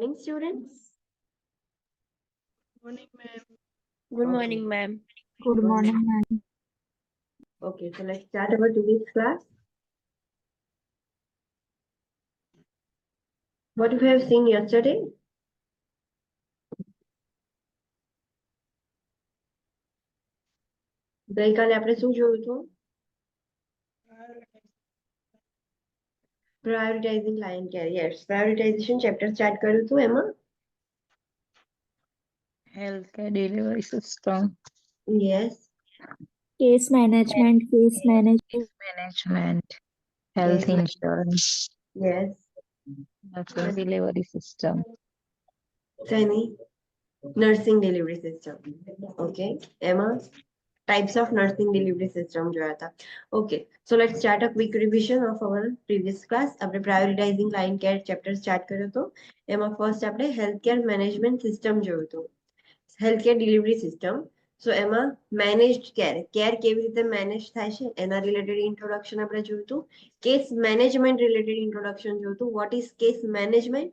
morning, students. Morning, ma'am. Good Okay. morning, ma'am. Good morning, ma'am. Okay, so let's start our today's class. What you have seen yesterday? ગઈકાલે આપણે શું જોયું હતું? Prioritizing client care. Yes, prioritization chapter start કર્યું હતું એમાં. Healthcare delivery system. Yes. Case management, Management. Health Yes. insurance. Yes. Healthcare delivery system. શેની? Nursing delivery system. Okay. એમાં types of nursing delivery system જોયા હતા. Okay, so let's start a quick revision of our previous class. આપણે prioritizing client care chapter start કર્યો હતો. એમાં first આપણે healthcare management system જોયું હતું. healthcare delivery system. So એમાં managed care કેવી રીતે manage થાય છે એના related introduction આપણે જોયું હતું. Case management related introduction જોયું હતું. What is case management?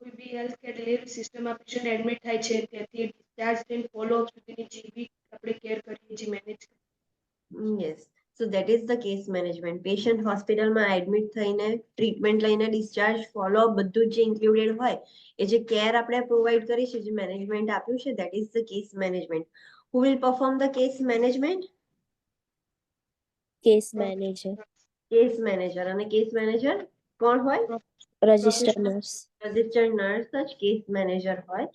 કોઈ બી હેલ્થ કેર ડિલિવરી સિસ્ટમમાં પેશન્ટ એડમિટ થાય છે ત્યાંથી ડિસ્ચાર્જ થઈને ફોલો અપ સુધીની જે બી આપણે કેર કરીએ છીએ manage. Yes. So that is the case management. Patient hospital માં admit થઈને ટ્રીટમેન્ટ લઈને ડિસ્ચાર્જ ફોલો અપ બધું જ ઇન્ક્લુડેડ હોય એ જે કેર આપણે પ્રોવાઈડ કરી છે જે મેનેજમેન્ટ આપ્યું છે that is the case management. Who will perform the case management? Case manager Case manager. અને case manager કોણ હોય? રજિસ્ટર નર્સ રજિસ્ટર્ડ નર્સ જ કેસ મેનેજર હોય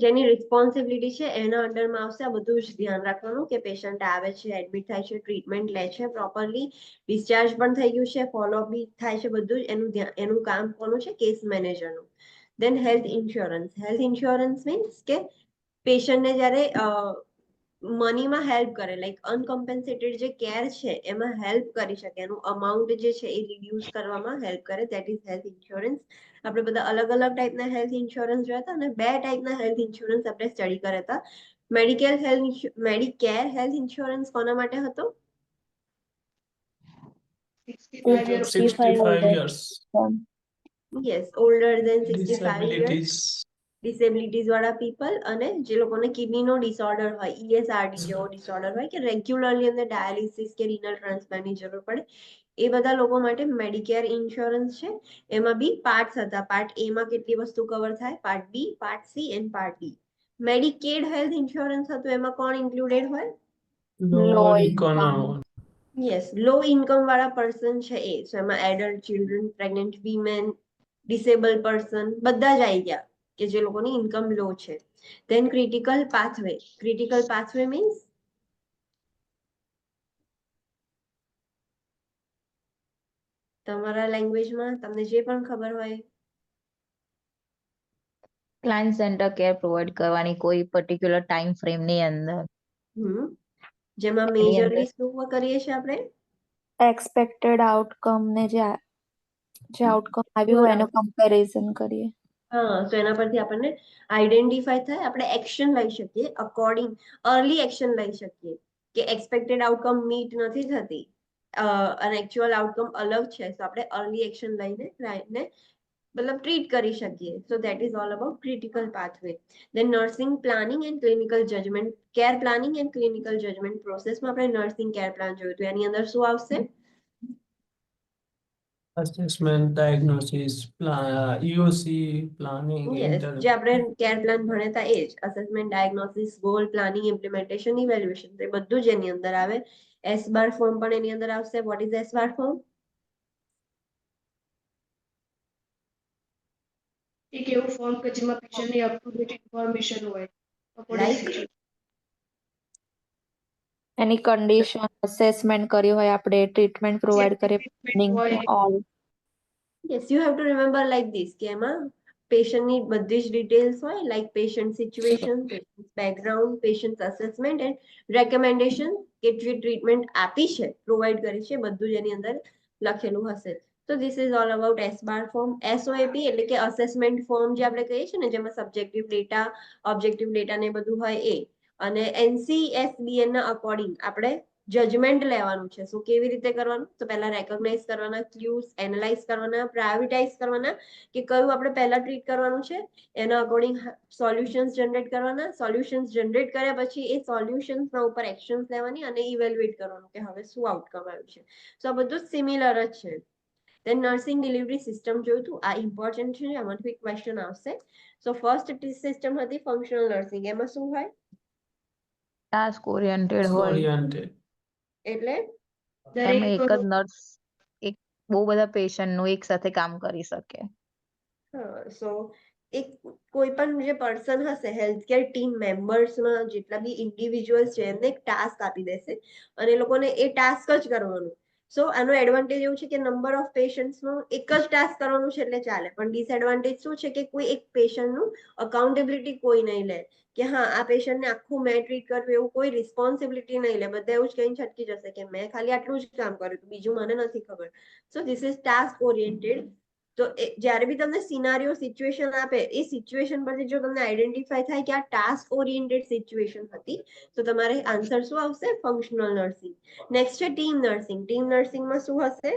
જેની રિસ્પોન્સિબિલિટી છે એના અંડરમાં આવશે. આ બધું જ ધ્યાન રાખવાનું કે પેશન્ટ આવે છે એડમિટ થાય છે ટ્રીટમેન્ટ લે છે પ્રોપરલી ડિસ્ચાર્જ પણ થઈ ગયું છે ફોલો બી થાય છે બધું જ એનું કામ કોનું છે? કેસ મેનેજરનું. દેન હેલ્થ ઇન્સ્યોરન્સ મીન્સ કે પેશન્ટને જ્યારે મનીમાં હેલ્પ કરે લાઈક અનકમ્પેન્સેટેડ જે કેર છે એમાં હેલ્પ કરી શકે એનું અમાઉન્ટ જે છે એ રિડ્યુસ કરવામાં હેલ્પ કરે દેટ ઇઝ હેલ્થ ઇન્સ્યોરન્સ. આપણે બધા અલગ અલગ ટાઈપના હેલ્થ ઇન્સ્યોરન્સ જોયા હતા અને બે ટાઈપના હેલ્થ ઇન્સ્યોરન્સ આપણે સ્ટડી કર્યા હતા. મેડિકેર હેલ્થ ઇન્સ્યોરન્સ કોના માટે હતો? 65 years 65 years. યસ ઓલ્ડર દેન 65 years Disabilities. ડિસેબિલિટીઝ વાળા પીપલ અને જે લોકોને કિડનીનો ડિસઓર્ડર હોય ESRD જેવો ડિસઓર્ડર હોય કે રેગ્યુલરલી એમને ડાયાલિસિસ કે રીનલ ટ્રાન્સપ્લાન્ટની જરૂર પડે એ બધા લોકો માટે મેડિકેર ઇન્સ્યોરન્સ છે. એમાં બી પાર્ટ્સ હતા. પાર્ટ એ માં કેટલી વસ્તુ કવર થાય, part B, part C and part D. Medicaid health insurance હતું એમાં કોણ ઇન્ક્લુડેડ હોય? Lower income. Yes low income વાળા પર્સન છે એ. સો એમાં adult, children, pregnant women, disable person બધા જ આવી ગયા કે જે લોકોની ઇન્કમ લો છે. ધેન ક્રિટિકલ પાથવે મીન્સ તમારા લેંગ્વેજમાં તમને જે પણ ખબર હોય. ક્લાયન્ટ સેન્ટર કેર પ્રોવાઈડ કરવાની કોઈ પર્ટિક્યુલર ટાઈમ ફ્રેમ ની અંદર. જેમાં એની અંદર મેજરલી શું કરીએ છીએ આપણે? એક્સપેક્ટેડ આઉટકમ ને જે આઉટકમ આવ્યું હોય એનું કમ્પેરિઝન કરીએ. હા, તો એના પરથી આપણને આઈડેન્ટિફાઈ થાય આપણે એક્શન લઈ શકીએ અર્લી એક્શન લઈ શકીએ કે એક્સપેક્ટેડ આઉટકમ મીટ નથી થતી અને એકચ્યુઅલ આઉટકમ અલગ છે તો આપણે અર્લી એક્શન લઈને ક્લાયન્ટને મતલબ ટ્રીટ કરી શકીએ. So that is all about critical pathway. Then nursing planning and clinical judgement care planning and clinical judgement પ્રોસેસમાં આપણે નર્સિંગ કેર પ્લાન જોયું હતું એની અંદર શું આવશે? Assessment, diagnosis, EOC, planning, yes જે આપણે કેર પ્લાન ભણ્યા હતા એ જ assessment, diagnosis, goal, planning, implementation, evaluation એ બધું જ એની અંદર આવે. એસ બાર ફોર્મ પણ એની અંદર આવશે. What is S bar form? એક એવું ફોર્મ કે જેમાં પેશન્ટની અપ ટુ ડેટ ઇન્ફોર્મેશન હોય લાઈક એની કન્ડિશન અસેસમેન્ટ કરી હોય આપણે ટ્રીટમેન્ટ પ્રોવાઈડ કરીએ all. Yes you have two remember like this કે એમાં પેશન્ટની બધી જ ડિટેલ્સ હોય like patient situation, patient background, patient assessment and recommendation કે જે ટ્રીટમેન્ટ આપી છે પ્રોવાઈડ કરી છે બધું જ એની અંદર લખેલું હશે. તો this is all about S bar form. SOAP એટલે કે અસેસમેન્ટ ફોર્મ જે આપણે કહીએ છીએ ને જેમાં સબ્જેક્ટિવ ડેટા, ઓબ્જેક્ટિવ ડેટા ને બધું હોય એ. અને NCSBN ના અકોર્ડિંગ આપણે જજમેન્ટ લેવાનું છે. સો કેવી રીતે કરવાનું? તો પહેલા રેકોગ્નાઇઝ કરવાના ક્યુઝ, એનાલાઇઝ કરવાના, પ્રાયોરિટાઇઝ કરવાના કે કયું આપણે પહેલા ટ્રીટ કરવાનું છે, એના અકોર્ડિંગ સોલ્યુશન્સ જનરેટ કરવાના. સોલ્યુશન્સ જનરેટ કર્યા પછી એ સોલ્યુશન્સના ઉપર એક્શન્સ લેવાની અને ઇવેલ્યુએટ કરવાનું કે હવે શું આઉટકમ આવ્યું છે. સો આ બધું સિમિલર જ છે. દેન નર્સિંગ ડિલિવરી સિસ્ટમ જોયું હતું, આ ઇમ્પોર્ટન્ટ છે, આમાંથી ક્વેશ્ચન આવશે. સો ફર્સ્ટ સિસ્ટમ હતી ફંક્શનલ નર્સિંગ. એમાં શું હોય? ટાસ્ક ઓરિએન્ટેડ હોય, oriented. એટલે એમાં એક જ દરેક નર્સ એક બહુ બધા પેશન્ટ નું એક સાથે કામ કરી શકે. સો એક કોઈ પણ જે પર્સન હશે હેલ્થકેર ટીમ મેમ્બર્સમાં જેટલા બી ઇન્ડિવિજ્યુઅલ્સ છે એમને એક ટાસ્ક આપી દેશે અને એ લોકોને એ ટાસ્ક જ કરવાનું. સો આનો એડવાન્ટેજ એવું છે કે નંબર ઓફ પેશન્ટ્સનો એક જ ટાસ્ક કરવાનું છે એટલે ચાલે, પણ ડિસએડવાન્ટેજ શું છે કે કોઈ એક પેશન્ટનું અકાઉન્ટેબિલિટી કોઈ નહીં લે કે હા આ પેશન્ટને આખું મેં ટ્રીટ કરવું, એવું કોઈ રિસ્પોન્સિબિલિટી નહીં લે. બધા એવું જ કહીને છટકી જશે કે મેં ખાલી આટલું જ કામ કર્યું હતું, બીજું મને નથી ખબર. સો ધીસ ઇઝ ટાસ્ક ઓરિએન્ટેડ. તો જ્યારે બી તમને સિનારીઓ સિચ્યુએશન આપે એ સિચ્યુએશન પરથી જો તમને આઈડેન્ટિફાય થાય કે આ ટાસ્ક ઓરિએન્ટેડ સિચ્યુએશન હતી તો તમારે આન્સર શું આવશે? Functional nursing. નેક્સ્ટ છે ટીમ નર્સિંગ. ટીમ નર્સિંગમાં શું હશે?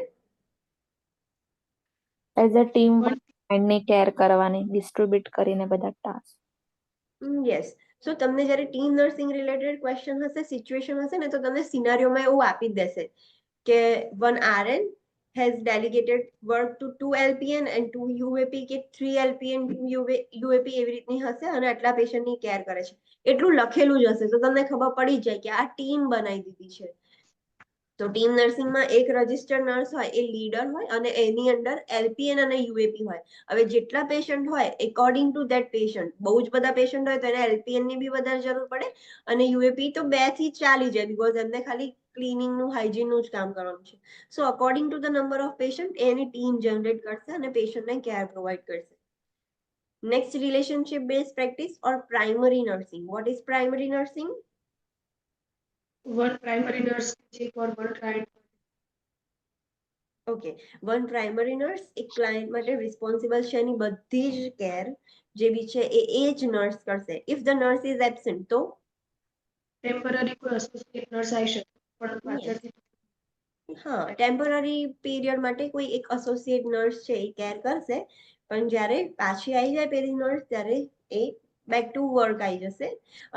એઝ અ ટીમ ની કેર કરવાની, ડિસ્ટ્રીબ્યુટ કરીને બધા ટાસ્ક. યસ. સો તમને જ્યારે ટીમ નર્સિંગ રિલેટેડ ક્વેશ્ચન હશે, સિચ્યુએશન હશે ને, તો તમને સિનારીઓમાં એવું આપી જ દેશે કે 1 RN has delegated work to 2 LPN and 2 UAP કે 3 LPN 2 UAP એવી રીતની હશે અને આટલા પેશન્ટની કેર કરે છે. એટલું લખેલું જ હશે તો તમને ખબર પડી જાય કે આ ટીમ બનાવી દીધી છે. તો ટીમ નર્સિંગમાં એક રજિસ્ટર્ડ નર્સ હોય, એ લીડર હોય અને એની અંદર LPN અને UAP હોય. હવે જેટલા પેશન્ટ હોય એકોર્ડિંગ ટુ ધેટ પેશન્ટ, બહુ જ બધા પેશન્ટ હોય તો એને LPN ની બી વધારે જરૂર પડે અને UAP તો 2 થી ચાલી જાય બીકોઝ એમને ખાલી ક્લિનિંગનું હાઇજીનનું જ કામ કરવાનું છે. So according to the number of patient એની ટીમ જનરેટ કરશે અને પેશન્ટને કેર પ્રોવાઈડ કરશે. Next relationship base practice or primary nursing. What is primary nursing? one primary nurse છે for one client. Okay, one primary nurse એક client માટે responsible છે, એની બધી જ કેર જે બી છે એ જ નર્સ કરશે. If the nurse is absent તો ટેમ્પરરી કોઈ એસોસિએટ નર્સ આવી શકે પણ પાછળથી હા, ટેમ્પરરી પીરિયડ માટે કોઈ એક એસોસિએટ નર્સ છે એ કેર કરશે, પણ જ્યારે પાછી આવી જાય પેલી નર્સ ત્યારે એ બેક ટુ વર્ક આવી જશે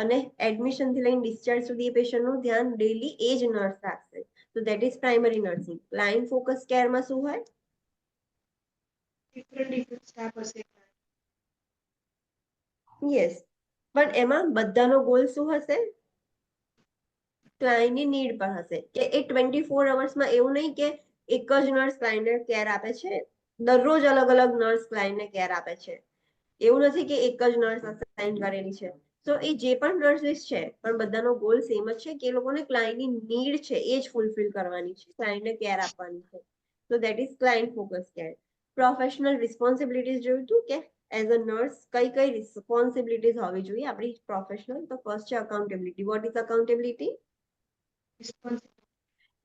અને એડમિશન થી લઈને ડિસ્ચાર્જ સુધી એ પેશન્ટનું ધ્યાન ડેલી એ જ નર્સ રાખશે. તો that is primary nursing. Client focus કેરમાં શું હોય? ડિફરન્ટ સ્ટાફ હશે. યસ, પણ એમાં બધાનો ગોલ શું હશે? ક્લાયન્ટની નીડ પર હશે કે એ 24 અવર્સમાં એવું નહીં કે એક જ નર્સ ક્લાયન્ટને કેર આપે છે, દરરોજ અલગ અલગ નર્સ ક્લાયન્ટને કેર આપે છે. એવું નથી કે એક જ નર્સ અસાઇન કરેલી છે. તો એ જે પણ નર્સિસ છે પણ બધાનો ગોલ સેમ જ છે કે એ લોકોને ક્લાયન્ટની નીડ છે એ જ ફૂલફિલ કરવાની છે, ક્લાયન્ટને કેર આપવાની છે. તો that is client focus care. Professional responsibilities જોયું હતું કે એઝ અ નર્સ કઈ કઈ રિસ્પોન્સિબિલિટીઝ હોવી જોઈએ આપણી પ્રોફેશનલ. તો ફર્સ્ટ છે accountability. What is accountability?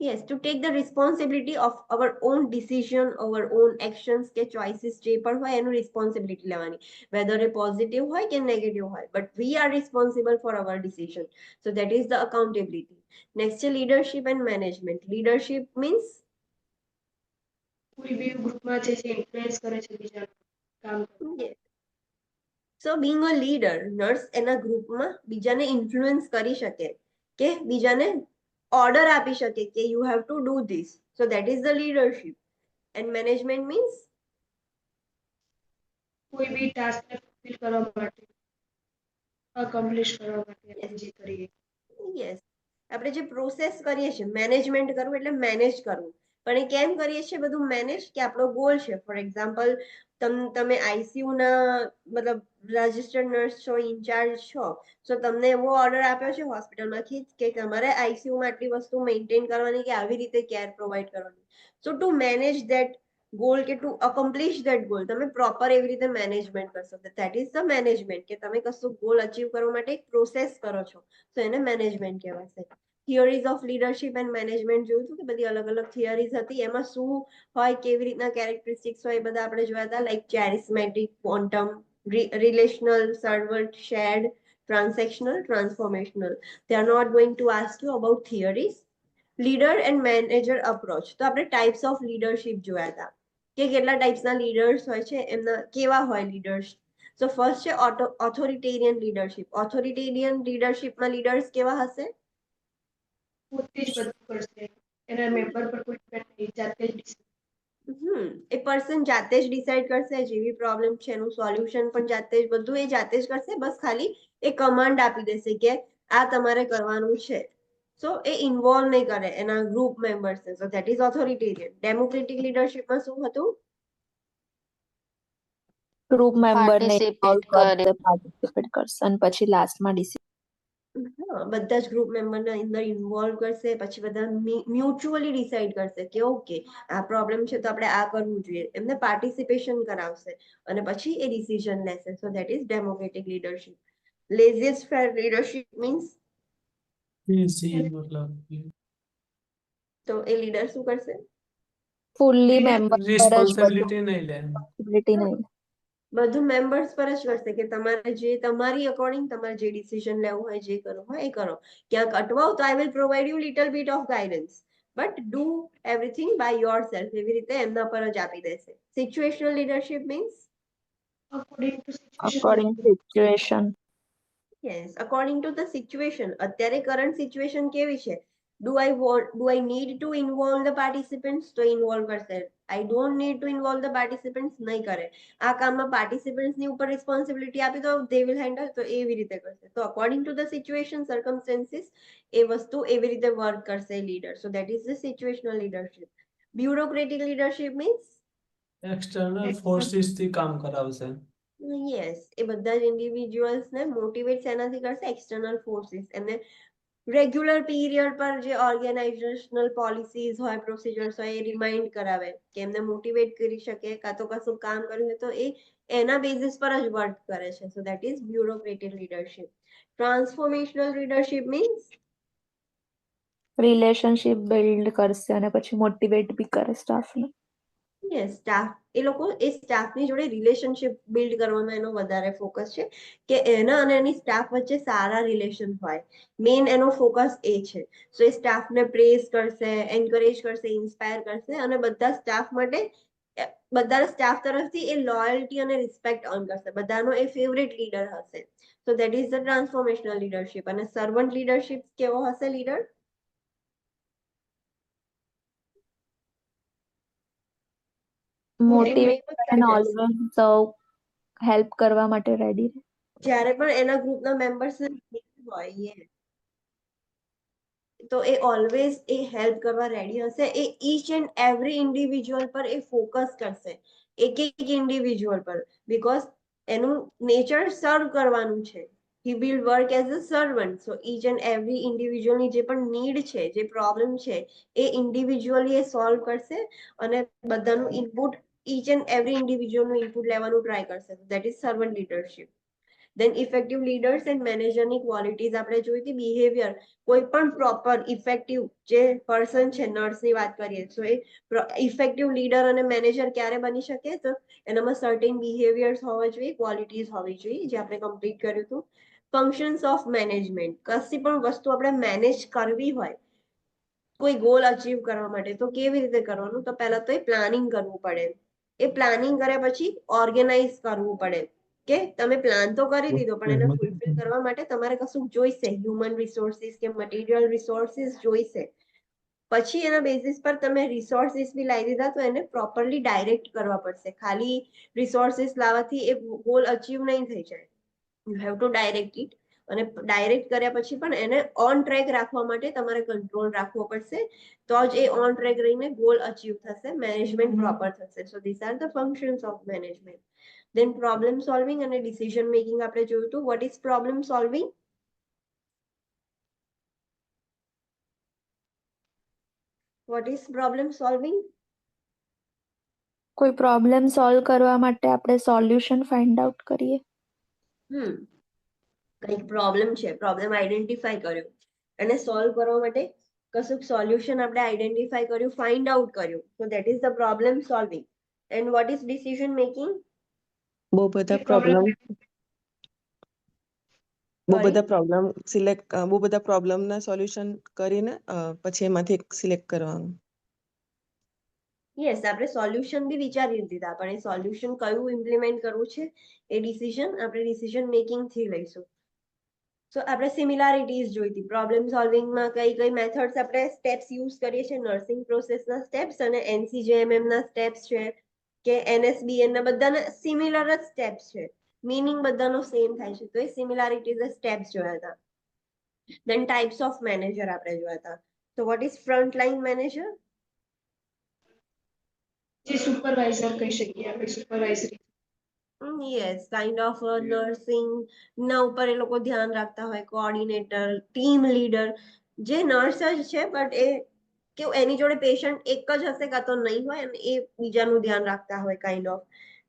Yes, to take the responsibility of our own decision, our own actions કે choices જે પણ હોય એનું responsibility લેવાની, whether એ positive હોય કે negative હોય, but we are responsible for our decision. So that is the accountability. Next છે leadership and management. Leadership means કોઈ બી ગ્રુપમાં છે જે ઇન્ફ્લુઅન્સ કરે છે બીજા કામ કરે. yes. So being a leader, nurse એના ગ્રુપમાં બીજાને ઇન્ફ્લુઅન્સ કરી શકે કે બીજાને ઓર્ડર આપી શકે કે you have to do this. So that is the leadership. And management means કોઈ બી ટાસ્કને ફુલફિલ કરવા માટે, અકમ્પ્લિશ કરવા માટે આપણે જે કરીએ. યસ, આપણે જે પ્રોસેસ કરીએ છીએ મેનેજમેન્ટ કરવું એટલે મેનેજ કરવું, પણ એ કેમ કરીએ છીએ બધું મેનેજ કે આપણો ગોલ છે. ફોર એક્ઝામ્પલ તમે આઈસીયુ ના મતલબ રજિસ્ટર્ડ નર્સ છો, ઇન્ચાર્જ છો, તો તમને એવો ઓર્ડર આપ્યો છે હોસ્પિટલમાંથી કે તમારે આઈસીયુમાં આટલી વસ્તુ મેન્ટેન કરવાની કે આવી રીતે કેર પ્રોવાઈડ કરવાની. સો ટુ મેનેજ ધેટ ગોલ કે ટુ અકમ્પ્લિશ ધેટ ગોલ તમે પ્રોપર એવી રીતે મેનેજમેન્ટ કરશો. ધેટ ઇઝ ધ મેનેજમેન્ટ કે તમે કશું ગોલ અચીવ કરવા માટે એક પ્રોસેસ કરો છો, તો એને મેનેજમેન્ટ કહેવાશે. Theories of leadership and management જોયું હતું કે બધી અલગ અલગ થિયરીઝ હતી, એમાં શું હોય, કેવી રીતના કેરેક્ટરિસ્ટિક્સ હોય એ બધા આપણે જોયા હતા, like charismatic, quantum, relational, servant, shared, transactional, transformational. They are not going to ask you about theories. Leader and manager approach. તો આપણે ટાઈપ્સ ઓફ લીડરશિપ જોયા હતા કે કેટલા ટાઈપ્સના લીડર્સ હોય છે, એમના કેવા હોય લીડર્સ. સો ફર્સ્ટ છે ઓથોરિટેરિયન લીડરશિપ. ઓથોરિટેરિયન લીડરશિપમાં લીડર્સ કેવા હશે? પોતે જ બધું કરશે, એના મેમ્બર પર કોઈ depend નહીં, જાતે જ decide. એ પર્સન જાતે જ ડિસાઈડ કરશે, જેવી પ્રોબ્લેમ છે એનું સોલ્યુશન પણ જાતે જ, બધું એ જાતે જ કરશે. બસ ખાલી એ કમાન્ડ આપી દેશે કે આ તમારે કરવાનું છે. સો એ ઇન્વોલ્વ નહીં કરે એના ગ્રુપ મેમ્બર્સને. So that is authoritarian. Democratic લીડરશિપમાં શું હતું? ગ્રુપ મેમ્બરને Participate કરશે, પાર્ટિસિપેટ કરશે અને પછી લાસ્ટમાં ડિસિઝન. હા, બધા જ ગ્રુપ મેમ્બરને અંદર ઇન્વોલ્વ કરશે, પછી બધા મ્યુચ્યુઅલી ડિસાઈડ કરશે કે ઓકે આ પ્રોબ્લેમ છે તો આપણે આ કરવું જોઈએ. એમને પાર્ટિસિપેશન કરાવશે અને પછી એ ડિસિઝન લેશે. So that is democratic leadership. Laissez faire leadership means मतलब તો એ લીડર શું કરશે? ફૂલ્લી મેમ્બર પર જ બધું रिस्पॉन्सिबिलिटी नहीं ले responsibility નહીં. બધું મેમ્બર્સ પર જ કરશે કે તમારે જે તમારી અકોર્ડિંગ તમારે જે ડિસિઝન લેવું હોય, જે કરવું હોય એ કરો. ક્યાંક અટવાવ તો I will provide you little bit of guidance, but do everything by yourself. એવી રીતે એમના પર જ આપી દેશે. Situational leadership means According to situation. According situation. Yes, according to the situation. અત્યારે કરંટ સિચ્યુએશન કેવી છે? Do I need to involve the participants? તો ઇન્વોલ્વ કરશે. I don't need to involve the participants? નહીં કરે. આ કામમાં પાર્ટિસિપન્ટ્સ ની ઉપર રિસ્પોન્સિબિલિટી આપી દો, દે વિલ હેન્ડલ, તો એવી રીતે કરશે. તો according to the situation, circumstances, એ વસ્તુ એવી રીતે વર્ક કરશે leader. So that is the situational leadership. Bureaucratic leadership means external forces થી કામ કરાવશે. યસ, એ બધા જ ઇન્ડિવિજ્યુઅલ્સ ને મોટિવેટ શેનાથી કરશે? External forces. એમને રેગ્યુલર પીરિયડ પર જે ઓર્ગેનાઇઝેશનલ પોલિસીઝ હોય, પ્રોસિજર્સ હોય, એ રિમાઇન્ડ કરાવે કે એમને મોટિવેટ કરી શકે. કાં તો કશું કામ કર્યું હોય તો એ એના બેઝિસ પર જ વર્ક કરે છે. So that is bureaucratic leadership. Transformational leadership means relationship build કરશે અને પછી મોટિવેટ બી કરે સ્ટાફને. યસ, સ્ટાફ, એ લોકો એ સ્ટાફની જોડે રિલેશનશિપ બિલ્ડ કરવામાં એનો વધારે ફોકસ છે કે એના અને એની સ્ટાફ વચ્ચે સારા રિલેશન હોય. મેઇન એનો ફોકસ એ છે. સો એ સ્ટાફને પ્રેઝ કરશે, એન્કરેજ કરશે, ઇન્સ્પાયર કરશે અને બધા સ્ટાફ માટે બધા સ્ટાફ તરફથી એ લોયલ્ટી અને રિસ્પેક્ટ અર્ન કરશે. બધાનો એ ફેવરેટ લીડર હશે. So that is the transformational leadership. અને સર્વન્ટ લીડરશિપ કેવો હશે લીડર? મોટિવેટ અને ઓલવેઝ હેલ્પ કરવા માટે રેડી. જ્યારે પણ એના ગ્રુપના મેમ્બર્સ હોય તો એ ઓલવેઝ એ હેલ્પ કરવા રેડી હશે. એ ઈચ એન્ડ એવરી ઇન્ડિવિજ્યુઅલ પર એ ફોકસ કરશે, એક એક ઇન્ડિવિજ્યુઅલ પર, બીકોઝ એનું નેચર સર્વ કરવાનું છે. He will work as a servant. So each and every ઇન્ડિવિજ્યુઅલની જે પણ નીડ છે, જે પ્રોબ્લેમ છે, એ ઇન્ડિવિજ્યુઅલી એ સોલ્વ કરશે અને બધાનું ઇનપુટ, ઈચ એન્ડ એવરી ઇન્ડિવિજ્યુઅલનું ઇનપુટ લેવાનું ટ્રાય કરશે. That is servant leadership. Then effective leaders and મેનેજરની ક્વોલિટીઝ આપણે જોઈ હતી. બિહેવિયર, કોઈ પણ પ્રોપર ઇફેક્ટિવ જે પર્સન છે, નર્સની વાત કરીએ તો એ ઇફેક્ટિવ લીડર અને મેનેજર ક્યારે બની શકે? તો એનામાં સર્ટેન બિહેવિયર્સ હોવા જોઈએ, ક્વોલિટીઝ હોવી જોઈએ, જે આપણે કમ્પ્લીટ કર્યું હતું. Functions of management. કશી પણ વસ્તુ આપણે મેનેજ કરવી હોય, કોઈ ગોલ અચીવ કરવા માટે, તો કેવી રીતે કરવાનું? તો પહેલા તો એ પ્લાનિંગ કરવું પડે. એ પ્લાનિંગ કર્યા પછી ઓર્ગેનાઇઝ કરવું પડે કે તમે પ્લાન તો કરી દીધો, પણ એને ફૂલફિલ કરવા માટે તમારે કશું જોઈશે, હ્યુમન રિસોર્સિસ કે મટીરિયલ રિસોર્સિસ જોઈશે. પછી એના બેઝિસ પર તમે રિસોર્સિસ બી લાવી દીધા તો એને પ્રોપરલી ડાયરેક્ટ કરવા પડશે. ખાલી રિસોર્સિસ લાવવાથી એ ગોલ અચીવ નહીં થઈ જાય. You have to direct it. અને ડાયરેક્ટ કર્યા પછી પણ એને ઓન ટ્રેક રાખવા માટે તમારે કંટ્રોલ રાખવો પડશે. તો જ એ ઓન ટ્રેક રહીને ગોલ અચીવ થશે, મેનેજમેન્ટ પ્રોપર થશે. So this are the functions of management. Then problem solving અને ડિસિઝન મેકિંગ આપણે જોયું હતું. What is problem solving? What is problem solving? કોઈ પ્રોબ્લેમ સોલ્વ કરવા માટે આપણે સોલ્યુશન ફાઇન્ડ આઉટ કરીએ. કંઈક પ્રોબ્લેમ છે, પ્રોબ્લેમ આઈડેન્ટિફાઈ કર્યો, અને સોલ્વ કરવા માટે કશુંક સોલ્યુશન આપણે આઈડેન્ટિફાઈ કર્યું, ફાઇન્ડ આઉટ કર્યું. સો that is the problem solving. And what is decision making? બહુ બધા પ્રોબ્લેમ બહુ Sorry? બધા પ્રોબ્લેમ બહુ બધા પ્રોબ્લેમના સોલ્યુશન કરીને પછી એમાંથી એક સિલેક્ટ કરવાનું. યસ, આપણે સોલ્યુશન બી વિચારી લીધા, પણ એ સોલ્યુશન કયું ઇમ્પ્લિમેન્ટ કરવું છે એ ડિસિઝન આપણે ડિસિઝન મેકિંગ થી લઈશું. સો આપણે સિમિલારિટીઝ જોઈ હતી. પ્રોબ્લેમ સોલ્વિંગમાં કઈ કઈ મેથડ્સ આપણે સ્ટેપ્સ યુઝ કરીએ છીએ, નર્સિંગ પ્રોસેસના સ્ટેપ્સ અને NCJMM ના સ્ટેપ્સ છે કે NSBN ના બધાના સિમિલર જ સ્ટેપ્સ છે, મીનિંગ બધાનો સેમ થાય છે, તો એ સિમિલારિટીઝ સ્ટેપ્સ જોયા હતા. દેન ટાઈપ્સ ઓફ મેનેજર આપણે જોયા હતા. તો what is front line manager? જે સુપરવાઇઝર કહી શકીએ આપણે, supervisory. Yes, kind of nursing ના ઉપર એ લોકો ધ્યાન રાખતા હોય, કોઓર્ડિનેટર, ટીમ લીડર, જે નર્સ જ છે બટ એ કેવું એની જોડે પેશન્ટ એક જ હશે કાં તો નહીં હોય અને એ બીજાનું ધ્યાન રાખતા હોય kind of.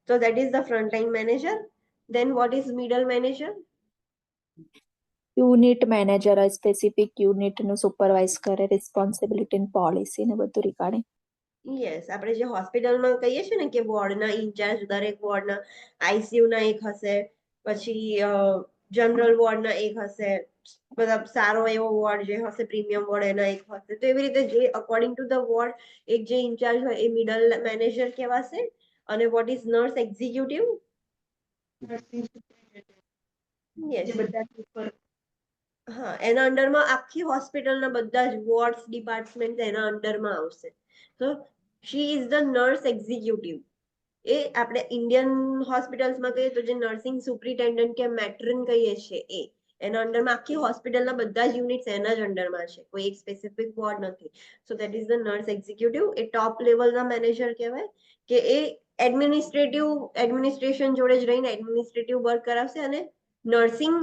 So that is the frontline manager. Then what is middle manager? Unit manager હોય, સ્પેસિફિક યુનિટનું સુપરવાઇઝ કરે, રિસ્પોન્સિબિલિટી ને પોલિસી ને બધું રિગાર્ડિંગ. યસ, આપણે જે હોસ્પિટલમાં કહીએ છીએ ને કે વોર્ડના ઇન્ચાર્જ દરેક વોર્ડના, ICU ના એક હશે, પછી જનરલ વોર્ડના એક હશે, મતલબ સારો એવો વોર્ડ જે હશે પ્રીમિયમ વોર્ડ એના એક હશે, તો એવી રીતે જે અકોર્ડિંગ ટુ ધ વોર્ડ એક જે ઇન્ચાર્જ હોય એ મિડલ મેનેજર કહેવાશે. અને what is nurse executive? Nursing yes, જે બધા ઉપર હા, એના અંડરમાં આખી હોસ્પિટલના બધા જ વોર્ડ્સ ડિપાર્ટમેન્ટ એના અંડરમાં આવશે. તો she is the nurse executive. એ આપણે ઇન્ડિયન હોસ્પિટલ્સમાં કહીએ તો જે નર્સિંગ સુપ્રિન્ટેન્ડન્ટ કે મેટ્રન કહીએ છીએ એ એના અંડરમાં આખી હોસ્પિટલના બધા જ યુનિટ્સ એના જ અંડરમાં છે, કોઈ એક સ્પેસિફિક વોર્ડ નથી. So that is the nurse executive. એ ટોપ લેવલના મેનેજર કહેવાય કે એ એડમિનિસ્ટ્રેશન જોડે જ રહીને એડમિનિસ્ટ્રેટિવ વર્ક કરાવશે અને નર્સિંગ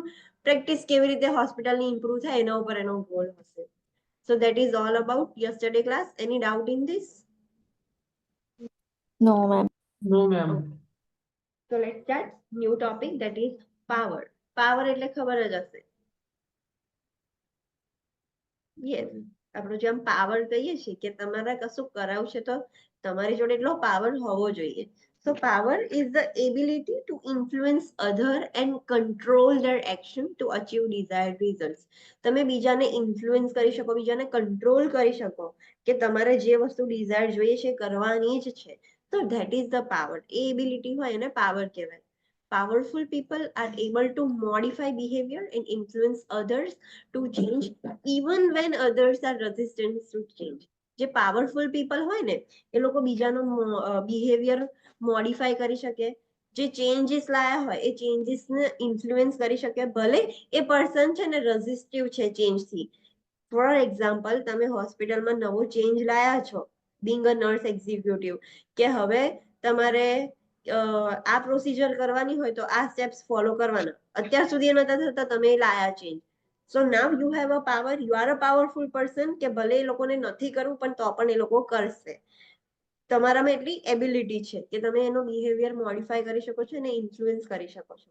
પ્રેક્ટિસ કેવી રીતે હોસ્પિટલની ઇમ્પ્રુવ થાય એના ઉપર એનો ગોલ હશે. So that is all about yesterday class. Any doubt in this? No ma'am. No, ma'am. So let's start new topic, that is power. Power એટલે ખબર જ હશે. યસ, આપણું જેમ પાવર કહીએ છીએ કે તમારે કશું કરાવવું છે તો તમારી જોડે એટલો પાવર હોવો જોઈએ. So power is the ability to influence other and control their action to achieve desired results. તમે બીજાને ઇન્ફ્લુઅન્સ કરી શકો, બીજાને કંટ્રોલ કરી શકો કે તમારે જે વસ્તુ ડિઝાયર જોઈએ છે કરવાની જ છે. So that is the power. A ability હોય એને પાવર કહેવાય. Powerful people are able to modify behavior and influence others to change even when others are resistant to change. જે પાવરફુલ પીપલ હોય ને એ લોકો બીજાનો બિહેવિયર મોડિફાય કરી શકે, જે ચેન્જીસ લાયા હોય એ ચેન્જીસને ઇન્ફ્લુઅન્સ કરી શકે, ભલે એ પર્સન છે ને રેઝિસ્ટિવ છે ચેન્જથી. ફોર એક્ઝામ્પલ, તમે હોસ્પિટલમાં નવો ચેન્જ લાયા છો બિંગ અ નર્સ એક્ઝિક્યુટિવ કે હવે તમારે આ પ્રોસિજર કરવાની હોય તો આ સ્ટેપ્સ ફોલો કરવાના, અત્યાર સુધી નતા થતા, તમે લાયા change. So now you have a power, you are a powerful person કે ભલે એ લોકોને નથી કરવું પણ તો પણ એ લોકો કરશે. તમારામાં એટલી એબિલિટી છે કે તમે એનો બિહેવિયર મોડિફાય કરી શકો છો અને ઇન્ફ્લુઅન્સ કરી શકો છો.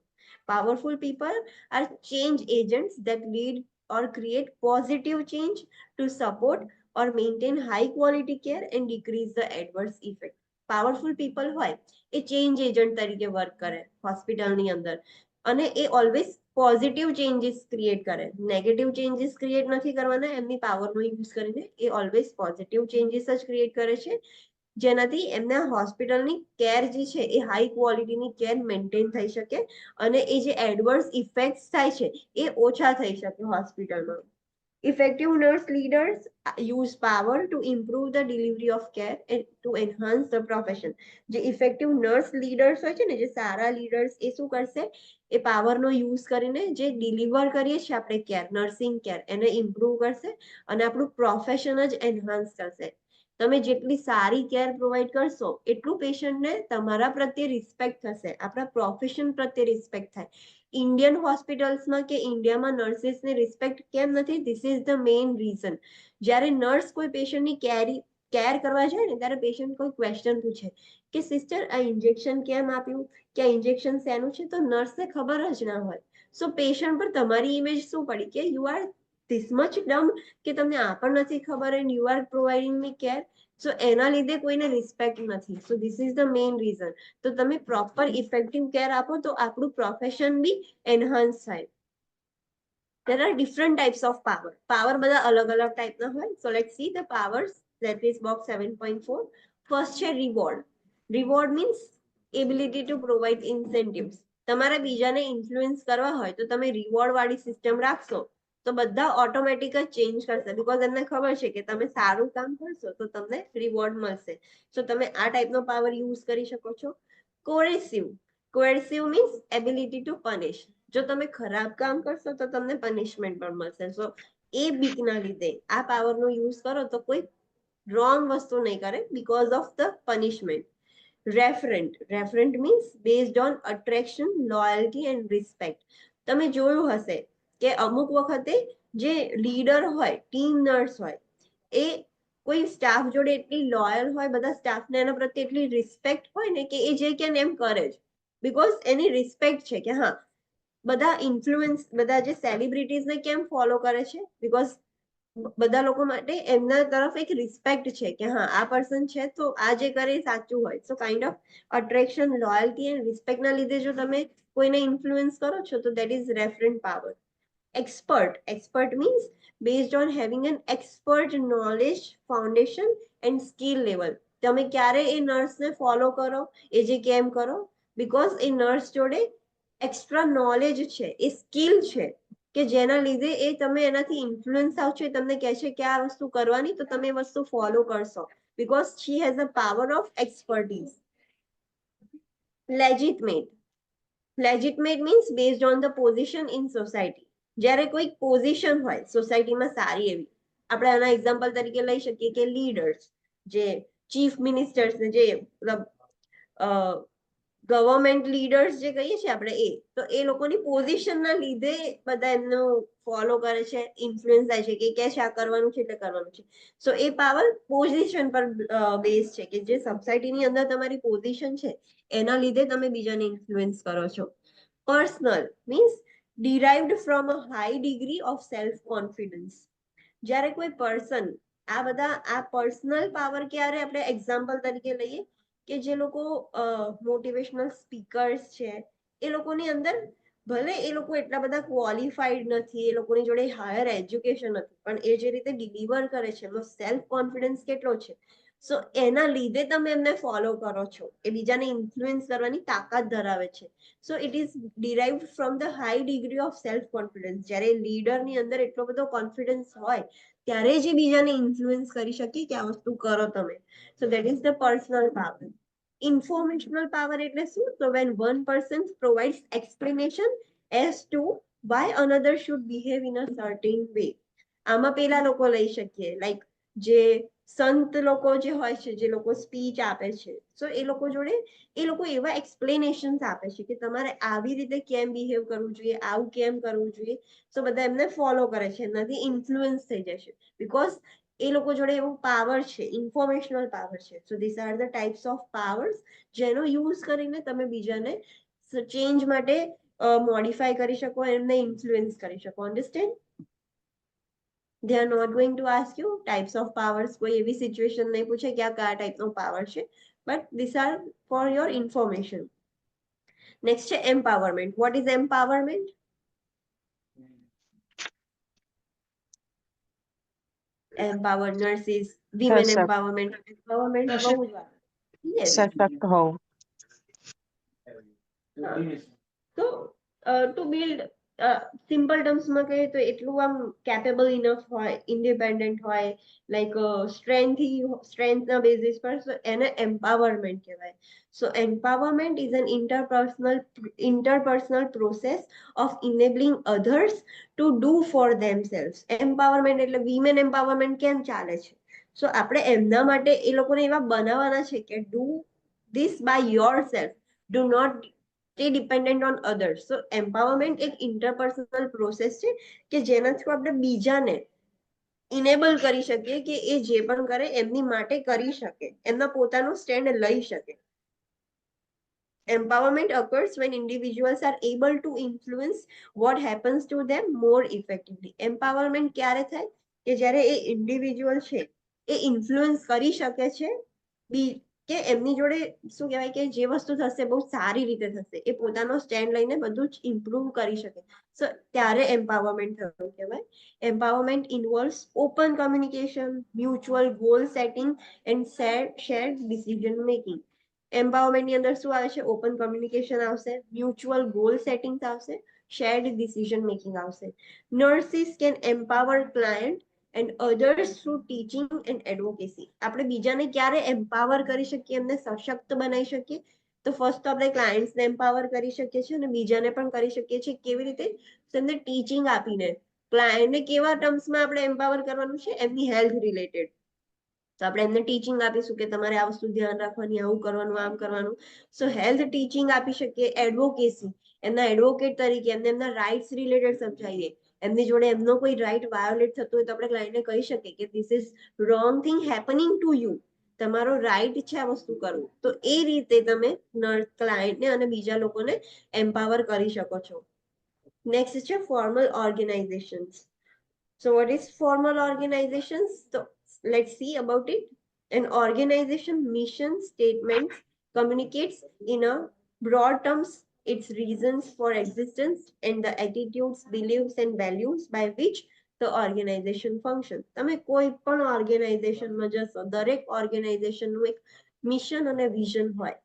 Powerful people are change agents that lead or create positive change to support or maintain high quality care and decrease the adverse effect. Powerful people હોય એ ચેન્જ એજન્ટ તરીકે વર્ક કરે હોસ્પિટલની અંદર અને એ ઓલવેઝ પોઝિટિવ ચેન્જીસ ક્રિએટ કરે, negative changes create નથી કરવાના. એમની પાવરનો યુઝ કરીને એ ઓલવેઝ પોઝિટિવ ચેન્જીસ જ ક્રિએટ કરે છે, જેનાથી એમના હોસ્પિટલની કેર જે છે એ હાઈ ક્વોલિટીની કેર મેન્ટેન થઈ શકે અને એ જે એડવર્સ ઇફેક્ટ્સ થાય છે એ ઓછા થઈ શકે હોસ્પિટલમાં. Effective nurse leaders use power to improve the delivery of care and to enhance the profession. જે effective nurse leaders હોય છે ને, જે સારા લીડર્સ, એ શું કરશે, એ પાવરનો યુઝ કરીને જે ડિલિવર કરીએ છીએ આપણે કેર, નર્સિંગ કેર, એને ઇમ્પ્રુવ કરશે અને આપણું પ્રોફેશન જ એન્હાન્સ કરશે. તમે જેટલી સારી કેર પ્રોવાઈડ કરશો એટલું પેશન્ટને તમારા પ્રત્યે રિસ્પેક્ટ થશે, આપણા પ્રોફેશન પ્રત્યે રિસ્પેક્ટ થાય. ઇન્ડિયન હોસ્પિટલ્સમાં કે ઇન્ડિયામાં નર્સિસને રિસ્પેક્ટ કેમ નથી? This is the main reason. જ્યારે નર્સ કોઈ પેશન્ટની કેર કરવા જાય ને ત્યારે પેશન્ટ કોઈ ક્વેશ્ચન પૂછે કે સિસ્ટર આ ઇન્જેક્શન કેમ આપ્યું, કે આ ઇન્જેક્શન શેનું છે, તો નર્સને ખબર જ ના હોય. સો પેશન્ટ પર તમારી ઇમેજ શું પડી કે you are this much dumb કે તમને આ પણ નથી ખબર and you are providing me care. So એના લીધે કોઈને રિસ્પેક્ટ નથી. So this is the main reason. તો તમે પ્રોપર ઇફેક્ટિવ કેર આપો તો આપણું પ્રોફેશન બી એનહાન્સ થાય. There are different types of power. Power બધા અલગ અલગ ટાઈપના હોય. So let's see the powers. That is box 7.4. First છે reward. Reward means ability to provide incentives. તમારે બીજાને ઇન્ફ્લુઅન્સ કરવા હોય તો તમે રિવોર્ડ વાળી સિસ્ટમ રાખશો તો બધા ઓટોમેટિક જ ચેન્જ કરશે બીકોઝ એમને ખબર છે કે તમે સારું કામ કરશો તો તમને રિવોર્ડ મળશે. સો તમે આ ટાઈપનો પાવર યુઝ કરી શકો છો. કોએર્સિવ. કોએર્સિવ મીન્સ એબિલિટી ટુ પનિશ. જો તમે ખરાબ કામ કરશો તો તમને પનિશમેન્ટ પણ મળશે. સો એ બીકના લીધે આ પાવરનો યુઝ કરો તો કોઈ રોંગ વસ્તુ નહીં કરે because of the punishment. Referent. Referent means based on attraction, loyalty and respect. તમે જોયું હશે કે અમુક વખતે જે લીડર હોય, ટીમ નર્સ હોય, એ કોઈ સ્ટાફ જોડે એટલી લોયલ હોય, બધા સ્ટાફને એના પ્રત્યે એટલી રિસ્પેક્ટ હોય ને કે એ જે કે એમ કરે જ બીકોઝ એની રિસ્પેક્ટ છે કે હા બધા ઇન્ફ્લુઅન્સ, બધા જે સેલિબ્રિટીઝને કેમ ફોલો કરે છે બીકોઝ બધા લોકો માટે એમના તરફ એક રિસ્પેક્ટ છે કે હા આ પર્સન છે તો આ જે કરે એ સાચું હોય. So kind of attraction, loyalty and રિસ્પેક્ટના લીધે જો તમે કોઈને ઇન્ફ્લુઅન્સ કરો છો તો that is referent power. Expert. Expert means based on having an expert knowledge, foundation and skill level. તમે ક્યારે એ નર્સને ફોલો કરો, એ જે કેમ કરો બીકોઝ એ નર્સ જોડે એક્સ્ટ્રા નોલેજ છે, એ સ્કિલ છે કે જેના લીધે એ તમે એનાથી ઇન્ફ્લુઅન્સ આવ છો, એ તમને કહે છે કે આ વસ્તુ કરવાની તો તમે એ વસ્તુ ફોલો કરશો because she has a power of expertise. Legitimate. Legitimate means based on the position in society. જ્યારે કોઈ પોઝિશન હોય સોસાયટીમાં સારી એવી, આપણે આના એક્ઝામ્પલ તરીકે લઈ શકીએ કે લીડર્સ, જે ચીફ મિનિસ્ટર્સ ને જે મતલબ ગવર્મેન્ટ લીડર્સ જે કહીએ છીએ આપણે, એ તો એ લોકોની પોઝિશનના લીધે બધા એમનું ફોલો કરે છે, ઇન્ફ્લુઅન્સ થાય છે કે છે આ કરવાનું છે એટલે કરવાનું છે. સો એ પાવર પોઝિશન પર બેઝ છે કે જે સોસાયટીની અંદર તમારી પોઝિશન છે એના લીધે તમે બીજાને ઇન્ફ્લુઅન્સ કરો છો. Personal means derived from a high degree of self confidence. જ્યારે કોઈ પર્સન, આ બધા આ પર્સનલ પાવર ક્યારે આપણે એક્ઝામ્પલ તરીકે લઈએ કે જે લોકો મોટિવેશનલ સ્પીકર્સ છે, એ લોકોની અંદર ભલે એ લોકો એટલા બધા ક્વોલિફાઈડ નથી, એ લોકોની જોડે હાયર એજ્યુકેશન નથી, પણ એ જે રીતે ડિલિવર કરે છે એનો સેલ્ફ કોન્ફિડન્સ કેટલો છે, સો એના લીધે તમે એમને ફોલો કરો છો, એ બીજાને ઇન્ફ્લુઅન્સ કરવાની તાકાત ધરાવે છે. So it is derived from the high degree of self confidence. જ્યારે લીડરની અંદર એટલો બધો કોન્ફિડન્સ હોય ત્યારે જ બીજાને ઇન્ફ્લુઅન્સ કરી શકે કે આ વસ્તુ કરો તમે. So that is the personal power. Informational power એટલે શું? તો when one person provides explanation as to why another should behave in a certain way. આમાં પેલા લોકો લઈ શકીએ, લાઈક જે સંત લોકો જે હોય છે, જે લોકો સ્પીચ આપે છે, સો એ લોકો જોડે એ લોકો એવા એક્સપ્લેનેશન્સ આપે છે કે તમારે આવી રીતે કેમ બિહેવ કરવું જોઈએ, આવું કેમ કરવું જોઈએ. સો બધા એમને ફોલો કરે છે, એનાથી ઇન્ફ્લુઅન્સ થઈ જશે બીકોઝ એ લોકો જોડે એવું પાવર છે, ઇન્ફોર્મેશનલ પાવર છે. So this are the types of powers જેનો યુઝ કરીને તમે બીજાને ચેન્જ માટે મોડિફાય કરી શકો, એમને ઇન્ફ્લુઅન્સ કરી શકો. Understand? they are not going to ask you types of powers. કોઈ એવી સિચ્યુએશન નહીં પૂછે કે આ કયા ટાઈપનો પાવર છે, but these are for your information. Next છે empowerment. What is empowerment? Empower nurses, women સશક્ત. empowerment. Empowerment બહુ જ વાત. Yes. સશક્ત હોવું. So to build સિમ્પલ ટર્મ્સમાં કહીએ તો એટલું આમ કેપેબલ ઇનફ હોય, ઇન્ડિપેન્ડન્ટ હોય, લાઈક સ્ટ્રેન્થના બેઝિસ પર, સો એને એમ્પાવરમેન્ટ કહેવાય. So empowerment is an interpersonal process of enabling others to do for themselves. Empowerment એટલે વિમેન એમ્પાવરમેન્ટ કેમ ચાલે છે? સો આપણે એમના માટે એ લોકોને એવા બનાવવાના છે કે do this by yourself, do not stay dependent on others. So empowerment એક interpersonal process છે કે જેના થ્રુ આપણે બીજાને ઇનેબલ કરી શકીએ કે એ જે પણ કરે એમની માટે કરી શકે, એમના પોતાનું સ્ટેન્ડ લઈ શકે. Empowerment occurs when individuals are able to influence what happens to them more effectively. Empowerment ક્યારે થાય? કે જ્યારે એ ઇન્ડિવિજ્યુઅલ છે એ ઇન્ફ્લુઅન્સ કરી શકે છે કે એમની જોડે શું કહેવાય કે જે વસ્તુ થશે બહુ સારી રીતે થશે, એ પોતાનો સ્ટેન્ડ લઈને બધું જ ઇમ્પ્રુવ કરી શકે. સો ત્યારે એમ્પાવરમેન્ટ થયું કહેવાય. Empowerment involves open communication, mutual goal setting and shared decision making. એમ્પાવરમેન્ટની અંદર શું આવે છે? ઓપન કમ્યુનિકેશન આવશે, મ્યુચ્યુઅલ ગોલ સેટિંગ્સ આવશે, શેર્ડ ડિસિઝન મેકિંગ આવશે. Nurses can empower client and others through teaching and advocacy. આપણે બીજાને ક્યારે એમ્પાવર કરી શકીએ, એમને સશક્ત બનાવી શકીએ? તો ફર્સ્ટ તો આપણે ક્લાયન્ટ્સને એમ્પાવર કરી શકીએ છીએ અને બીજાને પણ કરી શકીએ છીએ. કેવી રીતે? એમને ટીચિંગ આપીને. ક્લાયન્ટને કેવા ટર્મ્સમાં આપણે એમ્પાવર કરવાનું છે? એમની હેલ્થ રિલેટેડ. તો આપણે એમને ટીચિંગ આપીશું કે તમારે આ વસ્તુ ધ્યાન રાખવાની, આવું કરવાનું, આમ કરવાનું. સો હેલ્થ ટીચિંગ આપી શકીએ. એડવોકેસી, એમના એડવોકેટ તરીકે એમને એમના રાઇટ્સ રિલેટેડ સમજાવીએ. એમની જોડે એમનો કોઈ રાઇટ વાયોલેટ થતો હોય તો આપણે ક્લાયન્ટને કહી શકીએ કે this is wrong thing happening to you, તમારો રાઈટ છે આ વસ્તુ કરવું. તો એ રીતે તમે ક્લાયન્ટને અને બીજા લોકોને એમ્પાવર કરી શકો છો. નેક્સ્ટ છે formal organisations. So what is formal organizations? So let's see about it. An organization mission statement communicates in a broad terms its reasons for existence and the attitudes, beliefs and values by which the organization functions. તમે કોઈ પણ ઓર્ગેનાઇઝેશનમાં જશો, દરેક ઓર્ગેનાઇઝેશનનું એક mission અને vision હોય.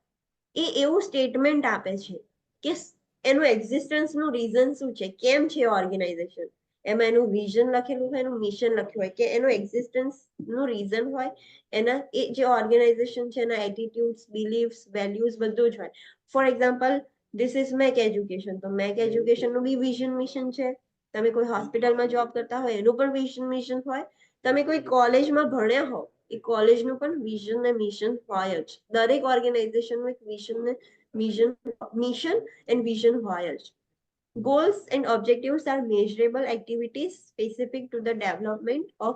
એ એવું statement આપે છે કે એનું એક્ઝિસ્ટન્સનું રીઝન શું છે, કેમ છે ઓર્ગેનાઇઝેશન. એમાં એનું વિઝન લખેલું હોય, એનું મિશન લખ્યું હોય, કે એનું એક્ઝિસ્ટન્સનું રીઝન હોય, એના એ જે ઓર્ગેનાઇઝેશન છે એના એટીટ્યુડ્સ, બિલીફ્સ, વેલ્યુઝ બધું જ હોય. For example, this is make education. તો મેક એજ્યુકેશનનું બી વિઝન મિશન છે. તમે કોઈ હોસ્પિટલમાં જોબ કરતા હોય એનું પણ વિઝન મિશન હોય. તમે કોઈ કોલેજમાં ભણ્યા હો, એ કોલેજનું પણ વિઝન ને મિશન હોય જ. દરેક ઓર્ગેનાઇઝેશનનું એક મિશન એન્ડ વિઝન હોય જ. Goals and objectives are measurable activities specific to the development of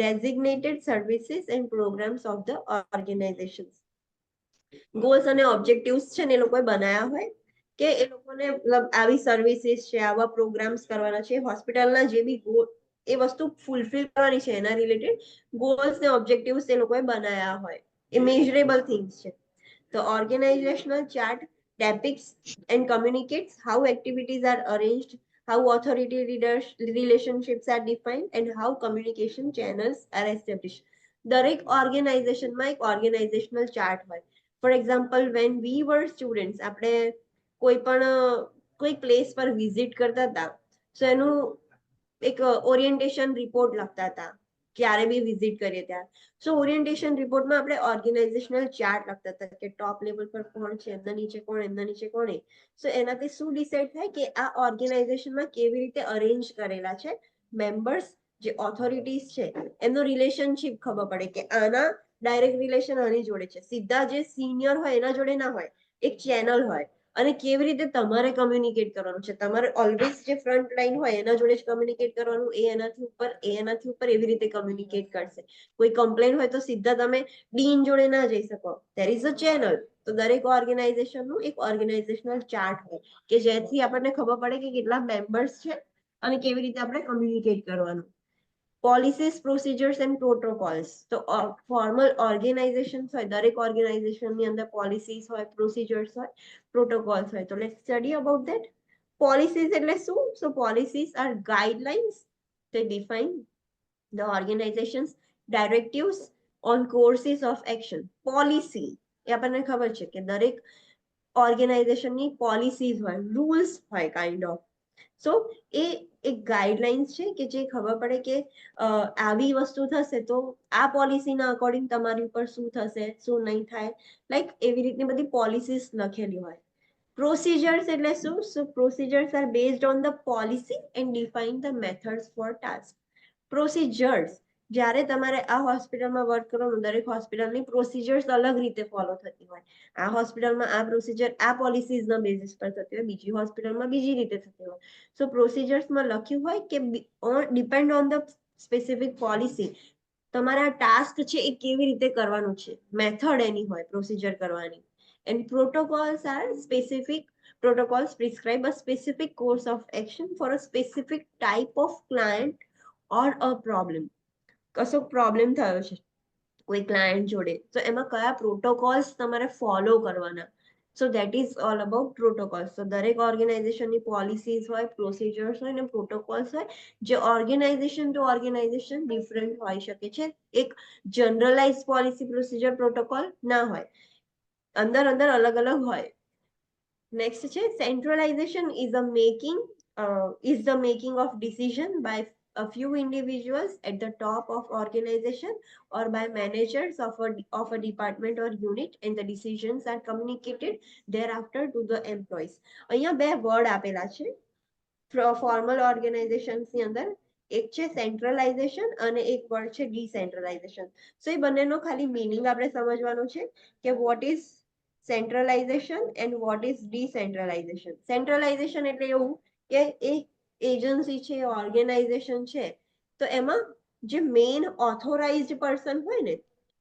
designated services and programs of the organizations. Goals અને objectives છે ને એ લોકોએ બનાયા હોય કે એ લોકોને મતલબ આવી સર્વિસીસ છે, આવા પ્રોગ્રામ્સ કરવાના છે, હોસ્પિટલના જે બી ગોલ એ વસ્તુ ફૂલફિલ કરવાની છે એના રિલેટેડ ગોલ્સ ને ઓબ્જેક્ટિવ્સ એ લોકોએ બનાયા હોય. એ મેઝરેબલ થિંગ્સ છે. The organizational chart depicts and communicates how activities are arranged, how authority relationships are defined, and how communication channels are established. દરેક ઓર્ગેનાઇઝેશનમાં એક ઓર્ગેનાઇઝેશનલ ચાર્ટ હોય. For example, when we were students, આપણે કોઈ પણ કોઈ પ્લેસ પર વિઝિટ કરતા હતા, સો એનું એક ઓરિએન્ટેશન રિપોર્ટ લખતા હતા ક્યારે બી વિઝિટ કરીએ ત્યારે. સો ઓરિએન્ટેશન રિપોર્ટમાં આપણે ઓર્ગેનાઇઝેશનલ ચાર્ટ લખતા હતા કે ટોપ લેવલ પર કોણ છે, એમના નીચે કોણ, એમના નીચે કોણ. સો એનાથી શું ડિસાઇડ થાય કે આ ઓર્ગેનાઇઝેશનમાં કેવી રીતે અરેન્જ કરેલા છે મેમ્બર્સ, જે ઓથોરિટીઝ છે એમનો રિલેશનશિપ ખબર પડે કે આના ડાયરેક્ટ રિલેશન આની જોડે છે, સીધા જે સિનિયર હોય એના જોડે ના હોય, એક ચેનલ હોય. અને કેવી રીતે તમારે કમ્યુનિકેટ કરવાનું છે, તમારે ઓલવેઝ જે ફ્રન્ટ લાઈન હોય એના જોડે જ કમ્યુનિકેટ કરવાનું, એ એનાથી ઉપર, એ એનાથી ઉપર, એવી રીતે કમ્યુનિકેટ કરશે. કોઈ કમ્પ્લેન હોય તો સીધા તમે ડીન જોડે ના જઈ શકો, ધેર ઇઝ અ ચેનલ. તો દરેક ઓર્ગેનાઇઝેશનનું એક ઓર્ગેનાઇઝેશનલ ચાર્ટ હોય કે જેથી આપણને ખબર પડે કે કેટલા મેમ્બર્સ છે અને કેવી રીતે આપણે કમ્યુનિકેટ કરવાનું. Policies, procedures and protocols. તો ફોર્મલ ઓર્ગેનાઇઝેશન હોય, દરેક ઓર્ગેનાઇઝેશનની અંદર પોલિસીસ હોય, પ્રોસિજર્સ હોય, પ્રોટોકોલ્સ હોય. તો let's study about that. Policies એટલે શું? So policies are guidelines that define the organization's directives on courses of action. Policy એ આપણને ખબર છે કે દરેક ઓર્ગેનાઇઝેશનની પોલિસીઝ હોય, રૂલ્સ હોય કાઇન્ડ ઓફ. સો એ એક ગાઈડલાઇન્સ છે કે જે ખબર પડે કે આવી વસ્તુ થશે તો આ પોલિસીના અકોર્ડિંગ તમારી ઉપર શું થશે, શું નહીં થાય. લાઈક એવી રીતની બધી પોલિસીસ લખેલી હોય. Procedures એટલે શું? So procedures are based on the policy and define the methods for task. Procedures, જ્યારે તમારે આ હોસ્પિટલમાં વર્ક કરવાનું, દરેક હોસ્પિટલની પ્રોસિજર્સ અલગ રીતે ફોલો થતી હોય. આ હોસ્પિટલમાં આ પ્રોસિજર આ પોલિસીઝના બેઝિસ પર થતી હોય, બીજી હોસ્પિટલમાં બીજી રીતે થતી હોય. સો પ્રોસિજર્સમાં લખ્યું હોય કે depend on the specific policy તમારે આ ટાસ્ક છે એ કેવી રીતે કરવાનું છે, મેથડ એની હોય પ્રોસિજર કરવાની. And protocols are specific protocols prescribe a specific course of action for a specific type of client or a problem. કશો પ્રોબ્લેમ થયો છે કોઈ ક્લાયન્ટ જોડે, તો એમાં કયા પ્રોટોકોલ્સ તમારે ફોલો કરવાના. સો that is all about protocols. તો દરેક ઓર્ગેનાઇઝેશનની પોલિસીઝ હોય, પ્રોસિજર્સ હોય અને પ્રોટોકોલ્સ હોય, જે ઓર્ગેનાઇઝેશન ટુ ઓર્ગેનાઇઝેશન ડિફરન્ટ હોઈ શકે છે. એક જનરલાઇઝ પોલિસી, પ્રોસિજર, પ્રોટોકોલ ના હોય, અંદર અંદર અલગ અલગ હોય. નેક્સ્ટ છે સેન્ટ્રલાઇઝેશન is the making of decision by a few individuals at the top of organization or by managers of a department or unit, and the decisions are communicated thereafter to the employees. અહીંયા બે word આપેલા છે formal organisations ની અંદર. એક છે સેન્ટ્રલાઇઝેશન અને એક વર્ડ છે ડિસેન્ટ્રલાઇઝેશન. સો એ બંનેનો ખાલી મિનિંગ આપણે સમજવાનું છે કે what is centralization and what is decentralization. Centralization એટલે એવું કે એક એજન્સી છે, ઓર્ગેનાઇઝેશન છે, તો એમાં જે મેઇન ઓથોરાઇઝડ પર્સન હોય ને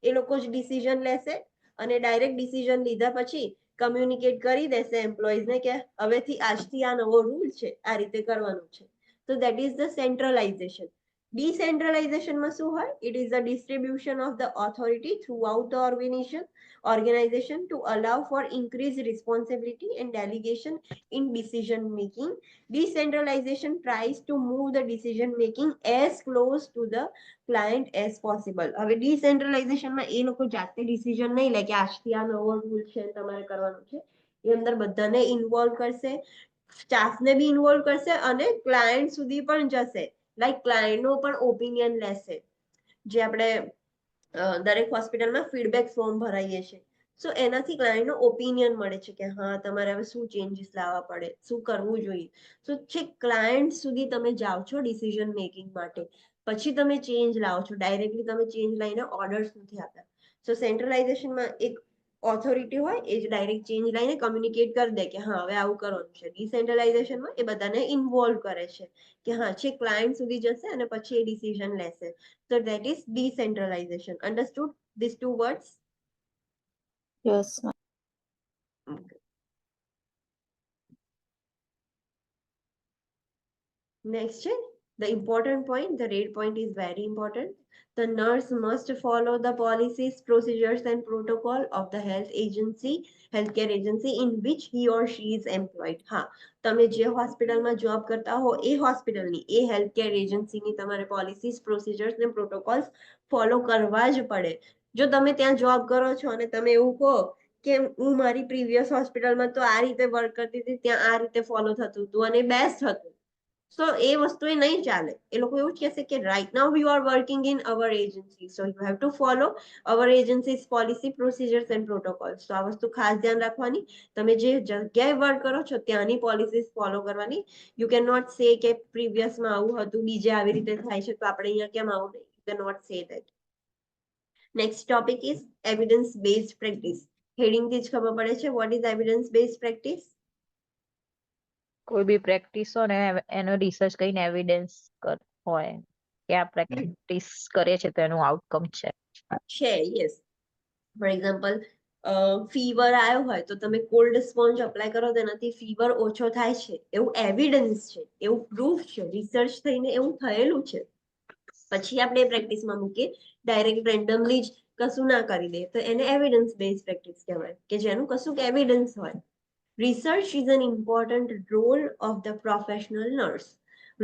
એ લોકો જ ડિસિઝન લેશે અને ડાયરેક્ટ ડિસિઝન લીધા પછી કમ્યુનિકેટ કરી દેશે એમ્પ્લોઈઝને કે હવેથી આજથી આ નવો રૂલ છે, આ રીતે કરવાનું છે. તો દેટ ઇઝ ધ સેન્ટ્રલાઇઝેશન. ડિસેન્ટ્રલાઇઝેશનમાં શું હોય? It is the distribution of the authority throughout the organization to allow for increased responsibility and delegation in decision making. Decentralization tries to move the decision making as close to the client as possible. હવે ડિસેન્ટ્રલાઇઝેશનમાં એ લોકો જાતે decision નહીં લે કે આજથી આ નવો rule છે તમારે કરવાનો છે. એ અંદર બધાને ઇન્વોલ્વ કરશે, સ્ટાફને બી ઇન્વોલ્વ કરશે અને ક્લાયન્ટ સુધી પણ જશે. લાઈક ક્લાયન્ટનો પણ ઓપિનિયન લેશે. જે આપણે દરેક હોસ્પિટલમાં ફીડબેક ફોર્મ ભરાઈએ છીએ, સો એનાથી ક્લાયન્ટનો ઓપિનિયન મળે છે કે હા તમારે હવે શું ચેન્જીસ લાવવા પડે, શું કરવું જોઈએ. સો છેક ક્લાયન્ટ સુધી તમે જાઓ છો ડિસિઝન મેકિંગ માટે, પછી તમે ચેન્જ લાવો છો. ડાયરેક્ટલી તમે ચેન્જ લઈને ઓર્ડર્સ નથી આપતા. સો સેન્ટ્રલાઇઝેશનમાં એક ઓથોરિટી હોય, એ જ ડાયરેક્ટ ચેન્જ લઈને કમ્યુનિકેટ કરી દે કે હા હવે આવું કરવાનું છે. ડિસેન્ટ્રલાઇઝેશનમાં એ બધાને ઇન્વોલ્વ કરે છે કે હા છે ક્લાયન્ટ સુધી જશે અને પછી એ ડિસિઝન લેશે. So that is decentralization. Understood these two words? Yes, ma'am. Okay. Next, the important point, the red point is very important. The nurse must follow the policies, procedures, and protocol of the healthcare agency in which he or she is employed. હા, તમે જે હોસ્પિટલમાં job કરતા હો એ હોસ્પિટલની, એ healthcare એજન્સીની તમારે policies, procedures ને પ્રોટોકોલ્સ ફોલો કરવા જ પડે. જો તમે ત્યાં જોબ કરો છો અને તમે એવું કહો કે હું મારી પ્રીવિયસ હોસ્પિટલમાં તો આ રીતે વર્ક કરતી હતી, ત્યાં આ રીતે ફોલો થતું હતું અને બેસ્ટ હતું, સો એ વસ્તુ એ નહીં ચાલે. એ લોકો એવું જ કહેશે કે right now you are working in our agency, so you have to follow our agencies policy, procedures and protocols. તો આ વસ્તુ ખાસ ધ્યાન રાખવાની. તમે જે જગ્યાએ વર્ક કરો છો ત્યાંની પોલિસીસ ફોલો કરવાની. યુ કેન નોટ સે કે પ્રીવિયસમાં આવું હતું, બીજે આવી રીતે થાય છે, તો આપણે અહીંયા કેમ આવું નહીં. You can not say that. Next topic is evidence based practice. હેડિંગથી જ ખબર પડે છે what is evidence based practice. કોઈ બી પ્રેક્ટિસ હોય ને એનો રિસર્ચ કરીને એવિડન્સ હોય કે આ પ્રેક્ટિસ કરે છે તો એનું આઉટકમ છે. યસ. ફોર એક્ઝામ્પલ ફીવર આવ્યો હોય તો તમે કોલ્ડ સ્પોન્જ અપ્લાય કરો તો એનાથી ફીવર ઓછો થાય છે, એવું એવિડન્સ છે, એવું પ્રૂફ છે, રિસર્ચ થઈને એવું થયેલું છે. પછી આપણે પ્રેક્ટિસમાં મૂકીએ, ડાયરેક્ટ રેન્ડમલી જ કશું ના કરી દે તો એને એવિડન્સ બેઝ પ્રેક્ટિસ કહેવાય, કે જેનું કશું એવિડન્સ હોય. Research is an important role of the professional nurse.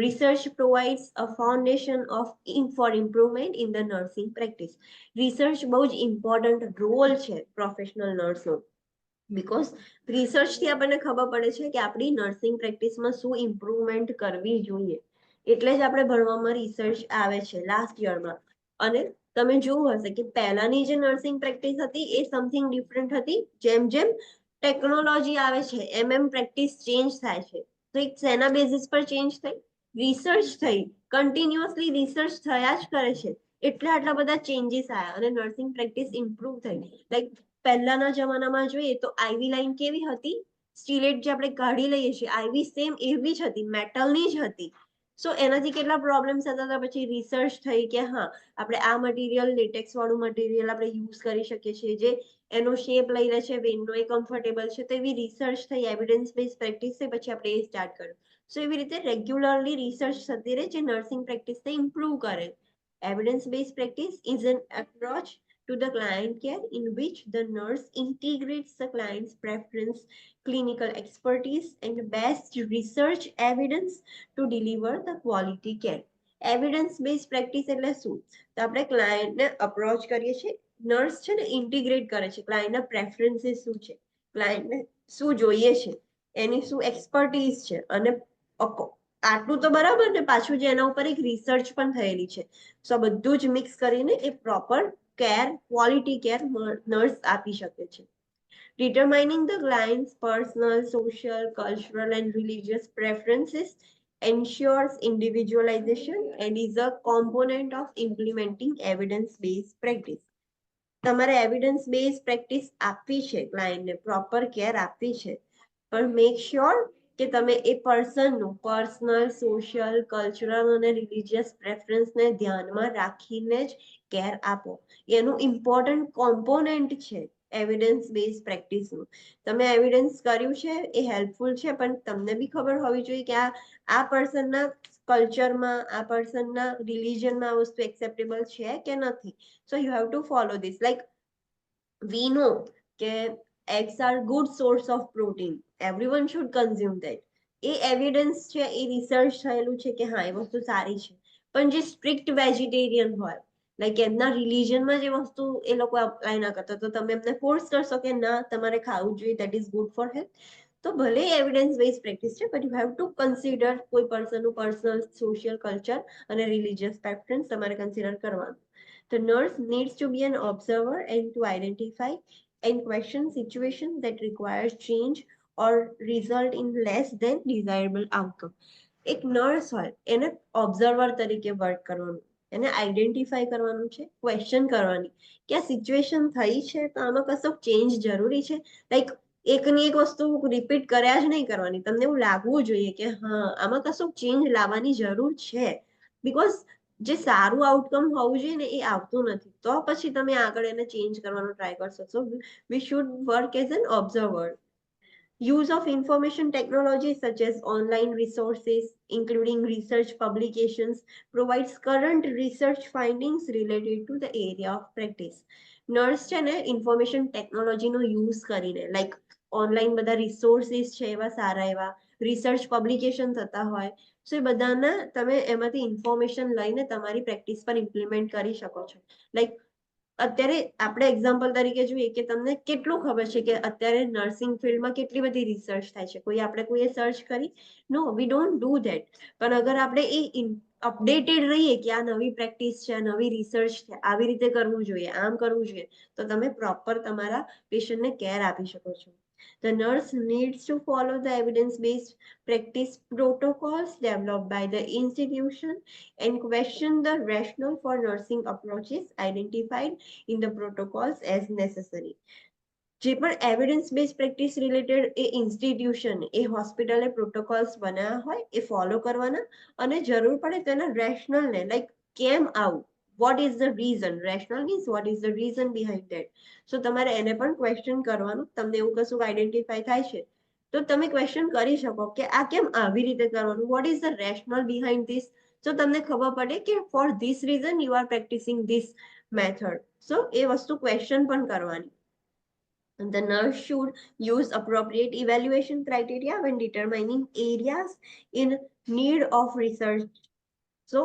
Research provides a foundation for improvement in the nursing practice. Research બહુ જ important role છે પ્રોફેશનલ નર્સનો, બીકોઝ રિસર્ચથી આપણને ખબર પડે છે કે આપણી નર્સિંગ પ્રેક્ટિસમાં શું ઇમ્પ્રુવમેન્ટ કરવી જોઈએ. એટલે જ આપણે ભણવામાં રિસર્ચ આવે છે લાસ્ટ યરમાં. અને તમે જોયું હશે કે પહેલાની જે નર્સિંગ પ્રેક્ટિસ હતી એ સમથિંગ ડિફરન્ટ હતી. જેમ જેમ ટેકનોલોજી આવે છે એમ પ્રેક્ટિસ ચેન્જ થાય છે. તો એક શેના બેઝિસ પર ચેન્જ થઈ? રિસર્ચ થઈ. કન્ટિન્યુઅસલી રિસર્ચ થયા જ કરે છે, એટલે આટલા બધા ચેન્જીસ આવ્યા અને નર્સિંગ પ્રેક્ટિસ ઇમ્પ્રુવ થઈ. લાઈક પહેલાના જમાનામાં જોઈએ તો આઈવી લાઈન કેવી હતી? સ્ટીલેટ જે આપણે કાઢી લઈએ છીએ, આઈવી સેમ એવી જ હતી, મેટલની જ હતી. સો એનાથી કેટલા પ્રોબ્લેમ્સ થતા હતા. પછી રિસર્ચ થઈ કે હા આપણે આ મટીરિયલ, લેટેક્સ વાળું મટીરિયલ આપણે યુઝ કરી શકીએ છીએ, જે એનો શેપ લઈ લે છે, વેનનો એ કમ્ફર્ટેબલ છે. તો એવી રિસર્ચ થઈ, એવિડન્સ બેઝ પ્રેક્ટિસ થઈ, પછી આપણે એ સ્ટાર્ટ કર્યું. સો એવી રીતે રેગ્યુલરલી રિસર્ચ થતી રહે જે નર્સિંગ પ્રેક્ટિસને ઇમ્પ્રુવ કરે. Evidence-based practice is an approach to the client care in which the nurse integrates the client's preference, clinical expertise, and best research evidence to deliver the quality care. Evidence base practice એટલે શું? તો આપણે ક્લાયન્ટને approach કરીએ છીએ, nurse છે ને integrate કરે છે ક્લાયન્ટના પ્રેફરન્સીસ શું છે, ક્લાયન્ટને શું જોઈએ છે, એની શું એક્સપર્ટીઝ છે, અને આટલું તો બરાબર ને, પાછું જે એના ઉપર એક રિસર્ચ પણ થયેલી છે. સો બધું જ મિક્સ કરીને એ proper care, quality care nurse આપી શકે છે. Determining the client's personal, social, cultural, and religious preferences ensures individualization and is a component of implementing evidence-based practice. તમારે એવિડન્સ બેઝ પ્રેક્ટિસ આપવી છે, ક્લાયન્ટને પ્રોપર કેર આપવી છે, પણ મેક શ્યોર કે તમે એ પર્સનનું પર્સનલ, સોશિયલ, કલ્ચરલ અને રિલિજિયસ પ્રેફરન્સને ધ્યાનમાં રાખીને જ કેર આપો. એનું ઇમ્પોર્ટન્ટ કોમ્પોનેન્ટ છે એવિડન્સ બેઝ પ્રેક્ટિસનું. તમે એવિડન્સ કર્યું છે એ હેલ્પફુલ છે, પણ તમને બી ખબર હોવી જોઈએ કે આ પર્સનના કલ્ચરમાં, આ પર્સનના રિલિજનમાં આ વસ્તુ એક્સેપ્ટેબલ છે કે નથી. So you have to follow this. Like we know that eggs are good source of protein. Everyone should consume that. A evidence છે, એ રિસર્ચ થયેલું છે કે હા એ વસ્તુ સારી છે. પણ જે સ્ટ્રિક્ટ વેજીટેરિયન હોય, લાઈક એમના રિલિજનમાં જે વસ્તુ એ લોકો અપ્લાય ના કરતા, તો તમે એમને ફોર્સ કરશો કે ના તમારે ખાવું જોઈએ, that is good for health. તો ભલે એવિડન્સ બેઝ પ્રેક્ટિસ છે, but you have two consider કોઈ પર્સનનું પર્સનલ, સોશિયલ, કલ્ચર અને રિલિજિયસ પ્રેફરન્સ તમારે કન્સિડર કરવાનું. The nurse needs to be an observer and to identify and question situations that require change or result in less than desirable outcome. એક nurse હોય એને observer તરીકે work કરવાનું, એને identify કરવાનું છે, ક્વેશ્ચન કરવાની કે આ સિચ્યુએશન થઈ છે તો આમાં કશો ચેન્જ જરૂરી છે. લાઈક એકની એક વસ્તુ રિપીટ કર્યા જ નહીં કરવાની, તમને એવું લાગવું જોઈએ કે હા આમાં કશો ચેન્જ લાવવાની જરૂર છે, બીકોઝ જે સારું આઉટકમ હોવું જોઈએ ને એ આવતું નથી, તો પછી તમે આગળ એને ચેન્જ કરવાનો ટ્રાય કરશો. So we should work as an observer. Use of information technology such as online resources, including research publications, provides current research findings related to the area of practice. Nurse છે ને information ટેકનોલોજીનો use કરીને, like online બધા resources છે એવા સારા એવા research publication થતા હોય, સો એ બધાને તમે એમાંથી ઇન્ફોર્મેશન લઈને તમારી પ્રેક્ટિસ પર ઇમ્પ્લિમેન્ટ કરી શકો છો. લાઈક અત્યારે આપણે એક્ઝામ્પલ તરીકે જોઈએ કે તમને કેટલું ખબર છે કે અત્યારે નર્સિંગ ફિલ્ડમાં કેટલી બધી રિસર્ચ થાય છે, આપણે કોઈએ સર્ચ કરી? નો, વી ડોન્ટ ડુ ધેટ. પણ અગર આપણે એ અપડેટેડ રહીએ કે આ નવી પ્રેક્ટિસ છે, આ નવી રિસર્ચ છે, આવી રીતે કરવું જોઈએ, આમ કરવું જોઈએ, તો તમે પ્રોપર તમારા પેશન્ટને કેર આપી શકો છો. The nurse needs to follow the evidence-based practice protocols developed by the institution and question the rationale for nursing approaches identified in the protocols as necessary. જે પણ એવિડન્સ બેઝ પ્રેક્ટિસ રિલેટેડ એ institution, એ હોસ્પિટલે protocols બનાવ્યા હોય એ follow કરવાના, અને જરૂર પડે તેના રેશનલને, લાઈક કેમ આવું, what is the reason, rationale means what is the reason behind that. So તમારે એને પણ ક્વેશ્ચન કરવાનું. તમને એવું કશું આઈડેન્ટિફાઈ થાય છે તો તમે ક્વેશ્ચન કરી શકો કે આ કેમ આવી રીતે કરવાનું, what is the rationale behind this. So તમને ખબર પડે કે for this reason you are practicing this method. So એ વસ્તુ ક્વેશ્ચન પણ કરવાની. The nurse should use appropriate evaluation criteria when determining areas in need of research. So,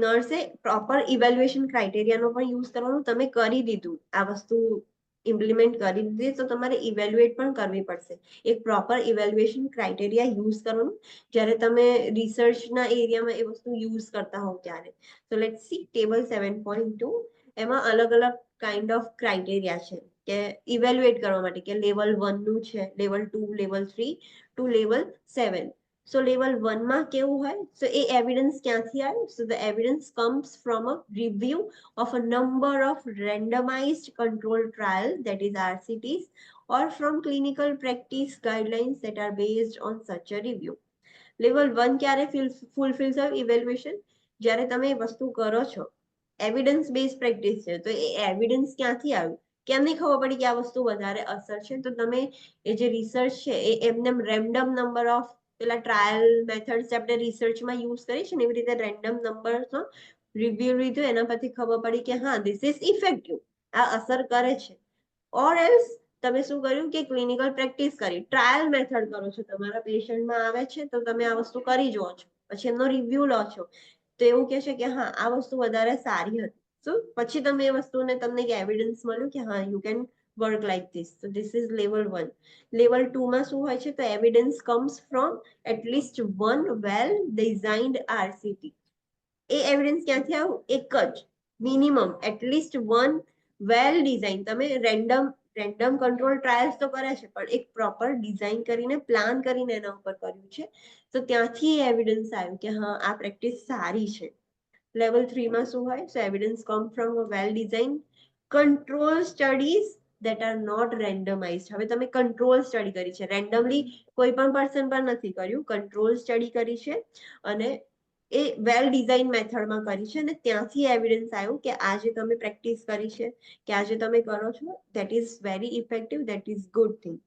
નર્સે proper evaluation ક્રાઇટેરિયાનો પણ યુઝ કરવાનું. તમે કરી દીધું, આ વસ્તુ ઇમ્પ્લિમેન્ટ કરી દીધી, તો તમારે ઇવેલ્યુએટ પણ કરવી પડશે. એક પ્રોપર ઇવેલ્યુએશન ક્રાઇટેરિયા યુઝ કરવાનું જ્યારે તમે રિસર્ચના એરિયામાં એ વસ્તુ યુઝ કરતા હોવ ત્યારે. તો લેટ્સ સી ટેબલ 7.2. એમાં અલગ અલગ કાઇન્ડ ઓફ ક્રાઇટેરિયા છે કે ઇવેલ્યુએટ કરવા માટે, કે લેવલ 1 નું છે, level 2, level 3 to level 7. So level 1 માં કેવું હોય? So એ evidence ક્યાંથી આવે? So the evidence comes from a review of a number of randomized controlled trials, that is RCTs, or from clinical practice guidelines that are based on such a review. Level 1 ક્યારે fulfills of evaluation? જ્યારે તમે એ વસ્તુ કરો છો, evidence base practice છે, તો એ evidence ક્યાંથી આવ્યું? કેમની ખબર પડી કે આ વસ્તુ વધારે અસર છે? તો તમે એ જે રિસર્ચ છે એ એમને રેન્ડમ નંબર ઓફ પેલા ટ્રાયલ મેથડ્સ આપણે રિસર્ચમાં યુઝ કરી છે ને, એવી રીતે રેન્ડમ નંબર્સનો રિવ્યુ લીધું, એના પરથી ખબર પડી કે હા ધીસ ઇઝ ઇફેક્ટિવ. આ અસર કરે છે. ઓર એલ્સ તમે શું કર્યું કે ક્લિનિકલ પ્રેક્ટિસ કરી, ટ્રાયલ મેથડ કરો છો, તમારા પેશન્ટમાં આવે છે તો તમે આ વસ્તુ કરી જુઓ છો, પછી એમનો રિવ્યુ લો છો, તો એવું કહે છે કે હા આ વસ્તુ વધારે સારી હતી. શું પછી તમે એ વસ્તુને તમને એક એવિડન્સ મળ્યું કે હા you can work like this. તો ધીસ ઇઝ લેવલ 1. લેવલ 2 માં શું હોય છે? તો evidence comes from at least one well designed RCT. એ એવિડન્સ ક્યાંથી આવ્યું? એક જ minimum at least one well design. તમે રેન્ડમ કંટ્રોલ ટ્રાયલ્સ તો કરે છે, પણ એક પ્રોપર ડિઝાઇન કરીને પ્લાન કરીને એના ઉપર કર્યું છે. તો ત્યાંથી એવિડન્સ આવ્યું કે હા આ પ્રેક્ટિસ સારી છે. લેવલ 3 માં શું હોય? So evidence come from a well design control studies that are not randomized. હવે તમે કંટ્રોલ સ્ટડી કરી છે, રેન્ડમલી કોઈ પણ પર્સન પર નથી કર્યું, કંટ્રોલ સ્ટડી કરી છે અને એ વેલ ડિઝાઇન મેથડમાં કરી છે, અને ત્યાંથી એવિડન્સ આવ્યું કે આ જે તમે પ્રેક્ટિસ કરી છે, કે આ જે તમે કરો છો, that is very effective, that is good thing.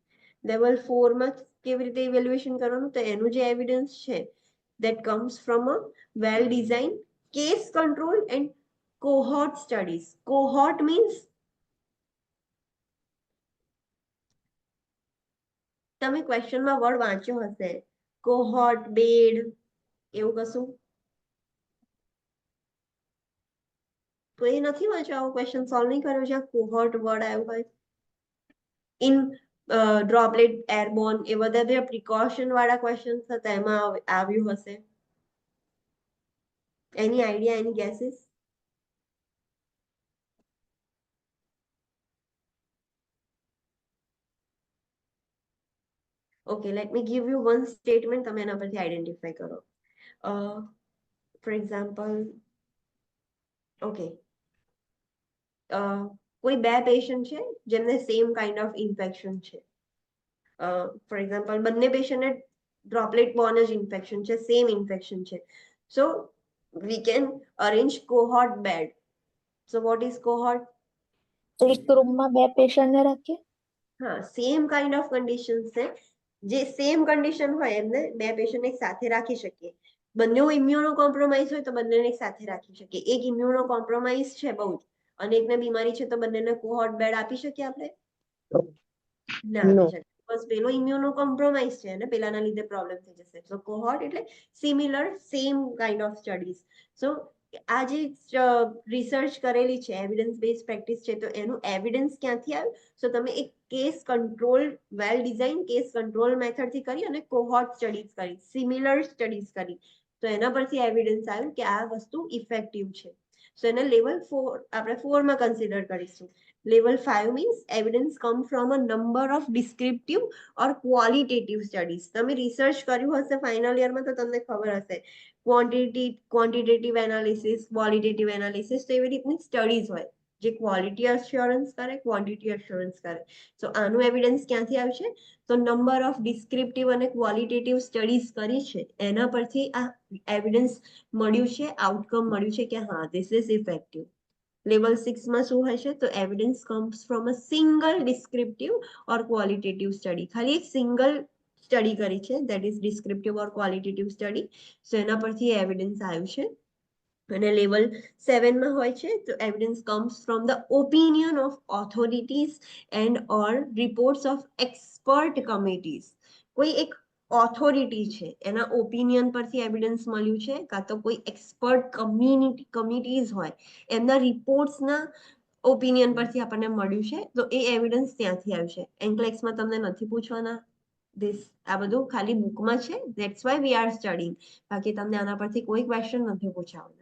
Level 4 માં કેવી રીતે ઇવેલ્યુએશન કરવાનું? તો એનું જે એવિડન્સ છે that comes from a well designed case control and cohort studies. Cohort means તમે ક્વેશ્ચનમાં વર્ડ વાંચ્યો હશે, કોહોર્ટ, બેડ, એવું કશું? તો એ નથી વાંચ્યો, આવો ક્વેશ્ચન સોલ્વ નહીં કર્યો જ્યાં કોહોર્ટ વર્ડ આવ્યો હોય. ઇન ડ્રોપલેટ, એરબોર્ન, એ બધા જે પ્રિકોશન વાળા ક્વેશ્ચન હતા એમાં આવ્યું હશે. એની idea, any gases? Okay, let me give you one statement, તમે એના પરથી આઈડેન્ટિફાઈ કરો. For example, okay, કોઈ બે પેશન્ટ છે જેમને સેમ કાઇન્ડ ઓફ ઇન્ફેક્શન છે. ફોર એક્ઝામ્પલ બંને પેશન્ટને ડ્રોપલેટ બોર્ન જ ઇન્ફેક્શન છે, સેમ ઇન્ફેક્શન છે. So we can arrange cohort bed. So what is cohort? એક રૂમમાં બે પેશન્ટને રાખીએ. હા, સેમ કાઇન્ડ ઓફ કન્ડિશન છે, જે સેમ કન્ડિશન હોય એમને બે પેશન્ટ એક સાથે રાખી શકીએ. બંને ઇમ્યુનો કોમ્પ્રોમાઇઝ હોય તો બંનેને એક સાથે રાખી શકીએ. એક ઇમ્યુનો કોમ્પ્રોમાઇઝ છે બહુ જ, અને એકને બીમારી છે, તો બંનેને કોહોર્ટ બેડ આપી શકીએ આપણે? ના આપી શકીએ. બસ પેલો ઇમ્યુનો કોમ્પ્રોમાઇઝ છે અને પેલાના લીધે પ્રોબ્લેમ થઈ જશે. સો કોહોર્ટ એટલે similar, same kind of studies. So આ જે રિસર્ચ કરેલી છે, એવિડન્સ બેઝ પ્રેક્ટિસ છે, તો એનું એવિડન્સ ક્યાંથી આવ્યું? સો તમે એક કેસ કંટ્રોલ, વેલ ડિઝાઇન કેસ કંટ્રોલ મેથડથી કરી અને કોહોર્ટ સ્ટડીઝ કરી, સિમિલર સ્ટડીઝ કરી, તો એના પરથી એવિડન્સ આવ્યું કે આ વસ્તુ ઇફેક્ટિવ છે. સો એને લેવલ 4 આપણે 4 માં કન્સિડર કરીશું. Level 5 means evidence come from a number of descriptive or qualitative studies. તમે રિસર્ચ કર્યું હશે ફાઇનલ યરમાં તો તમને ખબર હશે, ક્વોન્ટિટેટિવ એનાલિસિસ, ક્વોલિટેટિવ એનાલિસિસ, તો એવી રીતની સ્ટડીઝ હોય જે ક્વોલિટી અશ્યોરન્સ કરે, ક્વોન્ટિટી અશ્યોરન્સ કરે. સો આનું એવિડન્સ ક્યાંથી આવશે? તો નંબર ઓફ ડિસ્ક્રિપ્ટિવ અને ક્વોલિટેટિવ સ્ટડીઝ કરી છે એના પરથી આ એવિડન્સ મળ્યું છે, આઉટકમ મળ્યું છે કે હા ધીસ ઇઝ ઇફેક્ટિવ. લેવલ 6 માં શું હશે? તો evidence comes from a single descriptive or qualitative study. ખાલી એક સિંગલ સ્ટડી કરી છે, that is descriptive or qualitative study. So એના પરથી એવિડન્સ આવ્યું છે. અને લેવલ 7 માં હોય છે તો evidence comes from the opinion of authorities and or reports of expert committees. કોઈ એક ઓથોરિટી છે એના ઓપિનિયન પરથી એવિડન્સ મળ્યું છે, કાં તો કોઈ એક્સપર્ટ કમિટીઝ હોય એમના રિપોર્ટ્સના ઓપિનિયન પરથી આપણને મળ્યું છે, તો એ એવિડન્સ ત્યાંથી આવ્યું છે. એન્ક્લેક્સમાં તમને નથી પૂછવાના ધીસ, આ બધું ખાલી બુકમાં છે, that's why we are studying. બાકી તમને આના પરથી કોઈ ક્વેશ્ચન નથી પૂછાવાના.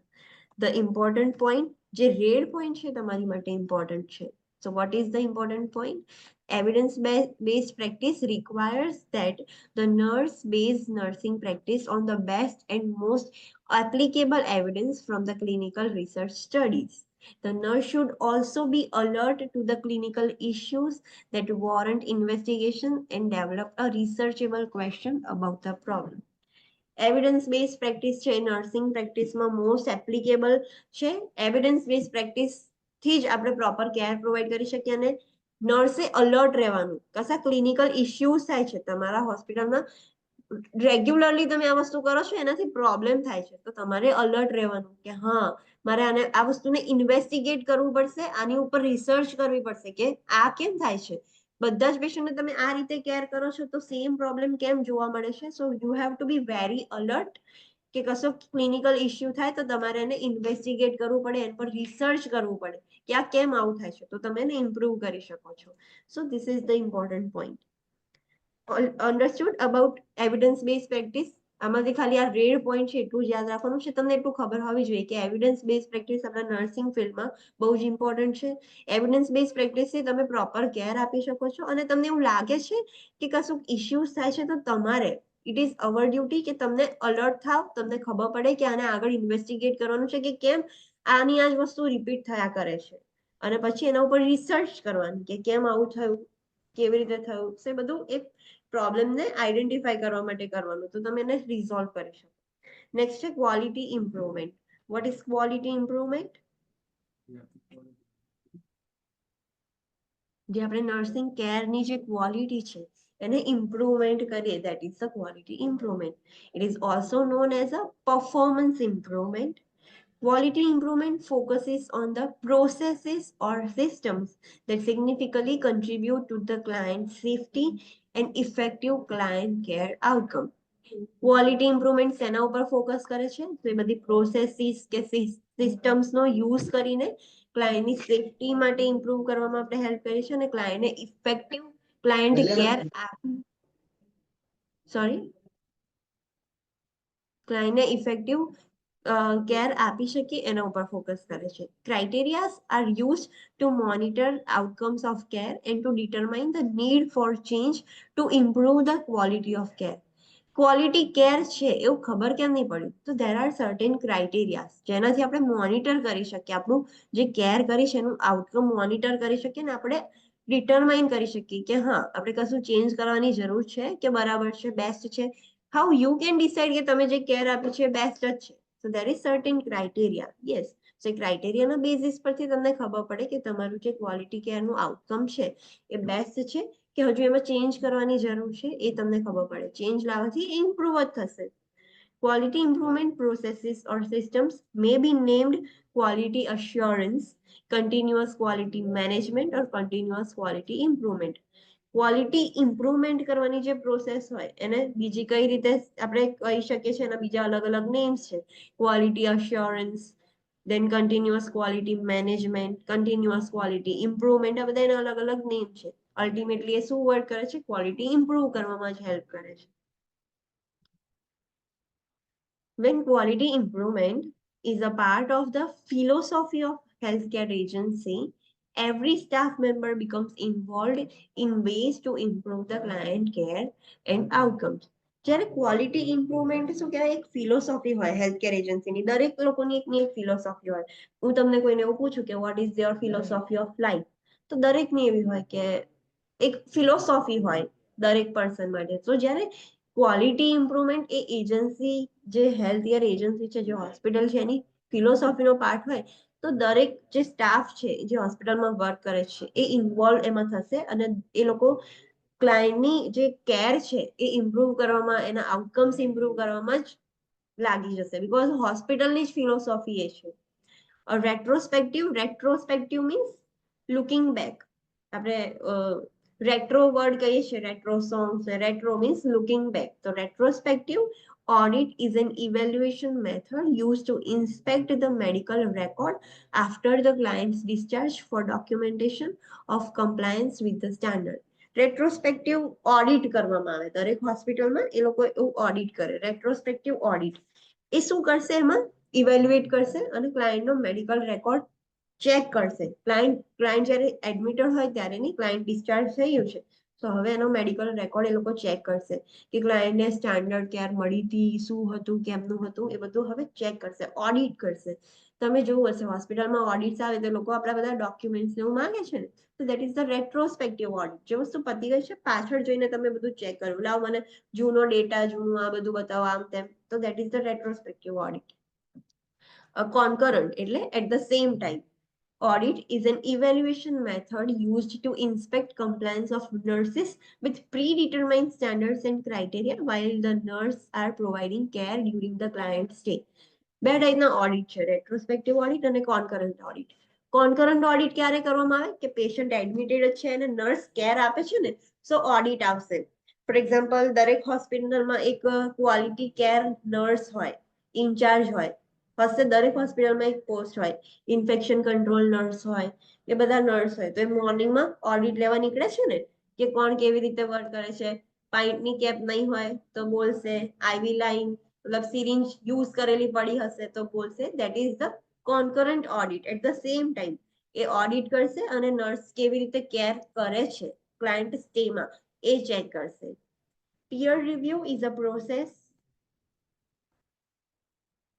ધ ઇમ્પોર્ટન્ટ પોઈન્ટ, જે રેડ પોઈન્ટ છે તમારી માટે ઇમ્પોર્ટન્ટ છે. સો what is the important point? Evidence based practice requires that the nurse base nursing practice on the best and most applicable evidence from the clinical research studies. The nurse should also be alert to the clinical issues that warrant investigation and develop a researchable question about the problem. Evidence base practice છે nursing પ્રેક્ટિસમાં most applicable છે. Evidence base practice થી જ આપણે proper care provide કરી શકીએ, અને નર્સે alert રહેવાનું. કશા ક્લિનિકલ ઇશ્યુઝ થાય છે તમારા હોસ્પિટલમાં, રેગ્યુલરલી તમે આ વસ્તુ કરો છો એનાથી પ્રોબ્લેમ થાય છે, તો તમારે અલર્ટ રહેવાનું કે હા મારે આ વસ્તુને ઇન્વેસ્ટિગેટ કરવું પડશે, આની ઉપર રિસર્ચ કરવી પડશે કે આ કેમ થાય છે. બધા જ પેશન્ટને તમે આ રીતે કેર કરો છો તો સેમ પ્રોબ્લેમ કેમ જોવા મળે છે. સો you have to be very alert કે કશો ક્લિનિકલ ઇશ્યુ થાય તો તમારે એને ઇન્વેસ્ટિગેટ કરવું પડે, એના પર રિસર્ચ કરવું પડે કે આ કેમ આવું થાય છે, તો તમે એને ઇમ્પ્રુવ કરી શકો છો. સો this is the important point. Understood about evidence base practice. આમાંથી ખાલી આ રેડ પોઈન્ટ છે એટલું જ યાદ રાખવાનું છે. તમને એટલું ખબર હોવી જોઈએ કે એવિડન્સ બેઝ પ્રેક્ટિસ આપણા નર્સિંગ ફિલ્ડમાં બહુ જ ઇમ્પોર્ટન્ટ છે. એવિડન્સ બેઝ પ્રેક્ટિસથી તમે પ્રોપર કેર આપી શકો છો, અને તમને એવું લાગે છે કે કશું ઇશ્યુઝ થાય છે તો તમારે ઇટ ઇઝ અવર ડ્યુટી કે તમને અલર્ટ થાવ, તમને ખબર પડે કે આને આગળ ઇન્વેસ્ટિગેટ કરવાનું છે કે કેમ આની આ જ વસ્તુ રિપીટ થયા કરે છે, અને પછી એના ઉપર રિસર્ચ કરવાની કે કેમ આવું થયું, કેવી રીતે થયું. એ બધું એક પ્રોબ્લેમને આઈડેન્ટિફાઈ કરવા માટે કરવાનું, તો તમે એને રિઝોલ્વ કરી શકો. નેક્સ્ટ છે quality improvement. What is quality improvement? જે આપણે નર્સિંગ કેરની જે ક્વોલિટી છે એને ઇમ્પ્રુવમેન્ટ કરીએ, that is the quality improvement. It is also known as a performance improvement. Quality improvement focuses on the processes or systems that significantly contribute to the client's safety and effective client care outcome. Quality improvement શેના ઉપર focus કરે છે? તો એ બધી processes કે સિસ્ટમ્સનો use કરીને ક્લાયન્ટની safety માટે ઇમ્પ્રુવ કરવામાં આપણે હેલ્પ કરીએ છીએ, અને ક્લાયન્ટને ઇફેક્ટિવ ક્લાયન્ટ કેર ક્લાયન્ટને ઇફેક્ટિવ કેર આપી શકીએ એના ઉપર ફોકસ કરે છે. Criterias are use to monitor outcomes of care and to determine the need for change to improve the quality of care. Quality care છે એવું ખબર કેમ નહીં પડી? તો ધેર આર સર્ટેન ક્રાઇટેરિયાઝ જેનાથી આપણે મોનિટર કરી શકીએ, આપણું જે કેર કરી છે એનું આઉટકમ મોનિટર કરી શકીએ ને આપણે ડિટરમાઇન કરી શકીએ કે હા આપણે કશું ચેન્જ કરવાની જરૂર છે કે બરાબર છે, બેસ્ટ છે. હાઉ યુ કેન ડિસાઇડ કે તમે જે કેર આપી છે બેસ્ટ જ છે. So there is certain criteria. Yes, so એ ક્રાઇટેરિયાના બેઝિસ પરથી તમને ખબર પડે કે તમારું જે ક્વોલિટી કેરનું આઉટકમ છે એ બેસ્ટ છે કે હજુ એમાં ચેન્જ કરવાની જરૂર છે, એ તમને ખબર પડે. ચેન્જ લાવવાથી ઇમ્પ્રુવ જ થશે. Quality improvement processes or systems may be named quality assurance, continuous quality management or continuous quality improvement. Quality improvement કરવાની જે પ્રોસેસ હોય એને બીજી કઈ રીતે આપણે કહી શકીએ છીએ, એના બીજા અલગ અલગ નેમ્સ છે. Quality assurance, then continuous quality management, continuous quality improvement, આ બધા એના અલગ અલગ નેમ છે. અલ્ટિમેટલી એ શું વર્ક કરે છે? ક્વોલિટી ઇમ્પ્રુવ કરવામાં જ હેલ્પ કરે છે. When quality improvement is a part of the philosophy of healthcare agency, every staff member becomes involved in ways to improve the client care and outcomes. જ્યારે quality improvement શું કહેવાય? એક philosophy હોય healthcare એજન્સીની, દરેક લોકોની એકની એક ફિલોસોફી હોય. હું તમને કોઈને એવું પૂછું કે what is your philosophy of life, તો દરેકની એવી હોય કે એક ફિલોસોફી હોય દરેક પર્સન માટે. તો જ્યારે ક્વોલિટી ઇમ્પ્રુવમેન્ટ એ એજન્સી, જે હેલ્થ કેર એજન્સી છે, જે હોસ્પિટલ છે, એની ફિલોસોફીનો પાર્ટ હોય તો દરેક જે સ્ટાફ છે જે હોસ્પિટલમાં વર્ક કરે છે એ ઇન્વોલ્વ એમાં થશે, અને એ લોકો ક્લાયન્ટની જે કેર છે એ ઇમ્પ્રુવ કરવામાં, એના આઉટકમ્સ ઇમ્પ્રુવ કરવામાં જ લાગી જશે, બીકોઝ હોસ્પિટલની જ ફિલોસોફી એ છે. રેટ્રોસ્પેક્ટિવ મીન્સ લુકિંગ બેક. આપણે રેટ્રો વર્ડ કહીએ છીએ, retro songs. Retro means looking back. તો રેટ્રોસ્પેક્ટિવ audit is an evaluation method used to inspect the medical record after the client's discharge for documentation of compliance with the standard. Retrospective audit કરવામાં આવે દરેક હોસ્પિટલમાં, એ લોકો એવું audit કરે. રેટ્રોસ્પેક્ટિવ audit એ શું કરશે? એમાં ઇવેલ્યુએટ કરશે અને ક્લાયન્ટનો મેડિકલ રેકોર્ડ ચેક કરશે. ક્લાયન્ટ જ્યારે એડમિટેડ હોય ત્યારે નહીં, ક્લાયન્ટ ડિસ્ચાર્જ થયું છે તો હવે એનો મેડિકલ રેકોર્ડ એ લોકો ચેક કરશે કે ક્લાયન્ટને સ્ટાન્ડર્ડ કેર મળી હતી, શું હતું, કેમનું હતું, એ બધું હવે ચેક કરશે, ઓડિટ કરશે. તમે જોવું હશે હોસ્પિટલમાં ઓડિટ્સ આવે તો લોકો આપણા બધા ડોક્યુમેન્ટ્સ એવું માંગે છે ને, તો that is the retrospective audit. જે વસ્તુ પતી ગઈ છે પાછળ જોઈને તમે બધું ચેક કર્યું, લાવ મને જૂનો ડેટા, જૂનું આ બધું બતાવો, આમ તેમ, તો that is the retrospective audit. Concurrent એટલે at the same time. Audit is an evaluation method used to inspect compliance of nurses with predetermined standards and criteria while the nurse are providing care during the client stay. બે ટાઈપના audit છે, રેટ્રોસ્પેક્ટિવ audit અને કોન્કરન્ટ audit. Concurrent audit ક્યારે કરવામાં આવે કે patient admitted છે અને નર્સ કેર આપે છે ને, સો ઓડિટ આવશે. ફોર એક્ઝામ્પલ, દરેક હોસ્પિટલમાં એક ક્વોલિટી કેર નર્સ હોય, ઇન્ચાર્જ હોય, હશે, દરેક હોસ્પિટલમાં એક પોસ્ટ હોય, ઇન્ફેક્શન કંટ્રોલ નર્સ હોય, એ બધા નર્સ હોય. તો એ મોર્નિંગમાં ઓડિટ લેવા નીકળે છે ને, કે કોણ કેવી રીતે વર્ક કરે છે. પાઇન્ટની કેપ નહીં હોય તો બોલશે, આઈવી લાઈન મતલબ સિરિંજ યુઝ કરેલી પડી હશે તો બોલશે. That is the concurrent audit. At the same time એ ઓડિટ કરશે અને નર્સ કેવી રીતે કેર કરે છે ક્લાયન્ટ સ્ટેમાં એ ચેક કરશે. Peer review is a process.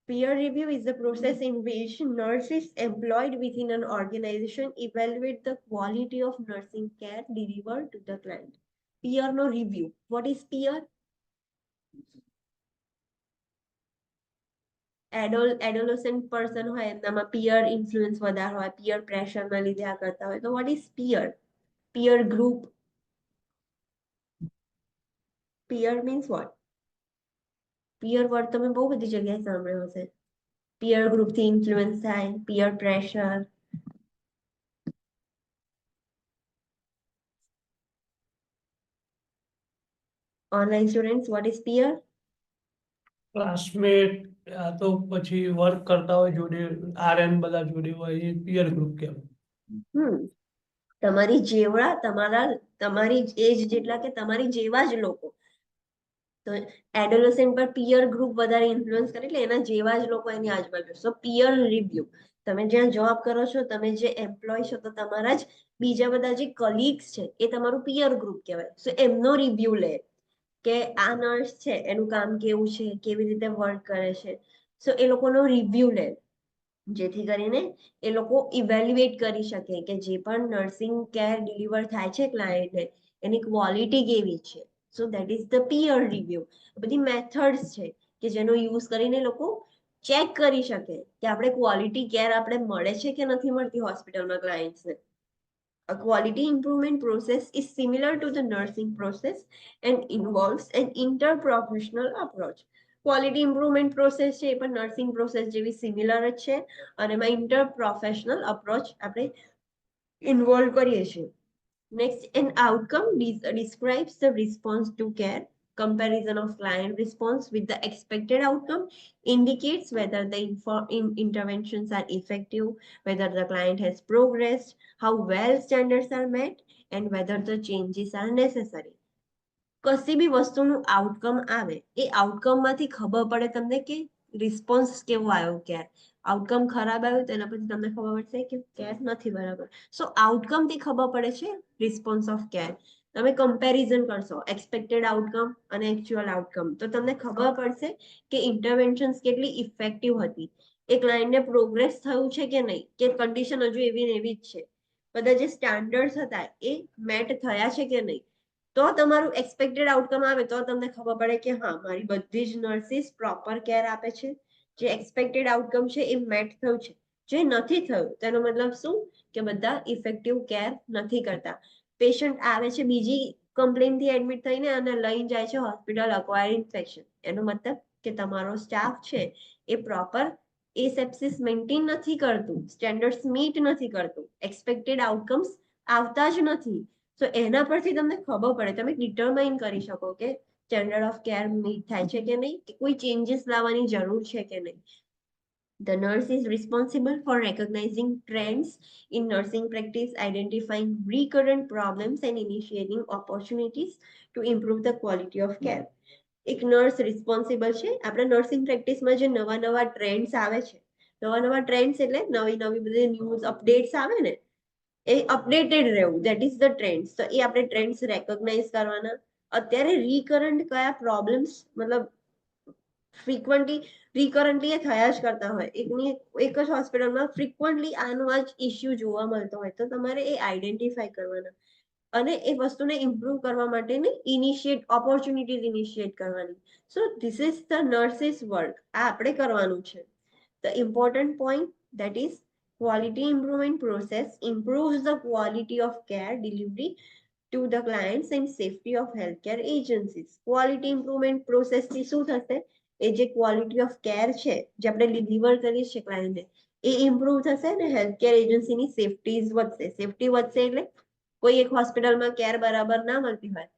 Peer review is the process in which nurses employed within an organization evaluate the quality of nursing care delivered to the client. Peer no review. What is peer? Adolescent person હોય એમનામાં peer influence વધારે હોય, peer pressure ના લીધે આ કરતા હોય. તો what is peer? Peer group. Peer means what? Peer word તમે બહુ બધી જગ્યાએ સાંભળ્યો હશે. Peer group થી influence થાય, peer pressure. Online students, what is peer? Classmate, આ તો પછી વર્ક કરતા હોય જોડે, RN બધા જોડે હોય, એ પીયર ગ્રુપ કહેવાય. તમારી જેવડા, તમારી એજ જેટલા કે તમારી જેવા જ લોકો. તો એડોલેસન્ટ પર પીયર ગ્રુપ વધારે ઇન્ફ્લુઅન્સ કરે એટલે એના જેવા જ લોકો એની આજુબાજુ. સો પીયર રિવ્યુ. તમે જ્યાં જોબ કરો છો, તમે જે એમ્પ્લોય છો, તો તમારા જ બીજા બધા જે કલીગ્સ છે એ તમારું પીયર ગ્રુપ કહેવાય. સો એમનો રિવ્યુ લે કે આ નર્સ છે એનું કામ કેવું છે, કેવી રીતે વર્ક કરે છે. સો એ લોકોનો રિવ્યુ લે, જેથી કરીને એ લોકો ઇવેલ્યુએટ કરી શકે કે જે પણ નર્સિંગ કેર ડિલિવર થાય છે ક્લાયન્ટને, એની ક્વોલિટી કેવી છે. So that is the peer review. બધી મેથડ્સ છે કે જેનો યુઝ કરીને લોકો ચેક કરી શકે કે આપણે ક્વોલિટી કેર આપણે મળે છે કે નથી મળતી હોસ્પિટલમાં ક્લાયન્ટ્સને. A quality improvement process is similar to the nursing process and involves an interprofessional approach. Quality improvement process છે એ પણ નર્સિંગ પ્રોસેસ જેવી સિમિલર જ છે અને એમાં ઇન્ટરપ્રોફેશનલ અપ્રોચ આપણે ઇન્વોલ્વ કરીએ છીએ. Next, an outcome describes the response to care. Comparison of client response with the expected outcome indicates whether the interventions are effective, whether the client has progressed, how well standards are met, and whether the changes are necessary. કશી બી વસ્તુનું outcome આવે, એ આઉટકમમાંથી ખબર પડે તમને કે response કેવો આવ્યો care. Outcome ખરાબ આવ્યું તો એના પછી તમને ખબર પડશે કે કેર નથી બરાબર. સો આઉટકમથી ખબર પડે છે રિસ્પોન્સ ઓફ કેર. તમે કમ્પેરિઝન કરશો એક્સપેક્ટેડ આઉટકમ અને એકચ્યુઅલ આઉટકમ, તો તમને ખબર પડશે કે ઇન્ટરવેન્શન્સ કેટલી ઇફેક્ટિવ હતી, એ ક્લાયન્ટને પ્રોગ્રેસ થયું છે કે નહીં, કે કન્ડિશન હજુ એવી ને એવી જ છે, બધા જે સ્ટાન્ડર્ડ્સ હતા એ મેટ થયા છે કે નહીં. તો તમારું એક્સપેક્ટેડ આઉટકમ આવે તો તમને ખબર પડે કે હા, મારી બધી જ નર્સિસ પ્રોપર કેર આપે છે, જે એક્સપેક્ટેડ આઉટકમ છે એ મેટ થયું છે. જે નથી થયું તેનો મતલબ શું કે બધા ઇફેક્ટિવ કેર નથી કરતા. પેશન્ટ આવે છે બીજી કમ્પ્લેનથી એડમિટ થઈને અને લઈને જાય છે હોસ્પિટલ અક્વાયર ઇન્ફેક્શન, એનો મતલબ કે તમારો સ્ટાફ છે એ પ્રોપર એસેપ્સિસ મેન્ટેન નથી કરતું, સ્ટેન્ડર્ડ્સ મીટ નથી કરતું, એક્સપેક્ટેડ આઉટકમ્સ આવતા જ નથી. તો એના પરથી તમને ખબર પડે, તમે ડિટરમાઇન કરી શકો કે સ્ટેન્ડર્ડ ઓફ કેર મીટ થાય છે કે નહીં, કે કોઈ ચેન્જીસ લાવવાની જરૂર છે કે નહીં. The nurse is responsible for recognizing trends in nursing practice, identifying recurrent problems, and initiating opportunities to improve the quality of care. એક નર્સ રિસ્પોન્સિબલ છે આપણે નર્સિંગ પ્રેક્ટિસમાં જે નવા નવા ટ્રેન્ડ્સ આવે છે, નવા ટ્રેન્ડ્સ એટલે નવી નવી બધી ન્યૂઝ અપડેટ્સ આવે ને, એ અપડેટેડ રહેવું, દેટ ઇઝ ધ ટ્રેન્ડ્સ. તો એ આપણે ટ્રેન્ડ્સ રેકોગ્નાઇઝ કરવાના. અત્યારે રિકરન્ટ કયા પ્રોબ્લેમ્સ મતલબ રિકરન્ટલી એ થયા જ કરતા હોય, એક જ હોસ્પિટલમાં ફ્રિકવન્ટલી આનો આ જ ઇસ્યુ જોવા મળતો હોય, તો તમારે એ આઈડેન્ટિફાઈ કરવાના અને એ વસ્તુને ઇમ્પ્રૂવ કરવા માટેની ઓપોર્ચ્યુનિટીઝ ઇનિશિએટ કરવાની. સો this is the nurses work. આ આપણે કરવાનું છે. The important point that is quality improvement process improves the quality of care delivery to the clients and safety of healthcare agencies. Quality improvement process થી શું થશે એ જે quality of care છે જે આપણે ડિલિવર કરીએ છીએ ક્લાયન્ટને એ ઇમ્પ્રુવ થશે ને હેલ્થ કેર એજન્સીની સેફ્ટી વધશે. સેફ્ટી વધશે એટલે કોઈ એક હોસ્પિટલમાં કેર બરાબર ના મળતી હોય,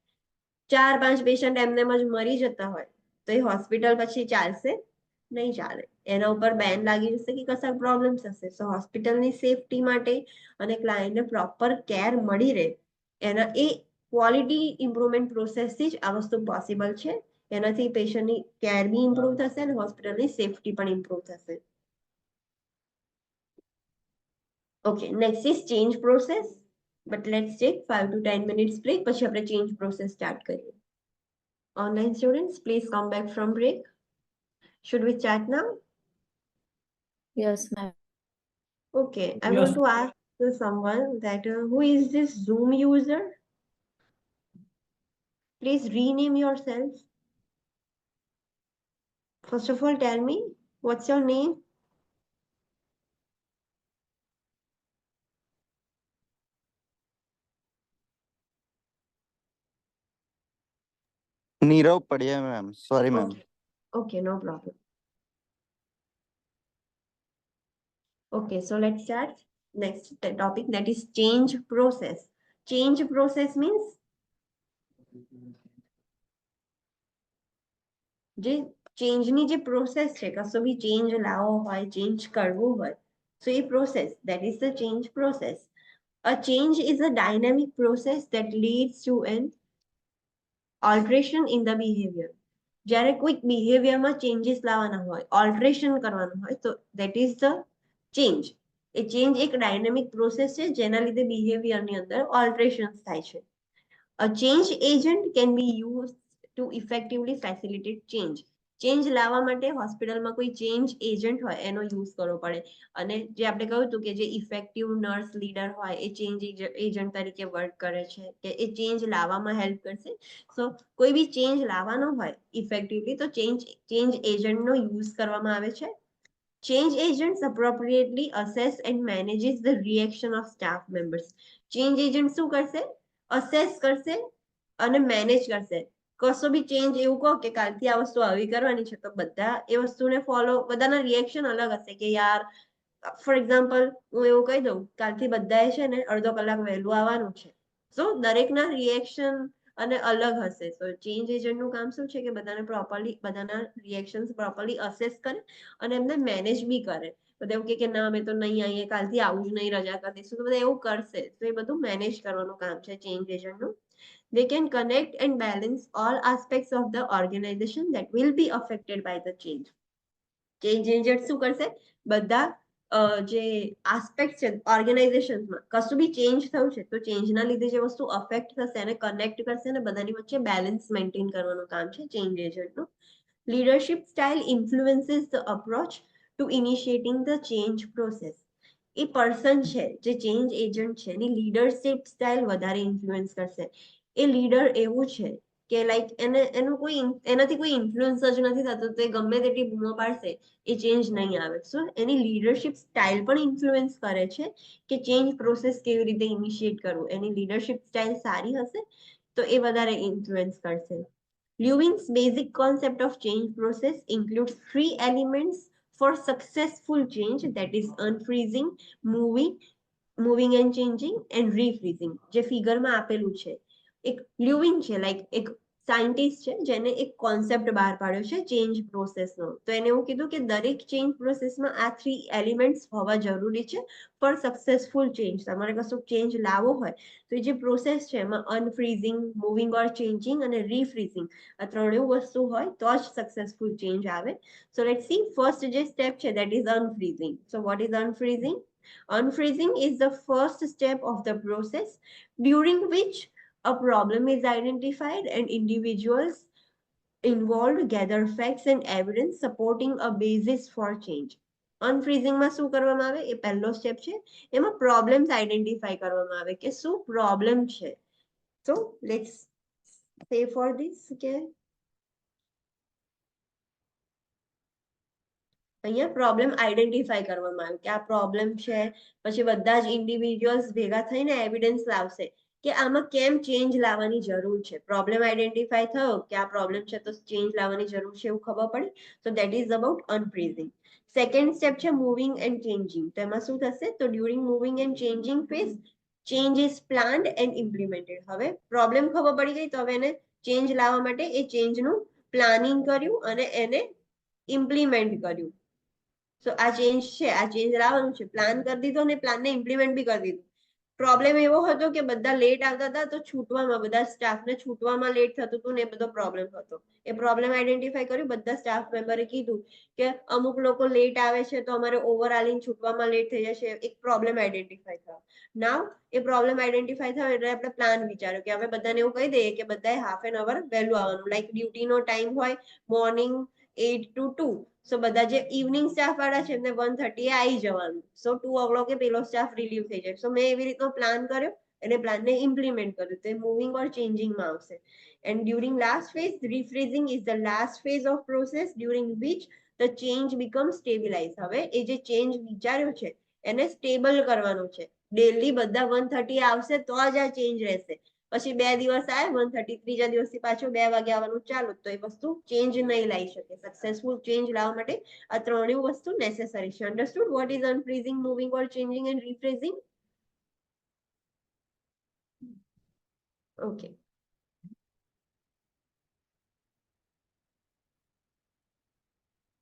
4-5 પેશન્ટ એમને જ મરી જતા હોય, તો એ હોસ્પિટલ પછી ચાલશે નહીં ચાલે. એના ઉપર બેન લાગી જશે કે કશા પ્રોબ્લેમ થશે. સો હોસ્પિટલની સેફટી માટે અને ક્લાયન્ટને પ્રોપર કેર મળી રહે એના એ ક્વોલિટી ઇમ્પ્રુવમેન્ટ પ્રોસેસથી જ આ વસ્તુ પોસિબલ છે. એનાથી પેશન્ટની કેર બી ઇમ્પ્રુવ થશે અને હોસ્પિટલની સેફટી પણ ઇમ્પ્રુવ થશે. Okay, next is change process. But let's take 5 to 10 minutes break, પછી આપણે ચેન્જ પ્રોસેસ સ્ટાર્ટ કરીએ. Online students, please come back from break. Should we start now? Yes, ma'am. Okay, I Yes. want to ask to someone that who is this Zoom user? Please rename yourself. First of all, tell me what's your name? Nirav Padhiya ma'am, sorry ma'am. Okay, no problem. Okay, so let's start. Next topic, that is change process. Change process means જે ચેન્જની જે process છે, કશો બી change લાવવો હોય, change કરવું હોય, so A process, that is the change process. A change is a dynamic process that leads to an alteration in the behavior. જ્યારે કોઈક બિહેવિયરમાં ચેન્જીસ લાવવાના હોય, ઓલ્ટરેશન કરવાનું હોય, તો that is the change. A change એક ડાયનેમિક પ્રોસેસ છે જેના લીધે બિહેવિયરની અંદર ઓલ્ટરેશન્સ થાય છે. A change agent can be used to effectively facilitate change. Change લાવવા માટે હોસ્પિટલમાં કોઈ ચેન્જ એજન્ટ હોય એનો યુઝ કરવો પડે. અને જે આપણે કહ્યું હતું કે જે ઇફેક્ટિવ નર્સ લીડર હોય એ ચેન્જ એજન્ટ તરીકે વર્ક કરે છે, કે એ ચેન્જ લાવવામાં હેલ્પ કરશે. સો કોઈ બી ચેન્જ લાવવાનો હોય ઇફેક્ટિવલી તો ચેન્જ એજન્ટનો યુઝ કરવામાં આવે છે. Change agents appropriately assess and manages the reaction of staff members. Change agent શું કરશે? અસેસ કરશે અને મેનેજ કરશે. કશો બી ચેન્જ એવું કહો કે કાલથી આ વસ્તુ આવી કરવાની છે તો બધા એ વસ્તુને ફોલો, બધાના રિએક્શન અલગ હશે કે યાર, ફોર એક્ઝામ્પલ હું એવું કહી દઉં કાલથી બધાએ છે ને અડધો કલાક વહેલું આવવાનું છે. સો દરેકના રિએક્શન અને અલગ હશે. તો ચેન્જ એજન્ટનું કામ શું છે કે બધાને પ્રોપરલી, બધાના રિએક્શન્સ પ્રોપરલી અસેસ કરે અને એમને મેનેજ બી કરે. બધા એવું કે ના અમે તો નહીં આવીએ, કાલથી આવું જ નહીં, રજા કરી દઈશું, તો બધા એવું કરશે. તો એ બધું મેનેજ કરવાનું કામ છે change એજન્ટનું. They can connect and balance all aspects of the organization that will be affected by the change. Change agent શું કરશે? બધા જે આસ્પેક્ટ છે ઓર્ગેનાઇઝેશનમાં, કશું બી ચેન્જ થયું છે તો ચેન્જના લીધે જે વસ્તુ અફેક્ટ થશે એને કનેક્ટ કરશે અને બધાની વચ્ચે બેલેન્સ મેન્ટેન કરવાનું કામ છે change એજન્ટનું. Leadership style influences the approach to initiating the change process. A person છે જે ચેન્જ એજન્ટ છે એની લીડરશિપ સ્ટાઇલ વધારે ઇન્ફ્લુઅન્સ કરશે. એ લીડર એવું છે કે લાઈક એનાથી કોઈ ઇન્ફ્લુઅન્સ જ નથી થતું, તો એ ગમે તેટલી બૂમો પાડશે એ ચેન્જ નહીં આવે. સો એની લીડરશિપ સ્ટાઇલ પણ ઇન્ફ્લુઅન્સ કરે છે કે ચેન્જ પ્રોસેસ કેવી રીતે ઇનિશિએટ કરવું. એની લીડરશિપ સ્ટાઇલ સારી હશે તો એ વધારે ઇન્ફ્લુઅન્સ કરશે. Lewin's basic concept of change process includes 3 elements for successful change, that is unfreezing, moving and changing and refreezing. જે ફિગરમાં આપેલું છે એક લ્યુવિન છે, લાઈક એક સાયન્ટિસ્ટ છે જેને એક કોન્સેપ્ટ બહાર પાડ્યો છે ચેન્જ પ્રોસેસનો. તો એને એવું કીધું કે દરેક ચેન્જ પ્રોસેસમાં આ 3 એલિમેન્ટ્સ હોવા જરૂરી છે ફોર સક્સેસફુલ ચેન્જ. તમારે કશું ચેન્જ લાવવો હોય તો એ જે પ્રોસેસ છે એમાં અનફ્રીઝિંગ, મૂવિંગ ઓર ચેન્જિંગ અને રીફ્રીઝિંગ, આ ત્રણેય વસ્તુ હોય તો જ સક્સેસફુલ ચેન્જ આવે. સો લેટ્સ સી ફર્સ્ટ જે સ્ટેપ છે that is unfreezing. So what is unfreezing? Unfreezing is the first step of the process during which a problem is identified and individuals involved gather facts and evidence supporting a basis for change. અનફ્રીઝિંગમાં શું કરવામાં આવે? એ પહેલો step છે. એમાં problems identify કરવામાં આવે કે શું પ્રોબ્લેમ છે. સો લેટ્સ સે ફોર ધીસ કે અહીંયા પ્રોબ્લેમ આઈડેન્ટિફાઈ કરવામાં આવ્યું કે આ પ્રોબ્લેમ છે. પછી બધા જ ઇન્ડિવિજ્યુઅલ્સ ભેગા થઈને એવિડન્સ લાવશે કે આમાં કેમ ચેન્જ લાવવાની જરૂર છે. પ્રોબ્લેમ આઈડેન્ટિફાય થયો કે આ પ્રોબ્લેમ છે તો ચેન્જ લાવવાની જરૂર છે એવું ખબર પડી. તો that is about unfreezing. Second step છે મૂવિંગ એન્ડ ચેન્જિંગ. તો એમાં શું થશે? તો during moving and changing phase change is planned and implemented. હવે પ્રોબ્લેમ ખબર પડી ગઈ તો હવે એને ચેન્જ લાવવા માટે એ ચેન્જનું પ્લાનિંગ કર્યું અને એને ઇમ્પ્લિમેન્ટ કર્યું. સો આ ચેન્જ છે, આ ચેન્જ લાવવાનું છે, પ્લાન કરી દીધો અને પ્લાનને ઇમ્પ્લિમેન્ટ બી કરી દીધું. પ્રોબ્લેમ એવો હતો કે બધા લેટ આવતા હતા તો છૂટવામાં, બધા સ્ટાફને છૂટવામાં લેટ થતું હતું ને એ બધો પ્રોબ્લેમ હતો. એ પ્રોબ્લેમ આઈડેન્ટિફાઈ કર્યું, બધા સ્ટાફ મેમ્બરે કીધું કે અમુક લોકો લેટ આવે છે તો અમારે ઓવરઆલિંગ છૂટવામાં લેટ થઈ જશે. એક પ્રોબ્લેમ આઈડેન્ટિફાઈ થયો. નાવ એ પ્રોબ્લેમ આઈડેન્ટિફાઈ થયો એટલે આપણે પ્લાન વિચાર્યો કે હવે બધાને એવું કહી દઈએ કે બધાએ હાફ એન અવર વહેલું આવવાનું. લાઈક ડ્યુટીનો ટાઈમ હોય મોર્નિંગ 8 to 2. સો બધા જે ઇવનિંગ સ્ટાફ વાળા છે એમને 1:30 આવી જવાનું. સો 2 o'clock પેલો સ્ટાફ રિલીવ થઈ જાય. સો મેં એવી રીતનો પ્લાન કર્યો અને પ્લાનને ઇમ્પ્લિમેન્ટ કર્યું. તો એ મૂવિંગ ઓર ચેન્જિંગમાં આવશે. And during last phase, refreezing is the last phase of process during which the change becomes stabilized. હવે એ જે ચેન્જ વિચાર્યો છે એને સ્ટેબલ કરવાનો છે. ડેલી બધા 1:30 આવશે તો જ આ ચેન્જ રહેશે. પછી 2 દિવસ આવે 1:30, ત્રીજા દિવસથી પાછો 2 વાગે આવવાનું ચાલુ, તો એ વસ્તુ ચેન્જ નહીં લાવી શકે. સક્સેસફુલ ચેન્જ લાવવા માટે આ ત્રણેય વસ્તુ નેસેસરી છે. Understood what is unfreezing, moving or changing and refreezing? Okay.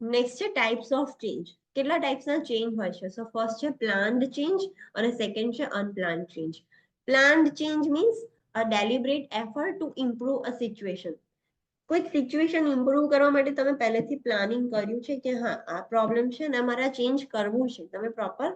Next છે ટાઈપ્સ ઓફ ચેન્જ. કેટલા ટાઈપ્સના ચેન્જ હોય છે? સો ફર્સ્ટ છે પ્લાન્ડ ચેન્જ અને સેકન્ડ છે unplanned change. Planned change means a deliberate effort to improve a situation. કોઈ situation improve કરવા માટે તમે પહેલેથી પ્લાનિંગ કર્યું છે કે હા આ પ્રોબ્લેમ છે અને અમારે આ ચેન્જ કરવું છે. તમે પ્રોપર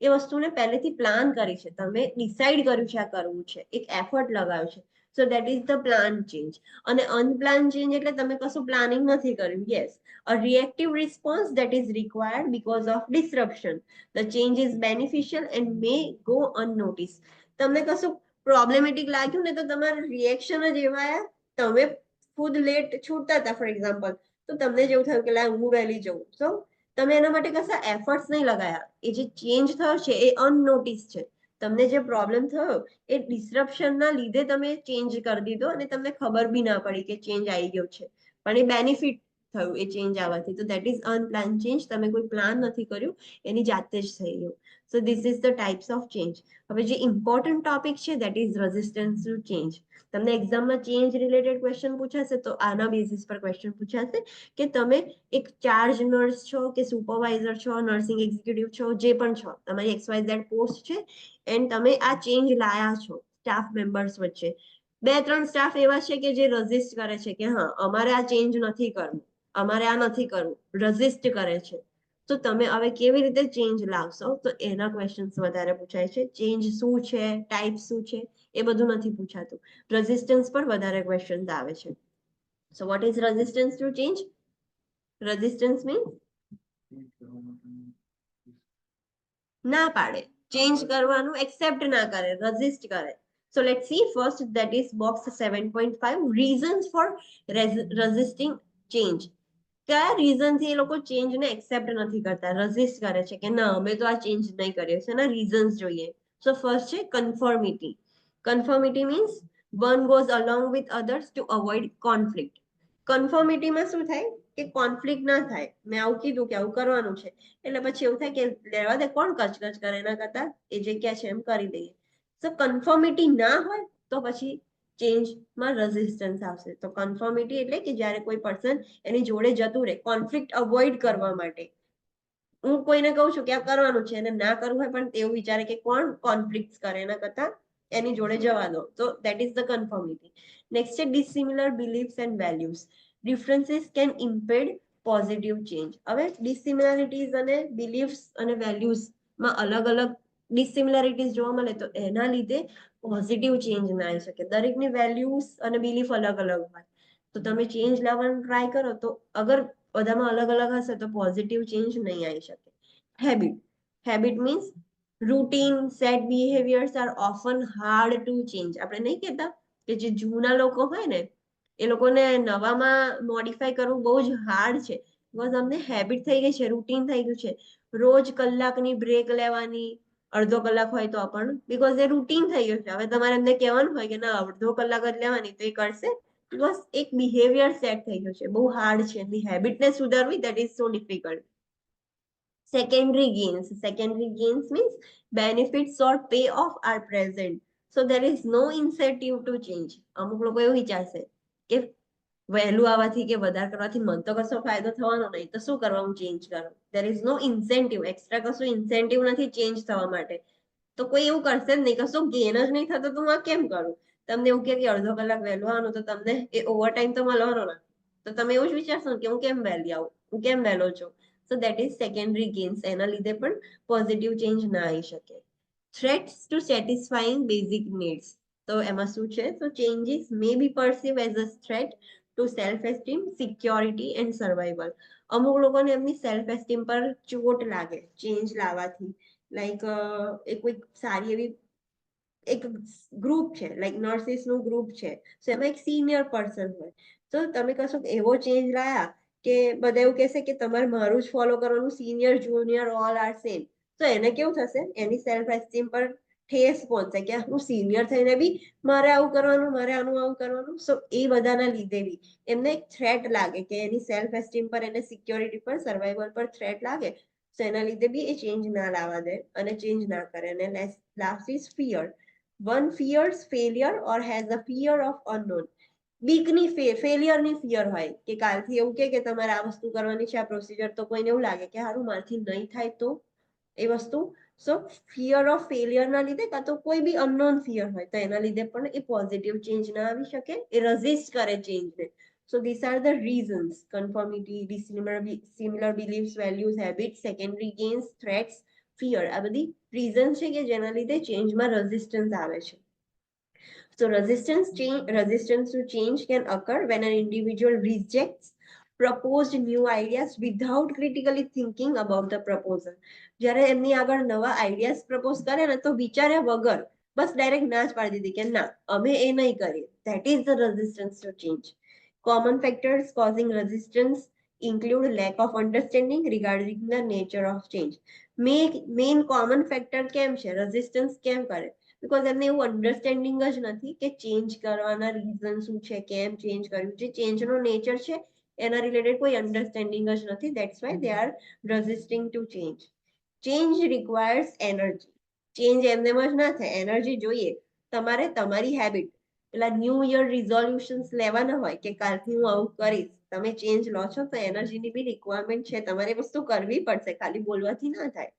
એ વસ્તુને પહેલેથી પ્લાન કરી છે, તમે ડિસાઈડ કર્યું છે આ કરવું છે, એક એફર્ટ લગાવ્યો છે. So that is the plan change. અને અનપ્લાન ચેન્જ એટલે તમે કશું પ્લાનિંગ નથી કર્યું. Yes, a reactive response that is required because of disruption. The change is beneficial and may go unnoticed. તમને કશું પ્રોબ્લેમેટિક લાગ્યું ને તો તમારા રિએક્શન જ એવા આવ્યા. તમે ખુદ લેટ છૂટતા હતા ફોર એક્ઝામ્પલ, તો તમને જેવું થયું કે લાય હું વહેલી જઉં. સો તમે એના માટે કશા એફર્ટ્સ નહીં લગાયા. એ જે ચેન્જ થયો છે એ અનનોટિસ છે. તમને જે પ્રોબ્લેમ થયો એ ડિસ્રપ્શનના લીધે તમે ચેન્જ કરી દીધો અને તમને ખબર બી ના પડી કે ચેન્જ આવી ગયો છે, પણ એ બેનિફિટ થયું એ ચેન્જ આવવાથી. તો દેટ ઇઝ અનપ્લાન ચેન્જ. તમે કોઈ પ્લાન નથી કર્યું, એની જાતે જ થઈ ગયું. સો this is the types of change. હવે જે ઇમ્પોર્ટન્ટ ટોપિક છે that is resistance to change. તમને એક્ઝામમાં ચેન્જ રિલેટેડ ક્વેશ્ચન પૂછાશે તો આના બેસિસ પર ક્વેશ્ચન પૂછાશે કે તમે એક ચાર્જ નર્સ છો કે સુપરવાઇઝર છો, નર્સિંગ એક્ઝિક્યુટિવ છો, જે પણ છો, તમારી XYZ પોસ્ટ છે એન્ડ તમે આ ચેન્જ લાયા છો સ્ટાફ મેમ્બર્સ વચ્ચે. 2-3 સ્ટાફ એવા છે કે જે રઝિસ્ટ કરે છે કે હા અમારે આ ચેન્જ નથી કરવું, અમારે આ નથી કરવું, રઝિસ્ટ કરે છે. તો તમે હવે કેવી રીતે ચેન્જ લાવશો? તો એના ક્વેશ્ચન્સ વધારે પૂછાય છે. ચેન્જ શું છે, ટાઈપ શું છે, એ બધું નથી પૂછાતું. રેઝિસ્ટન્સ પર વધારે ક્વેશ્ચન્સ આવે છે. સો what is resistance to change? Resistance means ના પાડે, ચેન્જ કરવાનું એક્સેપ્ટ ના કરે, રઝિસ્ટ કરે. So let's see first, that is box 7.5, reasons for resisting change. કયા રીઝન થી એ લોકો ચેન્જને એક્સેપ્ટ નથી કરતા, રઝિસ્ટ કરે છે કે ના અમે તો આ ચેન્જ નહીં કરીએ? એના રીઝન્સ જોઈએ. સો ફર્સ્ટ છે conformity. Conformity means one goes along with others to avoid conflict. કન્ફર્મિટીમાં શું થાય કે કોન્ફ્લિક્ટ ના થાય. મેં આવું કીધું કે આવું કરવાનું છે એટલે પછી એવું થાય કે લેવા દે, કોણ કચકચ કરે, એના કરતા એ જે ક્યાં છે એમ કરી દઈએ. સો કન્ફર્મિટી ના હોય તો પછી ચેન્જમાં રેઝિસ્ટન્સ આવશે. તો કન્ફર્મિટી એટલે કે જ્યારે કોઈ પર્સન એની જોડે જતું રહે કોન્ફ્લિક્ટ અવોઇડ કરવા માટે. હું કોઈને કહું છું કે આ કરવાનું છે અને ના કરવું હોય પણ તેવું વિચારે કે કોણ કોન્ફ્લિક્ટ કરે, એના કરતા એની જોડે જવા દો. તો that is the conformity. Next છે dissimilar beliefs and values. Differences can impede positive change. હવે ડિસિમિલારિટીઝ અને બિલીફ્સ અને વેલ્યુઝમાં અલગ અલગ ડિસિમિલારિટીઝ જોવા મળે તો એના લીધે પોઝિટિવ ચેન્જ ના આવી શકે. દરેકની વેલ્યુઝ અને બિલીફ અલગ અલગ હોય. તો તમે ચેન્જ લાવવાનું ટ્રાય કરો તો અગર બધામાં અલગ અલગ હશે તો પોઝિટિવ ચેન્જ નહીં આવી શકે. Habit. Habit means routine set behaviors are often hard to change. આપણે નહીં કહેતા કે જે જૂના લોકો હોય ને એ લોકોને નવામાં મોડિફાઈ કરવું બહુ જ હાર્ડ છે. બિકોઝ અમને હેબિટ થઈ ગઈ છે, રૂટીન થઈ ગયું છે. રોજ કલાકની બ્રેક લેવાની, અડધો કલાક હોય તો પણ બીકોઝ એ રૂટીન થઈ ગયું છે. હવે તમારે એમને કહેવાનું હોય કે ના અડધો કલાક જ લેવાની તો એ કરશે બીકોઝ એક બિહેવિયર સેટ થઈ ગયું છે. બહુ હાર્ડ છે એની હેબિટને સુધારવી, that is so difficult. Secondary gains means benefits or payoff are present. So there is no incentive to change. અમુક લોકો એવું વિચારશે કે વહેલું આવવાથી કે વધારે કરવાથી મને તો કશો ફાયદો થવાનો નહીં તો શું કરવા હું ચેન્જ કરું. There is no incentive. Extra કશું ઇન્સેન્ટિવ નથી ચેન્જ થવા માટે. તો કોઈ એવું કરશે જ નહીં, કશું ગેન જ નહીં થતો તો હું આ કેમ કરું. તમને એવું કે અડધો કલાક વહેલું આવવાનું તો તમને એ ઓવર ટાઈમ તો મળવાનો ને, તો તમે એવું જ વિચારશો ને કે હું કેમ વહેલી આવું, હું કેમ વહેલો છું. So that is secondary gains. એના લીધે પણ પોઝિટિવ ચેન્જ ના આવી શકે. Threats to satisfying basic needs. તો એમાં શું છે? So changes may be perceived as a threat to self-esteem, security and survival. અમુક લોકોને એમની સેલ્ફ એસ્ટીમ પર ચોટ લાગે ચેન્જ લાવવાથી. લાઈક એ કોઈ સારી એવી એક ગ્રુપ છે, લાઈક નર્સિસનું ગ્રુપ છે, સો એમાં એક સિનિયર પર્સન હોય, તો તમે કશો એવો ચેન્જ લાયા કે બધા એવું કહેશે કે તમારે મારું જ ફોલો કરવાનું, senior junior all are same. તો એને કેવું થશે? એની સેલ્ફ એસ્ટીમ પર ઠેસ પહોંચશે કે હું સિનિયર થઈને બી મારે આવું કરવાનું, મારે આવું કરવાનું. સો એ બધાના લીધે બી એમને એક થ્રેટ લાગે કે એની સેલ્ફ એસ્ટીમ પર, એને સિક્યોરિટી પર, સર્વાઈવલ પર થ્રેટ લાગે. તો એના લીધે બી એ ચેન્જ ના લાવવા દે અને ચેન્જ ના કરે. અને last is fear. One fears failure or has a fear of unknown. બીકની ફેલિયરની ફિયર હોય કે કાલથી એવું કે તમારે આ વસ્તુ કરવાની છે, આ પ્રોસિજર, તો કોઈને એવું લાગે કે હારું મારથી નહીં થાય તો એ વસ્તુ. સો ફિયર ઓફ ફેલિયરના લીધે કાં તો કોઈ બી અનનોન ફિયર હોય તો એના લીધે પણ એ પોઝિટિવ ચેન્જ ના આવી શકે, એ રેઝિસ્ટ કરે ચેન્જને. So these are the reasons: conformity, similar beliefs, values, habits, secondary gains, threats, fear. આ બધી રીઝન છે કે જેના લીધે ચેન્જમાં રેઝિસ્ટન્સ આવે છે. So resistance to change can occur when an individual rejects proposed new ideas without critically thinking about the proposal. જ્યારે એમની આગળ નવા આઈડિયાઝ પ્રપોઝ કરે ને તો વિચાર્યા વગર બસ ડાયરેક્ટ ના જ પાડી દીધી કે ના અમે એ નહીં કરીએ. That is the resistance to change. Common factors causing resistance include lack of understanding regarding the nature of change. Main common factor કેમ છે? રેઝિસ્ટન્સ કેમ કરે? બીકોઝ એમને એવું અન્ડરસ્ટેન્ડિંગ જ નથી કે ચેન્જ કરવાના રીઝન શું છે, કેમ ચેન્જ કર્યું, જે ચેન્જનો નેચર છે એના રિલેટેડ કોઈ અન્ડરસ્ટેન્ડિંગ જ નથી. That's why they are resisting to change. Change requires energy. Change એમને જ ના થાય, એનર્જી જોઈએ. તમારે તમારી હેબિટ, પેલા ન્યૂ યર રિઝોલ્યુશન્સ લેવાના હોય કે કાલથી હું આવું કરીશ, તમે ચેન્જ લો છો તો એનર્જીની બી રિક્વાયરમેન્ટ છે, તમારે વસ્તુ કરવી પડશે, ખાલી બોલવાથી ના થાય.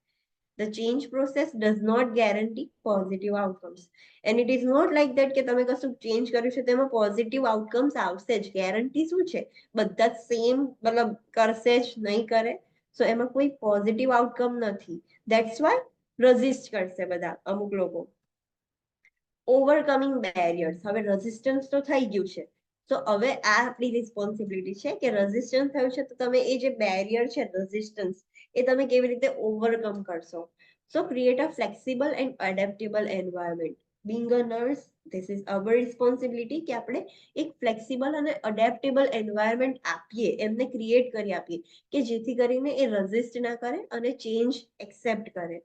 The change process does not guarantee positive outcomes. And it is not like that કે તમે કશું ચેન્જ કર્યું છે તેમાં પોઝિટિવ આઉટકમ્સ આવશે જ. ગેરંટી શું છે? બધા જ સેમ મતલબ કરશે જ, નહીં કરે. સો એમાં કોઈ પોઝિટિવ આઉટકમ નથી. ધેટ્સ વાય રેઝિસ્ટ કરશે બધા અમુક લોકો. ઓવરકમિંગ બેરિયર્સ. હવે રેઝિસ્ટન્સ તો થઈ ગયું છે, તો હવે આ આપણી રિસ્પોન્સિબિલિટી છે કે રેઝિસ્ટન્સ થયું છે તો તમે એ જે બેરિયર છે, રેઝિસ્ટન્સ, એ તમે કેવી રીતે ઓવરકમ કરશો. So create a flexible and adaptable environment. Being a nurse, this is our responsibility કે આપણે એક ફ્લેક્સિબલ અને એડેપ્ટેબલ એન્વાયરમેન્ટ આપીએ, એમને ક્રિએટ કરી આપીએ કે જેથી કરીને એ રેઝિસ્ટ ના કરે અને ચેન્જ એક્સેપ્ટ કરે.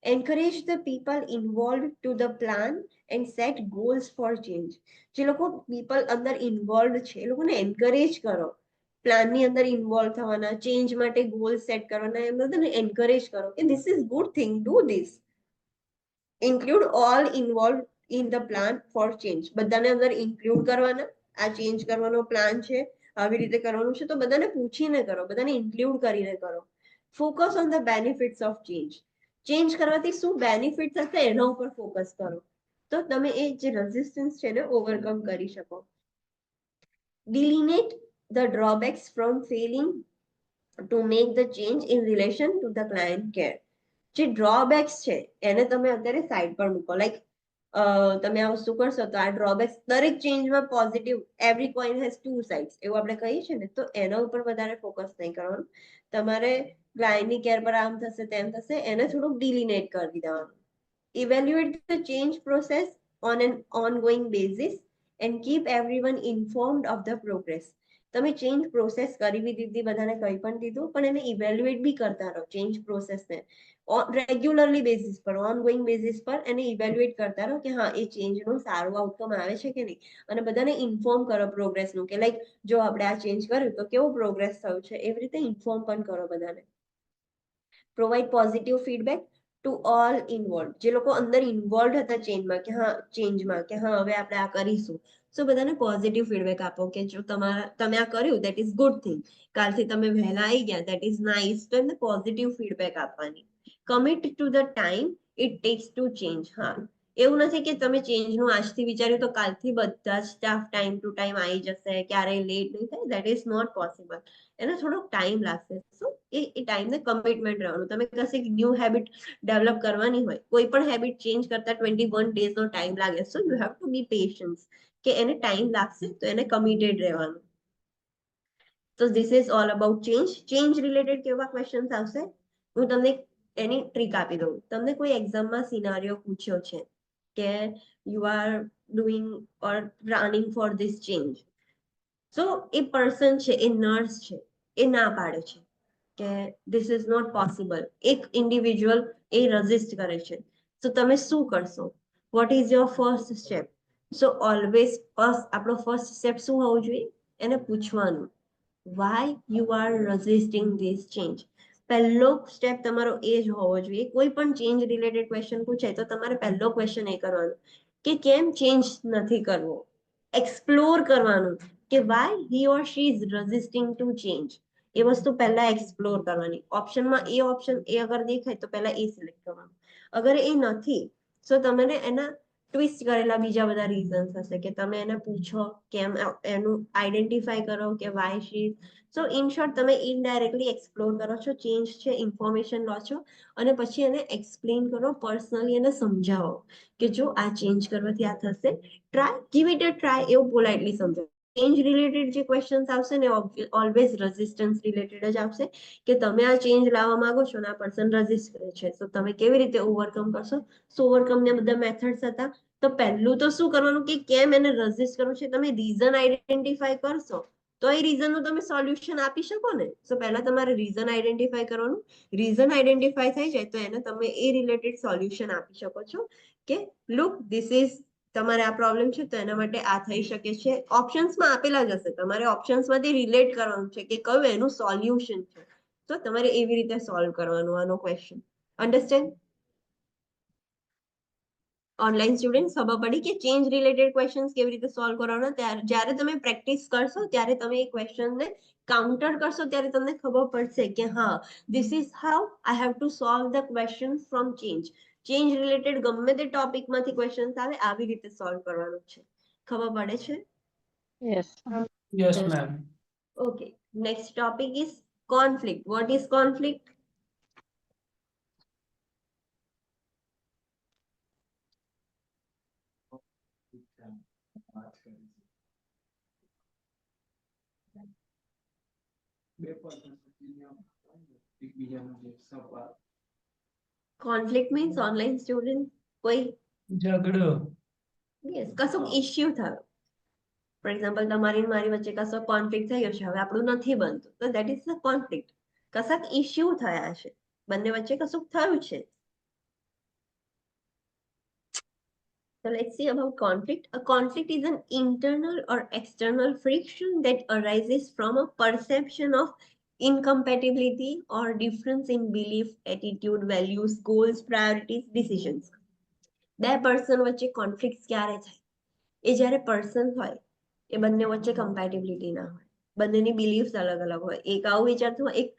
Encourage the people involved to the plan and set goals for change. જે લોકો પીપલ અંદર ઇન્વોલ્વ છે એ લોકોને એન્કરેજ કરો, પ્લાનની અંદર ઇન્વોલ્વ થવાના, ચેન્જ માટે ગોલ સેટ કરવાના, એમ બધાને એન્કરેજ કરો કે this is good thing, do this. Include all involve in the plan four change. બધાને અંદર ઇન્ક્લુડ કરવાના, આ ચેન્જ કરવાનો પ્લાન છે, આવી રીતે કરવાનું છે, તો બધાને પૂછીને કરો, બધાને ઇન્ક્લુડ કરીને કરો. Focus on the benefits of change. Change કરવાથી શું બેનિફિટ થશે એના ઉપર ફોકસ કરો, તો તમે એ જે રેઝિસ્ટન્સ છે એને ઓવરકમ કરી શકો. Delineate the drawbacks from failing to make the change in relation to the client care. જે ડ્રોબેક્સ છે એને તમે અત્યારે સાઈડ પર મૂકો. લાઈક તમે આ વસ્તુ કરશો તો આ ડ્રોબેક્સ, દરેક ચેન્જમાં positive, every coin has two sides એવું આપણે કહીએ છીએ ને, તો એના ઉપર વધારે ફોકસ નહીં કરવાનું. તમારે ક્લાયન્ટની કેર પર આમ થશે તેમ થશે, એને થોડુંક ડિલિનેટ કરી દેવાનું. Evaluate the change process on an ongoing basis and keep everyone informed of the progress. તમે ચેન્જ પ્રોસેસ કરી બી દીધી, બધાને કંઈ પણ દીધું, પણ એને ઇવેલ્યુએટ બી કરતા રહો ચેન્જ પ્રોસેસને રેગ્યુલરલી બેસિસ પર, ઓનગોઈંગ બેસિસ પર એને ઇવેલ્યુએટ કરતા રહો કે હા એ ચેન્જનું સારું આઉટકમ આવે છે કે નહીં, અને બધાને ઇન્ફોર્મ કરો પ્રોગ્રેસનું કે લાઈક જો આપણે આ ચેન્જ કર્યું તો કેવું પ્રોગ્રેસ થયું છે, એવી રીતે ઇન્ફોર્મ પણ કરો બધાને. Provide positive feedback to all involve, જે લોકો અંદર ઇન્વોલ્વ હતા ચેન્જમાં કે હા હવે આપણે આ કરીશું, સો બધાને પોઝિટિવ ફીડબેક આપો કે જો તમે આ કર્યું દેટ ઇઝ ગુડ થિંગ, કાલથી તમે વહેલા આવી ગયા દેટ ઇઝ નાઇસ, તો એમને પોઝિટિવ ફીડબેક આપવાની. Commit to the time it tax to change. હા, એવું નથી કે તમે ચેન્જનું આજથી વિચાર્યું તો કાલથી બધા જ સ્ટાફ ટાઈમ ટુ ટાઈમ આવી જશે, ક્યારેય લેટ નહીં થાય, દેટ ઇઝ નોટ પોસિબલ. એને થોડોક ટાઈમ લાગશે. સો એ ટાઈમને કમિટમેન્ટ રહેવાનું. તમે કશે ન્યૂ હેબિટ ડેવલપ કરવાની હોય, કોઈ પણ હેબિટ ચેન્જ કરતા 21 ડેઝનો ટાઈમ લાગે, so you have to be patience કે એને ટાઈમ લાગશે, તો એને કમિટેડ રહેવાનું. તો this is all about change. Change related કેવા ક્વેશ્ચન્સ આવશે, હું તમને એની ટ્રીક આપી દઉં. તમને કોઈ એક્ઝામમાં સિનારીઓ પૂછ્યો છે કે you are doing or planning for this change, so એ પર્સન છે, એ નર્સ છે, એ ના પાડે છે કે ધીસ ઇઝ નોટ પોસિબલ, એક ઇન્ડિવિજ્યુઅલ એ રજિસ્ટ કરે છે, તો તમે શું કરશો? What is your first step? So always આપણો ફર્સ્ટ સ્ટેપ શું હોવું જોઈએ? એને પૂછવાનું why you are resisting this change. પહેલો સ્ટેપ તમારો એ જ હોવો જોઈએ. કોઈ પણ ચેન્જ રિલેટેડ ક્વેશ્ચન પૂછાય તો તમારે પહેલો ક્વેશ્ચન એ કરવાનો કે કેમ ચેન્જ નથી કરવો, એક્સપ્લોર કરવાનું કે why he or she is resisting to change. એ વસ્તુ પહેલા એક્સપ્લોર કરવાની. ઓપ્શનમાં એ ઓપ્શન એ અગર દેખાય તો પહેલા એ સિલેક્ટ કરવાનું. અગર એ નથી, સો તમારે એના ટ્વિસ્ટ કરેલા બીજા બધા રીઝન્સ હશે કે તમે એને પૂછો કેમ, એનું આઈડેન્ટિફાઈ કરો કે why she. So in short તમે ઇનડાયરેક્ટલી એક્સપ્લોર કરો છો, ચેન્જ છે, ઇન્ફોર્મેશન લો છો, અને પછી એને એક્સપ્લેન કરો, પર્સનલી એને સમજાવો કે જો આ ચેન્જ કરવાથી આ થશે, try, give it a try, એવું પોલાઇટલી સમજાવો. ચેન્જ રિલેટેડ જે ક્વેશ્ચન્સ આવશે ને ઓલવેઝ રેઝિસ્ટન્સ રિલેટેડ જ આવશે કે તમે આ ચેન્જ લાવવા માંગો છો ને આ પર્સન રેઝિસ્ટ કરે છે, તો તમે કેવી રીતે ઓવરકમ કરશો? સો ઓવરકમ ને બધા મેથડ્સ હતા. તો પહેલું તો શું કરવાનું કે કેમ એને રેઝિસ્ટ કરવું છે, તમે રીઝન આઈડેન્ટિફાઈ કરશો તો એ રીઝનનું તમે સોલ્યુશન આપી શકો ને. સો પહેલા તમારે રીઝન આઈડેન્ટિફાઈ કરવાનું. રીઝન આઈડેન્ટિફાઈ થઈ જાય તો એને તમે એ રિલેટેડ સોલ્યુશન આપી શકો છો કે લુક ધીસ ઇઝ, તમારે આ પ્રોબ્લેમ છે તો એના માટે આ થઈ શકે છે. ઓપ્શન્સમાં આપેલા જ હશે, તમારે ઓપ્શન્સમાંથી રિલેટ કરવાનું છે કે કયું એનું સોલ્યુશન છે, તો તમારે એવી રીતે સોલ્વ કરવાનું આનો ક્વેશ્ચન. અન્ડરસ્ટેન્ડ? ઓનલાઈન સ્ટુડન્ટ ખબર પડી કે ચેન્જ રિલેટેડ ક્વેશ્ચન્સ કેવી રીતે સોલ્વ કરવાના? જ્યારે તમે પ્રેક્ટિસ કરશો ત્યારે તમે એ ક્વેશ્ચનને કાઉન્ટર કરશો ત્યારે તમને ખબર પડશે કે હા this is how I have to solve the question from change. Change related ગમે તે ટોપિકમાંથી ક્વેશ્ચન્સ આવે આવી રીતે સોલ્વ કરવાનું છે. ખબર પડે છે? Yes. Yes ma'am. Okay, next topic is conflict. What is conflict? Conflict means online student કોઈ ઝઘડો. yes કશું ઇશ્યુ થયો. ફોર એક્ઝામ્પલ તમારી ને મારી વચ્ચે કશો કોન્ફ્લિક્ટ થયો છે, હવે આપણું નથી બનતું, તો દેટ ઇઝ ધ કોન્ફ્લિક્ટ. કશાક ઇશ્યુ થયા છે, બંને વચ્ચે કશું થયું છે. So let's see about conflict. A conflict is an internal or external friction that arises from a perception of incompatibility or difference in belief, attitude, values, goals, priorities, decisions. બે person વચ્ચે conflict ક્યારે થાય? એ જ્યારે person હોય એ બંને વચ્ચે કમ્પેટિબિલિટી ના હોય, બંનેની બિલીફ્સ અલગ અલગ હોય, એક આવું વિચારતું હોય, એક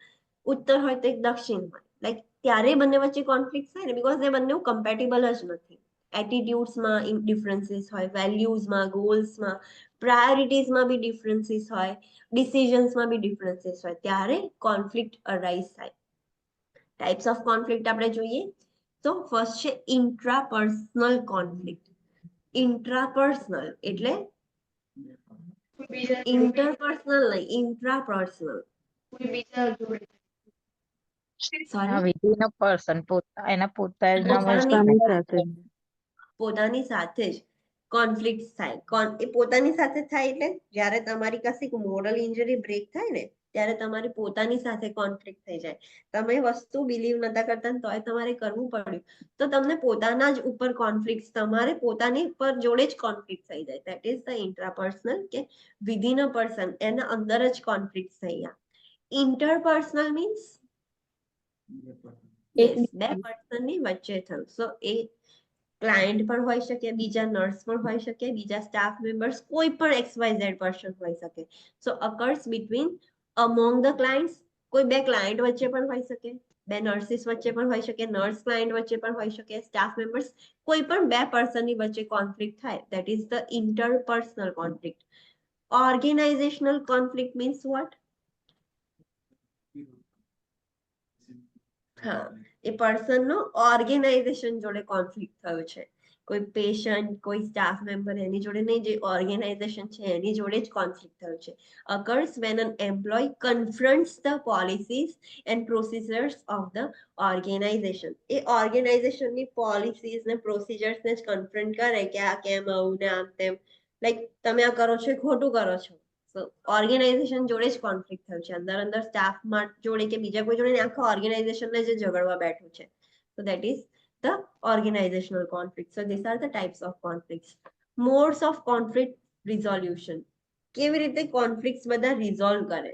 ઉત્તર હોય તો એક દક્ષિણ હોય, લાઈક ત્યારે બંને વચ્ચે કોન્ફ્લિક્ટ થાય ને બીકોઝ એ બંને કમ્પેટિબલ જ નથી. એટીટ્યુડ્સમાં ડિફરન્સીસ હોય, વેલ્યુઝમાં, ગોલ્સમાં, પ્રાયોરિટીઝમાં બી ડિફરન્સીસ હોય, ડિસિઝન્સમાં બી ડિફરન્સીસ હોય, ત્યારે કોન્ફ્લિક્ટ અરાઇઝ થાય. ટાઈપ્સ ઓફ કોન્ફ્લિક્ટ આપણે જોઈએ તો ફર્સ્ટ છે ઇન્ટ્રાપર્સનલ કોન્ફ્લિક્ટ. ઇન્ટ્રાપર્સનલ એટલે કોઈ બીજા ઇન્ટરપર્સનલ નહીં, ઇન્ટ્રાપર્સનલ. કોઈ બીજા જોડે આ સોરી, વિધિનો પર્સન એના પોતાના પોતાની વસ્તુ પોતાની સાથે જ કોન્ફ્લિક્ટ થાય એ પોતાની સાથે થાય એટલે જ્યારે તમારી કશીક મોરલ ઇન્જરી બ્રેક થાય ને ત્યારે તમારી પોતાની સાથે કોન્ફ્લિક્ટ થઈ જાય. તમે વસ્તુ બિલીવ નતા કરતા ને તોય તમારે કરવું પડ્યું તો તમને પોતાના જ ઉપર કોન્ફ્લિક્ટ તમારે પોતાની પર જોડે જ કોન્ફ્લિક્ટ થઈ જાય. દેટ ઇઝ ધ ઇન્ટ્રાપર્સનલ કે વિધિન અ પર્સન એના અંદર જ કોન્ફ્લિક્ટ થઈ ગયા. ઇન્ટરપર્સનલ મીન્સ એક બે પર્સનની વચ્ચે થયું. સો એ ક્લાયન્ટ પણ હોઈ શકે, બીજા નર્સ પણ હોઈ શકે, બીજા સ્ટાફ મેમ્બર્સ, કોઈ પણ XYZ પર્સન હોઈ શકે. So occurs between among the clients, કોઈ બે ક્લાયન્ટ વચ્ચે પણ હોઈ શકે, બે નર્સિસ વચ્ચે પણ હોઈ શકે, નર્સ ક્લાયન્ટ વચ્ચે પણ હોઈ શકે, સ્ટાફ મેમ્બર્સ, કોઈ પણ બે પર્સનની વચ્ચે કોન્ફ્લિક્ટ થાય. That is the interpersonal conflict. Organisational conflict means what? હા, એ પર્સનનો ઓર્ગેનાઇઝેશન જોડે કોન્ફ્લિક્ટ થયો છે. કોઈ પેશન્ટ, કોઈ સ્ટાફ મેમ્બર એની જોડે નહીં, જે ઓર્ગેનાઇઝેશન છે એની જોડે જ કોન્ફ્લિક્ટ થયો છે. occurs when an employee confronts the policies and procedures of the organization. એ ઓર્ગેનાઇઝેશનની પોલિસીઝ ને પ્રોસિજર્સ ને જ કન્ફ્રન્ટ કરે કે આ કેમ આવું ને આમ તેમ, લાઈક તમે આ કરો છો એ ખોટું કરો છો. સો ઓર્ગેનાઇઝેશન જોડે જ કોન્ફ્લિક્ટ થયું છે, અંદર અંદર સ્ટાફ જોડે કે બીજા કોઈ જોડે આખા ઓર્ગેનાઇઝેશનને જે ઝઘડવા બેઠું છે. So that is the organizational conflict. So these are the types of conflicts. Modes of conflict resolution. કેવી રીતે કોન્ફ્લિક્ટ્સ બધા રિઝોલ્વ કરે?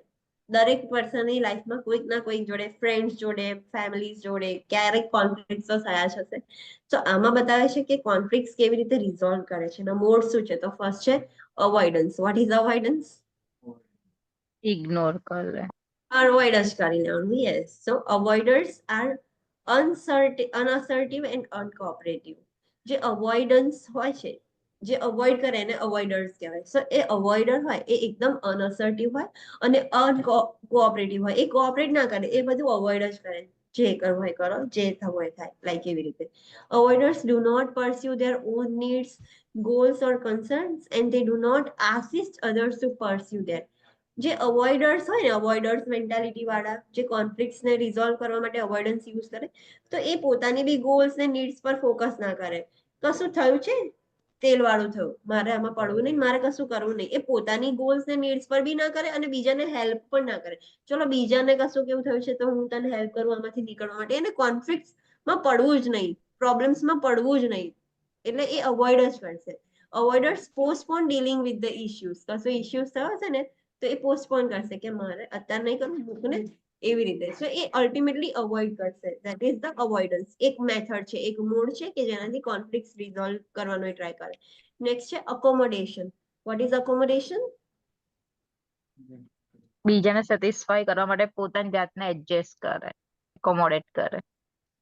દરેક પર્સનની લાઈફમાં કોઈક ના કોઈક જોડે, ફ્રેન્ડ્સ જોડે, ફેમિલીઝ જોડે ક્યારેક કોન્ફ્લિક્ટ્સ તો થયા જ હશે. તો આમાં બતાવે છે કે કોન્ફ્લિક્ટ્સ કેવી રીતે રિઝોલ્વ કરે છે. એના મોડ શું છે? તો ફર્સ્ટ છે avoidance. What is avoidance? Ignore કરે. અવોઇડ જ કરી લેવાનું. Yes. So avoiders are unassertive and uncooperative. જે અવોઇડન્સ હોય છે, જે અવોઇડ કરે એને અવોઇડર્સ કહેવાય. સો એ અવોઇડર હોય એ એકદમ અનઅસર્ટિવ હોય અને અનકોઓપરેટિવ હોય. એ કોઓપરેટ ના કરે, એ બધું અવોઇડ જ કરે. જે કરવું હોય કરો, જે થવું હોય થાય, લાઈક એવી રીતે. Avoiders do not pursue their own needs, goals or concerns, and they do not assist others to pursue their. જે અવોઇડર્સ હોય ને, અવોઇડર્સ મેન્ટાલિટી વાળા, જે કોન્ફ્લિક્ટ્સ ને રિઝોલ્વ કરવા માટે અવોઇડન્સ યુઝ કરે, તો એ પોતાની બી ગોલ્સ ને નીડ્સ પર ફોકસ ના કરે. કશું થયું છે, તેલ વાળું થયું, મારે આમાં પડવું નહીં, મારે કશું કરવું નહીં, એ પોતાની ગોલ્સ ને નીડ્સ પર બી ના કરે અને બીજાને હેલ્પ પણ ના કરે. ચલો બીજાને કશું કેવું થયું છે તો હું તને હેલ્પ કરું આમાંથી નીકળવા માટે. એને કોન્ફ્લિક્ટ્સમાં પડવું જ નહીં, પ્રોબ્લેમ્સમાં પડવું જ નહીં. એટલે એ અવોઇડ જ કરશે. Avoiders postpone dealing with the issues. કશું ઇશ્યુઝ થયો છે ને તો એ પોસ્ટપોન કરશે કે મારે અત્યારે નહીં કરવું, મૂકને, એવી રીતે. સો એ અલ્ટિમેટલી અવોઇડ કરશે. That is the avoidance. એક મેથડ છે, એક મોડ છે કે જેનાથી કોન્ફ્લિક્ટ રિઝોલ્વ કરવાનો ટ્રાય કરે. નેક્સ્ટ છે અકોમોડેશન. What is accommodation? બીજાને સેટિસ્ફાય કરવા માટે પોતાની જાતને એડજસ્ટ કરે, એકોમોડેટ કરે.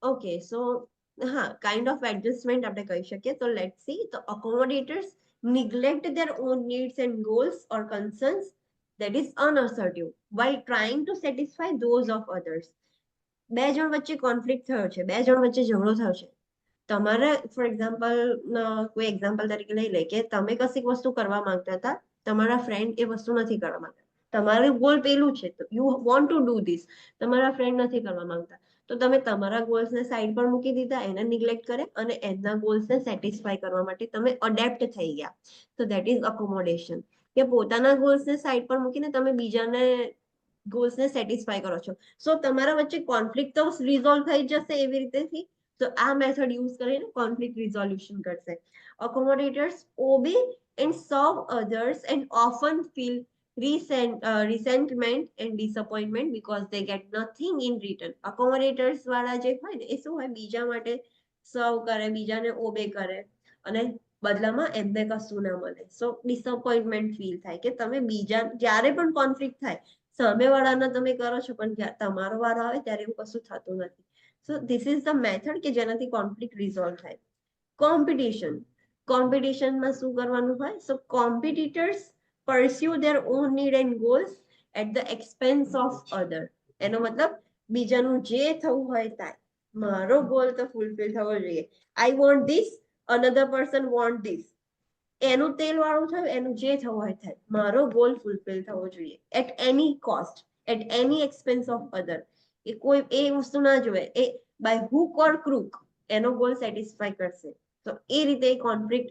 ઓકે, સો હા, કાઇન્ડ ઓફ એડજસ્ટમેન્ટ આપણે કહી શકીએ. તો લેટ્સ સી. તો અકોમોડેટર્સ neglect their own needs and goals or concerns, that is unassertive, while trying to satisfy those of others. બે જણ વચ્ચે કોન્ફ્લિક્ટ થયો છે, બે જણ વચ્ચે ઝઘડો થયો છે. તમારે ફોર એક્ઝામ્પલ, કોઈ એક્ઝામ્પલ તરીકે લઈ લે કે તમે કશીક વસ્તુ કરવા માંગતા હતા, તમારા ફ્રેન્ડ એ વસ્તુ નથી કરવા માંગતા. તમારું ગોલ પેલું છે, તો you want to do this, તમારા ફ્રેન્ડ નથી કરવા માંગતા, તો તમે તમારા ગોલ્સને સાઈડ પર મૂકી દીધા, એને નિગ્લેક્ટ કરે અને એમના ગોલ્સને સેટિસ્ફાય કરવા માટે તમે અડેપ્ટ થઈ ગયા. તો દેટ ઇઝ અકોમોડેશન. કે પોતાના ગોલ્સને સાઈડ પર મૂકીને તમે બીજાને ગોલ્સને સેટિસ્ફાય કરો છો. સો તમારા વચ્ચે કોન્ફ્લિક્ટ તો રિઝોલ્વ થઈ જશે એવી રીતેથી. તો આ મેથડ યુઝ કરીને કોન્ફ્લિક્ટ રિઝોલ્યુશન કરશે. Accommodators obey and serve others and often feel resentment and disappointment because they get nothing in return. Accommodators વાળા જે હોય ને એ શું હોય, બીજા માટે સર્વ કરે, બીજાને ઓબે કરે અને બદલામાં એમને કશું ના મળે. સો ડિસઅપોઇન્ટમેન્ટ ફીલ થાય કે તમે બીજા, જ્યારે પણ કોન્ફ્લિક્ટ થાય સામેવાળાના તમે કરો છો પણ તમારો વારો આવે ત્યારે એવું કશું થતું નથી. So this is the method કે જેનાથી કોન્ફ્લિક્ટ રિઝોલ્વ થાય. કોમ્પિટિશન. કોમ્પિટિશનમાં શું કરવાનું હોય? સો competitors pursue their own need and goals at the expense of other. એનો મતલબ બીજાનું જે થવું હોય થાય, મારો ગોલ તો ફૂલફિલ થવો જોઈએ. I want this, another person want this. એનું તેલ વાળું થયું, એનું જે થવું હોય થાય, મારો ગોલ ફૂલફિલ થવો જોઈએ at any cost, at any expense of other. એ કોઈ એ વસ્તુ ના જોવે, એ બાય હુક ઓર ક્રૂક એનો ગોલ સેટિસ્ફાય કરશે. તો એ રીતે કોન્ફ્લિક્ટ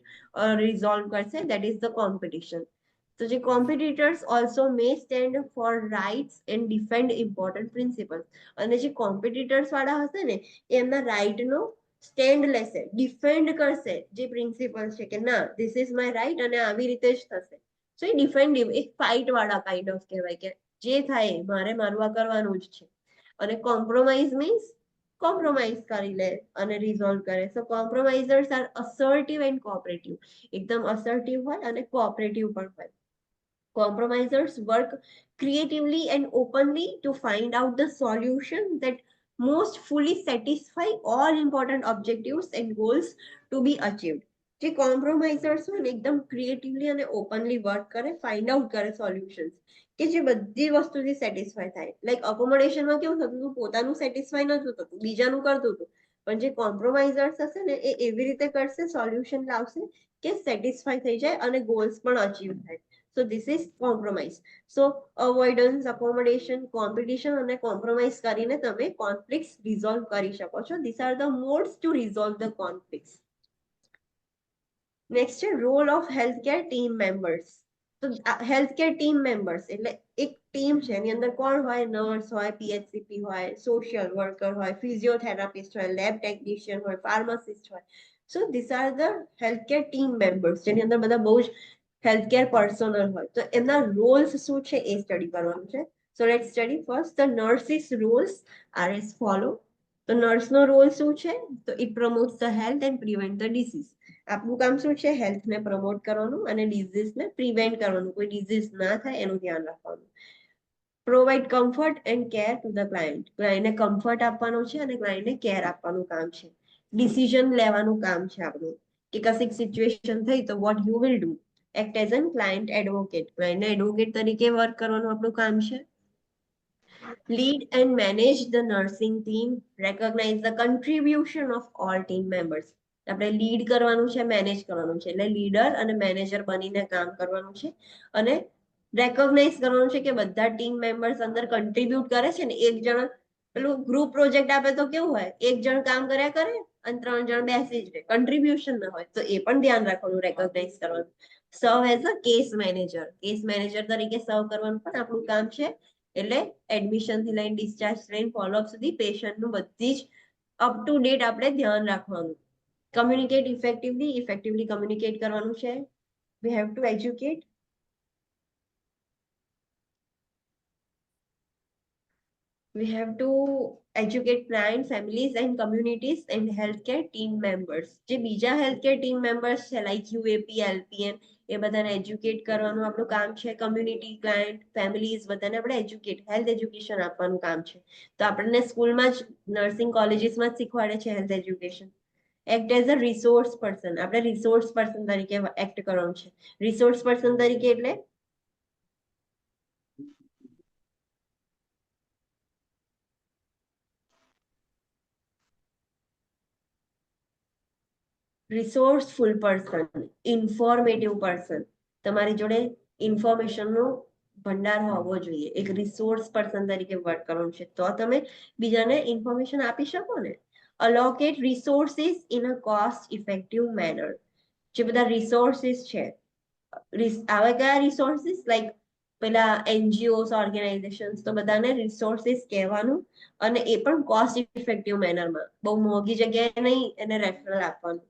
રિઝોલ્વ કરશે, દેટ ઇઝ ધ કોમ્પિટિશન. તો જે competitors also may stand for rights and defend important principles. અને જે કોમ્પિટિટર્સ વાળા હશે ને એ એમના રાઇટનો સ્ટેન્ડ લેશે, ડિફેન્ડ કરશે જે પ્રિન્સિપલ છે કે ના ધીસ ઇઝ માય રાઇટ અને આવી રીતે જ થશે. સો એ ડિફેન્ડિવ એક ફાઇટ વાળા કાઇન્ડ ઓફ કહેવાય કે જે થાય મારે મારું આ કરવાનું જ છે. અને કોમ્પ્રોમાઇઝ મીન્સ કોમ્પ્રોમાઇઝ કરી લે અને રિઝોલ્વ કરે. સો કોમ્પ્રોમાઇઝર્સ આર અસર્ટિવ એન્ડ કોઓપરેટિવ. એકદમ અસર્ટિવ હોય અને કોઓપરેટિવ પણ હોય. Compromisers work creatively and openly to find out the solution that most fully satisfy all important objectives and goals to be achieved. જે કોમ્પ્રોમાઇઝર્સ હોય ને એકદમ ક્રિએટિવલી અને ઓપનલી વર્ક કરે, ફાઇન્ડ આઉટ કરે સોલ્યુશન્સ કે જે બધી વસ્તુથી સેટિસ્ફાય થાય. લાઈક અકોમોડેશનમાં કેવું થતું હતું, પોતાનું સેટિસ્ફાય નતું થતું, બીજાનું કરતું હતું. પણ જે કોમ્પ્રોમાઇઝર્સ હશે ને એ એવી રીતે કરશે, સોલ્યુશન લાવશે કે સેટિસ્ફાય થઈ જાય અને ગોલ્સ પણ અચીવ થાય. So this is compromise. So avoidance, accommodation, competition અને compromise કરીને તમે conflicts resolve કરી શકો છો. These are the modes to resolve the conflicts. Next છે role of healthcare team members. તો healthcare team members એટલે એક ટીમ છે એની અંદર કોણ હોય, નર્સ હોય, PHCP હોય, સોશિયલ વર્કર હોય, ફિઝિયોથેરાપિસ્ટ હોય, લેબ ટેકનિશિયન હોય, ફાર્માસિસ્ટ હોય. So these are the healthcare team members જેની અંદર બધા બહુ જ હેલ્થકેર પર્સનલ હોય. તો એમના રોલ્સ શું છે એ સ્ટડી કરવાનું છે. So let study first the nurse's roles are as follow. તો નર્સનો રોલ શું છે? તો it promotes the health and prevent the disease. આપણું કામ શું છે? હેલ્થને પ્રમોટ કરવાનું અને ડિઝીઝને પ્રિવેન્ટ કરવાનું, કોઈ ડિઝીઝ ના થાય એનું ધ્યાન રાખવાનું. Provide comfort and care to the client. ક્લાયન્ટને કમ્ફર્ટ આપવાનું છે અને ક્લાયન્ટને કેર આપવાનું કામ છે. ડિસિઝન લેવાનું કામ છે આપણું કે કશીક સિચ્યુએશન થઈ તો what you will do. Act as an client advocate. Client advocate તરીકે વર્ક કરવાનું આપણું કામ છે. Lead and manage the nursing team. Recognise the contribution of all team members. આપણે લીડ કરવાનું છે, મેનેજ કરવાનું છે. એટલે લીડર અને મેનેજર બનીને કામ કરવાનું છે અને રેકોગ્નાઇઝ કરવાનું છે કે બધા ટીમ મેમ્બર્સ અંદર કન્ટ્રીબ્યુટ કરે છે ને. એક જણ પેલું ગ્રુપ પ્રોજેક્ટ આપે તો કેવું હોય, એક જણ કામ કર્યા કરે અને 3 જણ બેસી જ રહે, કન્ટ્રીબ્યુશન ના હોય. તો એ પણ ધ્યાન રાખવાનું, રેકોગ્નાઇઝ કરવાનું. સર્વ as a case manager. Case manager તરીકે સર્વ કરવાનું પણ આપણું કામ છે. એટલે એડમિશન થી લઈને ડિસ્ચાર્જ લઈને ફોલોઅપ સુધી પેશન્ટનું બધી જ અપ ટુ ડેટ આપણે ધ્યાન રાખવાનું. કમ્યુનિકેટ ઇફેક્ટિવલી કમ્યુનિકેટ કરવાનું છે. We have to educate. We have to educate clients, families and communities and healthcare team members. જે બીજા healthcare team members છે like UAP, LPN એ બધાને એજ્યુકેટ કરવાનું આપણું કામ છે. કમ્યુનિટી, ક્લાયન્ટ, ફેમિલીઝ બધાને આપણે એજ્યુકેટ, હેલ્થ એજ્યુકેશન આપવાનું કામ છે. તો આપણને સ્કૂલમાં જ, નર્સિંગ કોલેજીસમાં જ શીખવાડે છે health education. Act as a resource person. આપણે રિસોર્સ પર્સન તરીકે એક્ટ કરવાનું છે. રિસોર્સ પર્સન તરીકે એટલે રિસોર્સફુલ પર્સન, ઇન્ફોર્મેટિવ પર્સન. તમારી જોડે ઇન્ફોર્મેશનનો ભંડાર હોવો જોઈએ. એક રિસોર્સ પર્સન તરીકે વર્ક કરવાનું છે તો તમે બીજાને ઇન્ફોર્મેશન આપી શકો ને. Allocate resources in a cost effective manner. જે બધા રિસોર્સિસ છે, આવા કયા રિસોર્સિસ? લાઈક પેલા NGOs, ઓર્ગેનાઇઝેશન્સ, તો બધાને રિસોર્સિસ કહેવાનું અને એ પણ કોસ્ટ ઇફેક્ટિવ મેનરમાં. બહુ મોંઘી જગ્યાએ નહીં એને રેફરલ આપવાનું.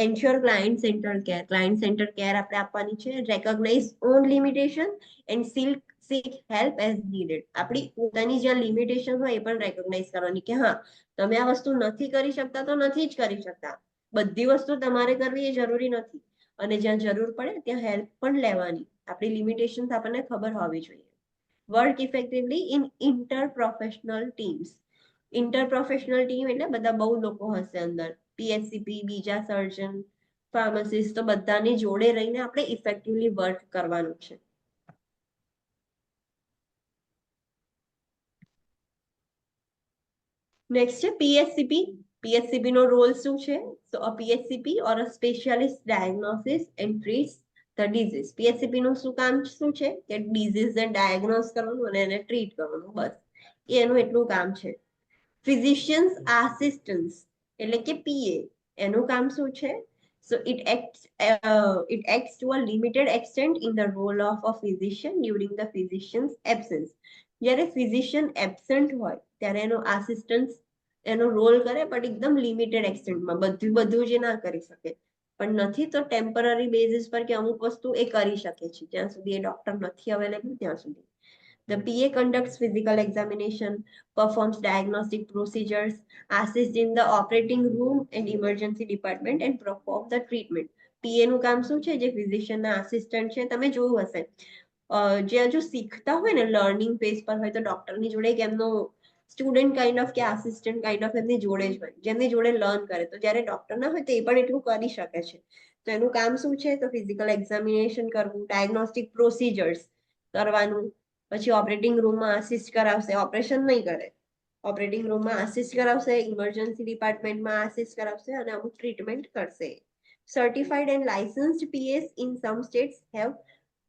Ensure client centre care. Client centre care આપણે આપવાની છે. Recognise on limitation and seek help as needed. આપણી પોતાની જ્યાં લિમિટેશન હોય એ પણ રેકોગ્નાઇઝ કરવાની કે હા તમે આ વસ્તુ નથી કરી શકતા તો નથી જ કરી શકતા. બધી વસ્તુ તમારે કરવી એ જરૂરી નથી અને જ્યાં જરૂર પડે ત્યાં હેલ્પ પણ લેવાની. આપણી લિમિટેશન્સ આપણને ખબર હોવી જોઈએ. Work effectively in interprofessional teams. Interprofessional team એટલે બધા બહુ લોકો હશે અંદર. PHCP, બીજા સર્જન, ફાર્માસિસ્ટ, તો બધાની જોડે રહીને આપણે ઇફેક્ટિવલી વર્ક કરવાનું છે. નેક્સ્ટ છે PHCP. PHCP નો રોલ શું છે? તો a PHCP or a specialist diagnosis and treats the disease. PHCP નું શું કામ શું છે? કે ડિઝીઝને ડાયગ્નોસ કરવાનું અને એને ટ્રીટ કરવાનું, બસ એનું એટલું કામ છે. ફિઝિશિયન્સ આસિસ્ટન્સ એટલે કે PA, એનું કામ શું છે? So it acts to a limited extent in the role of a physician during the physician's absence. જ્યારે physician absent હોય ત્યારે એનો assistance એનો રોલ કરે પણ એકદમ લિમિટેડ એક્સટેન્ટમાં બધું જે ના કરી શકે પણ નથી તો ટેમ્પરરી બેઝિસ પર કે અમુક વસ્તુ એ કરી શકે છે જ્યાં સુધી એ ડોક્ટર નથી અવેલેબલ ત્યાં સુધી. The PA conducts physical examination, performs diagnostic procedures, assists in the operating room and emergency department and perform the treatment. PA નું કામ શું છે જે ફિઝિશિયન ના આસિસ્ટન્ટ છે તમે જોયું હશે જે હજુ શીખતા હોય ને લર્નિંગ ફેઝ પર હોય તો ડોક્ટરની જોડે એક એમનો સ્ટુડન્ટ કાઇન્ડ ઓફ કે આસિસ્ટન્ટ કાઇન્ડ ઓફ એમની જોડે જ હોય જેમની જોડે લર્ન કરે તો જ્યારે ડોક્ટર ના હોય તો એ પણ એટલું કરી શકે છે તો એનું કામ શું છે તો ફિઝિકલ એક્ઝામિનેશન કરવું ડાયગ્નોસ્ટિક પ્રોસિજર્સ કરવાનું પછી ઓપરેટિંગ રૂમમાં આસિસ્ટ કરાવશે ઓપરેશન નહીં કરે ઓપરેટિંગ રૂમમાં આસિસ્ટ કરાવશે ઇમરજન્સી ડિપાર્ટમેન્ટમાં આસિસ્ટ કરાવશે અને અમુક ટ્રીટમેન્ટ કરશે. Certified and licensed PS in some states have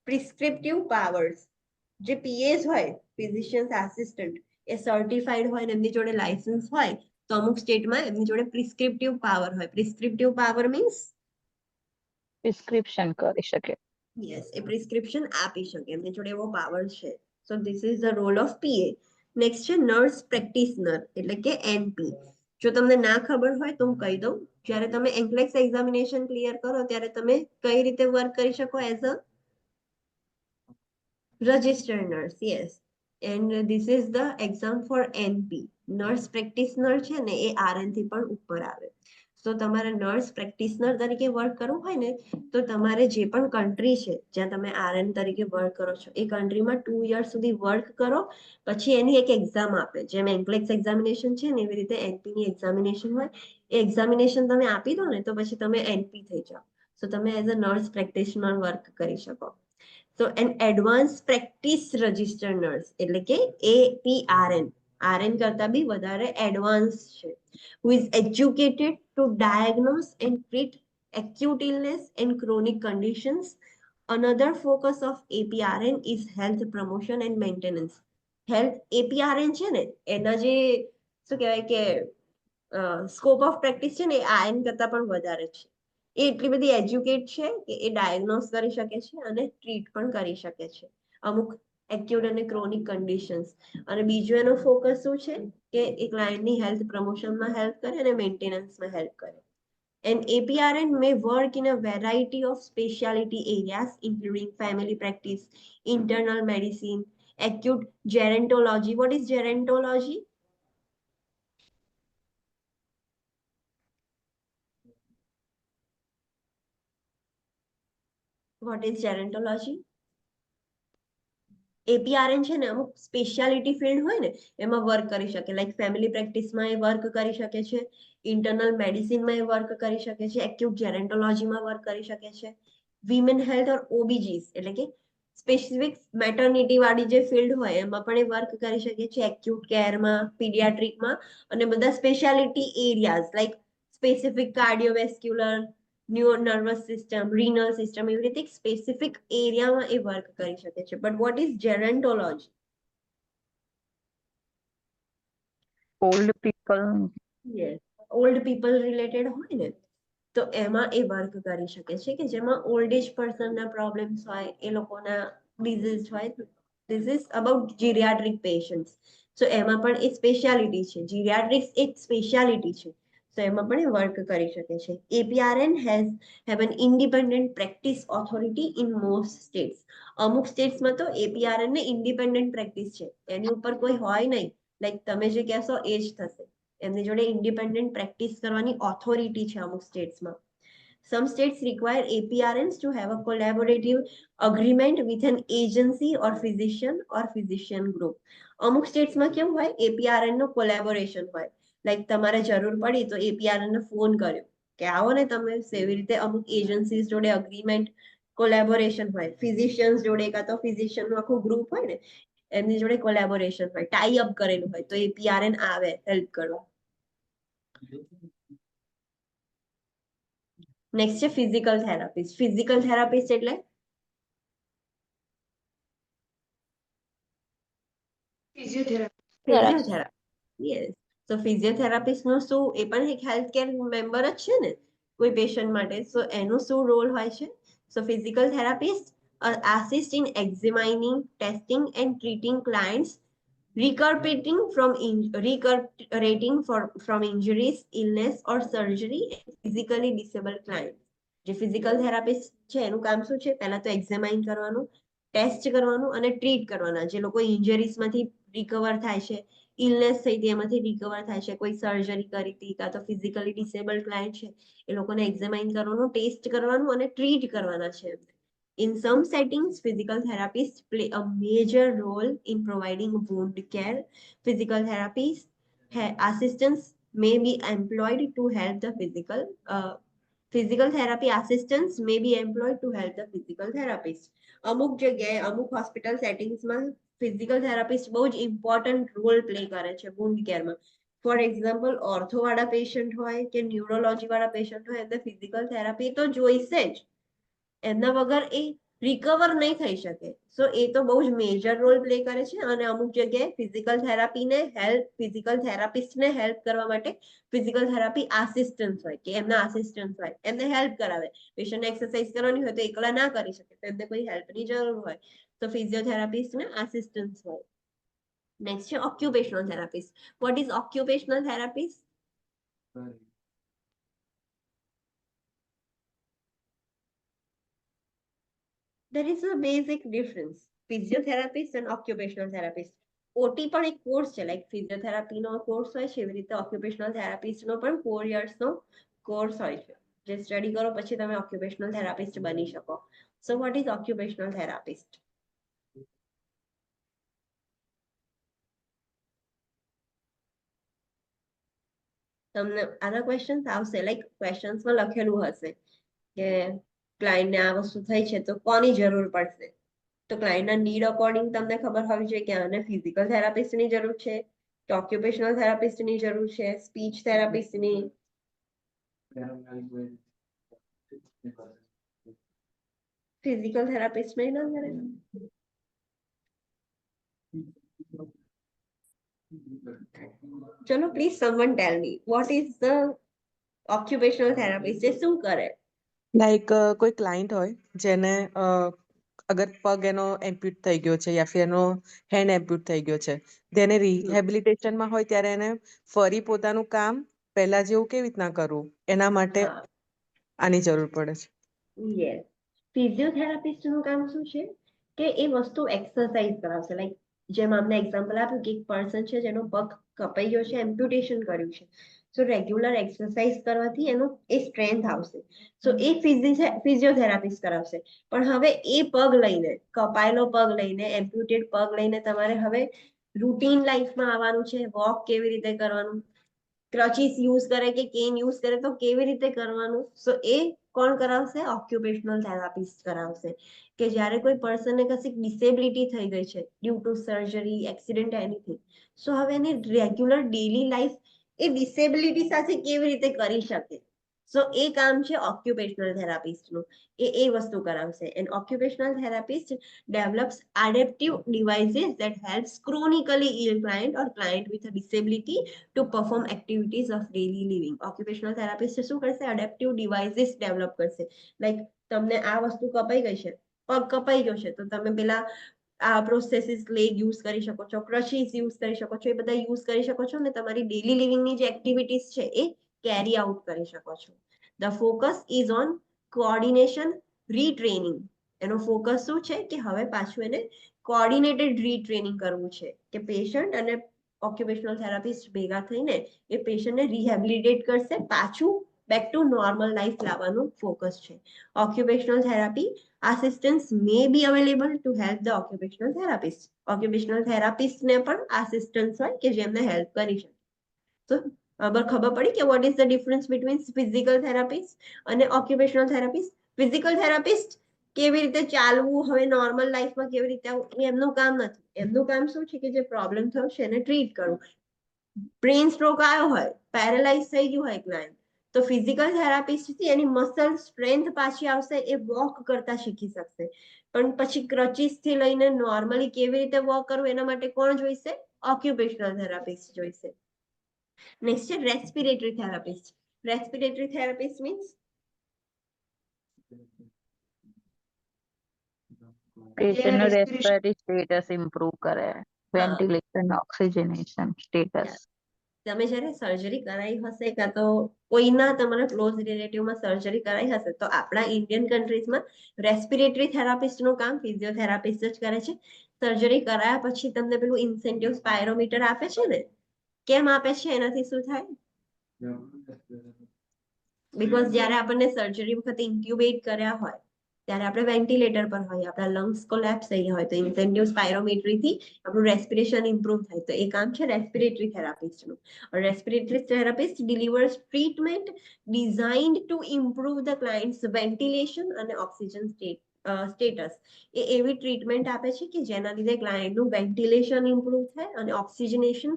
prescriptive powers. જે પીએસ હોય ફિઝિશિયન્સ આસિસ્ટન્ટ એ સર્ટિફાઈડ હોય ને એમની જોડે લાઇસન્સ હોય તો અમુક સ્ટેટમાં એમની જોડે પ્રિસ્ક્રિપ્ટિવ પાવર હોય. પ્રિસ્ક્રિપ્ટિવ પાવર મીન્સ પ્રિસ્ક્રિપ્શન કરી શકે. યસ એ પ્રિસ્ક્રિપ્શન આપી શકે એમની જોડે એવો પાવર છે. So this is the role of PA. Next છે નર્સ પ્રેક્ટિશનર એટલે કે એનપી. જો તમને ના ખબર હોય તો હું કહી દઉં જ્યારે તમે એન્ક્લેક્સ એક્ઝામિનેશન ક્લિયર કરો ત્યારે તમે કઈ રીતે વર્ક કરી શકો as a registered nurse. Yes, and this is the exam for NP. Nurse practitioner છે ને એ RN થી પણ ઉપર આવે. તો તમારે નર્સ પ્રેક્ટિશનર તરીકે વર્ક કરવું હોય ને તો તમારે જે પણ કન્ટ્રી છે જ્યાં તમે RN તરીકે વર્ક કરો છો એ કન્ટ્રીમાં 2 યર્સ સુધી વર્ક કરો પછી એની એક એક્ઝામ આપે જેમ એન્ક્લેક્સ એક્ઝામિનેશન છે ને એવી રીતે NP ની એક્ઝામિનેશન હોય એ એક્ઝામિનેશન તમે આપી દો ને તો પછી તમે NP થઈ જાઓ તો તમે as a nurse practitioner work કરી શકો. So an advanced practice registered nurse એટલે કે APRN RN કરતા બી વધારે એડવાન્સ છે who is educated to diagnose and treat acute illness and chronic conditions. Another focus of APRN is health promotion and maintenance. Health APRN છે ને એના જે શું કહેવાય કે સ્કોપ ઓફ પ્રેક્ટિસ છે ને એ RN કરતા પણ વધારે છે. એ એટલી બધી એજ્યુકેટ છે કે એ ડાયગ્નોસ કરી શકે છે અને ટ્રીટ પણ કરી શકે છે અમુક એક્યુટ અને ક્રોનિક કન્ડિશન્સ. અને બીજું એનો ફોકસ શું છે કે એ ક્લાયન્ટની હેલ્થ પ્રમોશનમાં હેલ્પ કરે અને મેન્ટેનન્સમાં હેલ્પ કરે. An APRN may work in a variety of specialty areas including family practice, internal medicine, acute gerontology. What is gerontology? What is gerontology? APRN છે ને અમુક સ્પેશિયાલિટી ફિલ્ડ હોય ને એમાં વર્ક કરી શકે લાઈક ફેમિલી પ્રેક્ટિસમાં એ વર્ક કરી શકે છે ઇન્ટરનલ મેડિસિનમાં એ વર્ક કરી શકે છે એક્યુટ જેરેન્ટોલોજીમાં વર્ક કરી શકે છે વિમેન હેલ્થ ઓર ઓબીજીસ એટલે કે સ્પેસિફિક મેટર્નિટી વાળી જે ફિલ્ડ હોય એમાં પણ એ વર્ક કરી શકે છે એક્યુટ કેરમાં પીડિયાટ્રિકમાં અને બધા speciality areas like specific cardiovascular nervous system Rinal system એવી રીતે એક સ્પેસિફિક એરિયામાં એ વર્ક કરી શકે છે. But what is gerontology? Old people. Yes old people related હોય ને તો એમાં એ વર્ક કરી શકે છે કે જેમાં ઓલ્ડ એજ પર્સનના પ્રોબ્લેમ્સ હોય એ લોકોના ડિઝીઝ હોય ધીસ ઇઝ અબાઉટ જીરિયાટ્રિક પેશન્ટ્સ. સો એમાં પણ એ સ્પેશિયાલિટી છે જીરિયાટ્રિક્સ એક સ્પેશિયાલિટી છે તો એમાં પણ એ વર્ક કરી શકે છે. APRN have an independent practice authority in most states. અમુક સ્ટેટ્સમાં તો APRN ને ઇન્ડિપેન્ડન્ટ પ્રેક્ટિસ છે એની ઉપર કોઈ હોય નહીં લાઈક તમે જે કહેશો એ જ થશે એમની જોડે ઇન્ડિપેન્ડન્ટ પ્રેક્ટિસ કરવાની ઓથોરિટી છે અમુક સ્ટેટ્સમાં. Some states require APRNs to have a collaborative agreement with an agency or physician group. અમુક સ્ટેટ્સમાં કેવું હોય APRN નો કોલેબોરેશન હોય લાઈક તમારે જરૂર પડી તો APRN ને ફોન કર્યો કે આવો ને તમે એવી રીતે અમુક એજન્સીસ જોડે અગ્રીમેન્ટ કોલેબોરેશન હોય ફિઝિશિયન્સ જોડે કાં તો ફિઝિશિયનનું આખું ગ્રુપ હોય ને એમની જોડે કોલેબોરેશન હોય ટાઈ અપ કરેલું હોય તો APRN આવે હેલ્પ કરવા. નેક્સ્ટ છે ફિઝિકલ થેરાપિસ્ટ. ફિઝિકલ થેરાપિસ્ટ એટલે ફિઝિયોથેરાપી. યસ તો ફિઝિયોથેરાપિસ્ટ નું શું એ પણ એક હેલ્થ કેર મેમ્બર જ છે ને કોઈ પેશન્ટ માટે. સો એનું શું રોલ હોય છે? So physical therapist assist in examining, testing and treating clients recuperating from injuries, illness or surgery, physically disabled clients. જે ફિઝિકલ થેરાપિસ્ટ છે એનું કામ શું છે? પહેલા તો એક્ઝામાઇન કરવાનું, ટેસ્ટ કરવાનું અને ટ્રીટ કરવાના. જે લોકો ઇન્જરીઝમાંથી રિકવર થાય છે, ઇલનેસ થઈ હતી એમાંથી રિકવર થાય છે, કોઈ સર્જરી કરી હતી કાં તો ફિઝિકલી ડિસેબલ્ડ ક્લાયન્ટ છે એ લોકોને એક્ઝામાઇન કરવાનું, ટેસ્ટ કરવાનું અને ટ્રીટ કરવાના છે. In some settings, physical therapists play a major role in providing wound care. Physical therapists assistants may be employed to help the physical therapy assistants may be employed to help the physical therapist. અમુક જગ્યાએ અમુક hospital સેટિંગ્સમાં physical therapist બહુ જ important role play કરે છે wound કેરમાં. For example, ortho વાળા patient હોય કે ન્યુરોલોજી વાળા પેશન્ટ હોય એમને ફિઝિકલ થેરાપી તો જોઈશે જ. એમના વગર એ રિકવર નહીં થઈ શકે. સો એ તો બહુ જ મેજર રોલ પ્લે કરે છે. અને અમુક જગ્યાએ ફિઝિકલ થેરાપિસ્ટને હેલ્પ કરવા માટે ફિઝિકલ થેરાપી આસિસ્ટન્ટ હોય કે એમના આસિસ્ટન્ટ હોય, એમને હેલ્પ કરાવે. પેશન્ટને એક્સરસાઇઝ કરવાની હોય તો એકલા ના કરી શકે, તો એમને કોઈ હેલ્પની જરૂર હોય તો ફિઝિયોથેરાપિસ્ટને આસિસ્ટન્ટ હોય. નેક્સ્ટ છે occupational therapist. What is occupational therapist? There is a basic difference. Physiotherapist and occupational therapist. OT પણ એક કોર્સ છે, લાઈક ફિઝિયોથેરાપી નો કોર્સ હોય છે એવી રીતે ઓક્યુપેશનલ થેરાપિસ્ટ નો પણ 4 years નો કોર્સ હોય છે. જે સ્ટડી કરો પછી તમે ઓક્યુપેશનલ થેરાપિસ્ટ બની શકો. સો વોટ ઇઝ ઓક્યુપેશનલ થેરાપિસ્ટ? તમને આના ક્વેશ્ચન્સ આવશે, લાઈક ક્વેશ્ચન્સમાં લખેલું હશે કે ક્લાયન્ટને આ વસ્તુ થઈ છે તો કોની જરૂર પડશે. તો ક્લાયન્ટના નીડ અકોર્ડિંગ તમને ખબર હોવી જોઈએ કે આને ફિઝિકલ થેરાપિસ્ટની જરૂર છે કે ઓક્યુપેશનલ થેરાપિસ્ટની જરૂર છે, સ્પીચ થેરાપિસ્ટની. ફિઝિકલ થેરાપિસ્ટ નહીં ના કરે. ચલો please someone tell me what is the occupational therapist? એ શું કરે? લાઈક કોઈ ક્લાયન્ટ હોય જેને અગર પગ એનો એમ્પ્યુટ થઈ ગયો છે યા ફિર એનો હેન્ડ એમ્પ્યુટ થઈ ગયો છે, તેને રિહેબિલિટેશનમાં હોય ત્યારે એને ફરી પોતાનું કામ પહેલા જેવું કેવી રીતના કરવું એના માટે હા. આની જરૂર પડે છે. યસ. ફિઝિયોથેરાપિસ્ટ નું કામ શું છે કે એ વસ્તુ એક્સરસાઇઝ કરાવશે. લાઈક જેમ અમને એક્ઝામ્પલ આપ્યું કે એક પર્સન છે જેનો પગ કપાઈ ગયો છે, એમ્પ્યુટેશન કર્યું છે. સો રેગ્યુલર એક્સરસાઇઝ કરવાથી એનો એ સ્ટ્રેન્થ આવશે. સો એ ફિઝિયોથેરાપિસ્ટ કરાવશે. પણ હવે એ પગ લઈને, કપાયેલો પગ લઈને, એમ્પ્યુટેડ પગ લઈને તમારે હવે રૂટીન લાઈફમાં આવવાનું છે. વોક કેવી રીતે કરવાનું, ક્રચીસ યુઝ કરે કે કેન યુઝ કરે તો કેવી રીતે કરવાનું. સો એ કોણ કરાવશે? ઓક્યુપેશનલ થેરાપિસ્ટ કરાવશે. કે જ્યારે કોઈ પર્સનને કશીક ડિસેબિલિટી થઈ ગઈ છે due to surgery, accident, anything, so હવે એની રેગ્યુલર ડેલી લાઈફ એ ડિસેબિલિટી સાથે કેવી રીતે કરી શકે. સો એ કામ છે ઓક્યુપેશનલ થેરાપિસ્ટનું. એ વસ્તુ કરાવશે. And occupational therapist develops adaptive devices that helps chronically ill client or client with a disability to perform activities of daily living. Occupational therapist શું કરશે? adaptive devices develop કરશે. લાઈક તમને આ વસ્તુ કપાઈ ગઈ છે, પગ કપાઈ ગયો છે, તો તમે પેલા આ પ્રોસેસીસ લેગ યુઝ કરી શકો છો, ક્રચીસ યુઝ કરી શકો છો, એ બધા યુઝ કરી શકો છો અને તમારી ડેલી લિવિંગની જે એક્ટિવિટીઝ છે એ કેરી આઉટ કરી શકો છો. The focus is on coordination retraining. એનો ફોકસ શું છે કે હવે પાછું એને કોઓર્ડિનેટેડ રીટ્રેનિંગ કરવું છે કે પેશન્ટ અને ઓક્યુપેશનલ થેરાપિસ્ટ ભેગા થઈને એ પેશન્ટને રિહેબિલિટેટ કરશે, પાછું બેક ટુ નોર્મલ લાઈફ લાવવાનું ફોકસ છે. Occupational therapy assistants may be available to help the occupational therapist. Occupational therapist ને પણ assistants હોય કે જેમને હેલ્પ કરી શકે. તો ખબર પડી કે what is the difference between physical therapist અને occupational therapist? Physical therapist કેવી રીતે ચાલવું, હવે નોર્મલ લાઈફમાં કેવી રીતે આવું, એ એમનું કામ નથી. એમનું કામ શું છે કે જે પ્રોબ્લેમ થયો છે એને ટ્રીટ કરવું. બ્રેન સ્ટ્રોક આવ્યો હોય, પેરેલાઇઝ થઈ ગયું હોય ક્લાયન્ટ, તો ફિઝિકલ થેરાપિસ્ટ થી એની મસલ સ્ટ્રેન્થ પાછી આવશે, એ વોક કરતા શીખી શકશે. પણ પછી ક્રચીસ થી લઈને નોર્મલી કેવી રીતે વોક કરવું એના માટે કોણ જોઈશે? ઓક્યુપેશનલ થેરાપિસ્ટ જોઈશે. નેક્સ્ટ છે respiratory therapist. Respiratory therapist means patient નું respiration રેસ્પિરેટરી સ્ટેટસ ઇમ્પ્રુવ કરે, વેન્ટિલેશન, ઓક્સિજનેશન સ્ટેટસ. તમે જ્યારે સર્જરી કરાવી હશે કાં તો કોઈના તમારા ક્લોઝ રિલેટિવમાં સર્જરી કરાવી હશે તો આપણા ઇન્ડિયન કન્ટ્રીઝમાં રેસ્પિરેટરી થેરાપિસ્ટનું કામ ફિઝિયોથેરાપિસ્ટ જ કરે છે. સર્જરી કરાયા પછી તમને પેલું ઇન્સેન્ટિવ સ્પાયરોમીટર આપે છે ને, કેમ આપે છે? એનાથી શું થાય? બીકોઝ જ્યારે આપણને સર્જરી વખતે ઇન્ક્યુબેટ કર્યા હોય ત્યારે આપણે વેન્ટિલેટર પર હોય, આપણા લંગ્સ કોલેપ્સ થઈ ગયા હોય તો ઇન્સેન્ટિવ સ્પાયરોમેટ્રીથી આપણું રેસ્પિરેશન ઇમ્પ્રુવ થાય. તો એ કામ છે રેસ્પિરેટરી થેરાપિસ્ટનું. Respiratory therapist delivers treatment designed to improve the client's ventilation અને ઓક્સિજન સ્ટેટસ. એ એવી ટ્રીટમેન્ટ આપે છે કે જેના લીધે ક્લાયન્ટનું વેન્ટિલેશન ઇમ્પ્રુવ થાય અને ઓક્સિજનેશન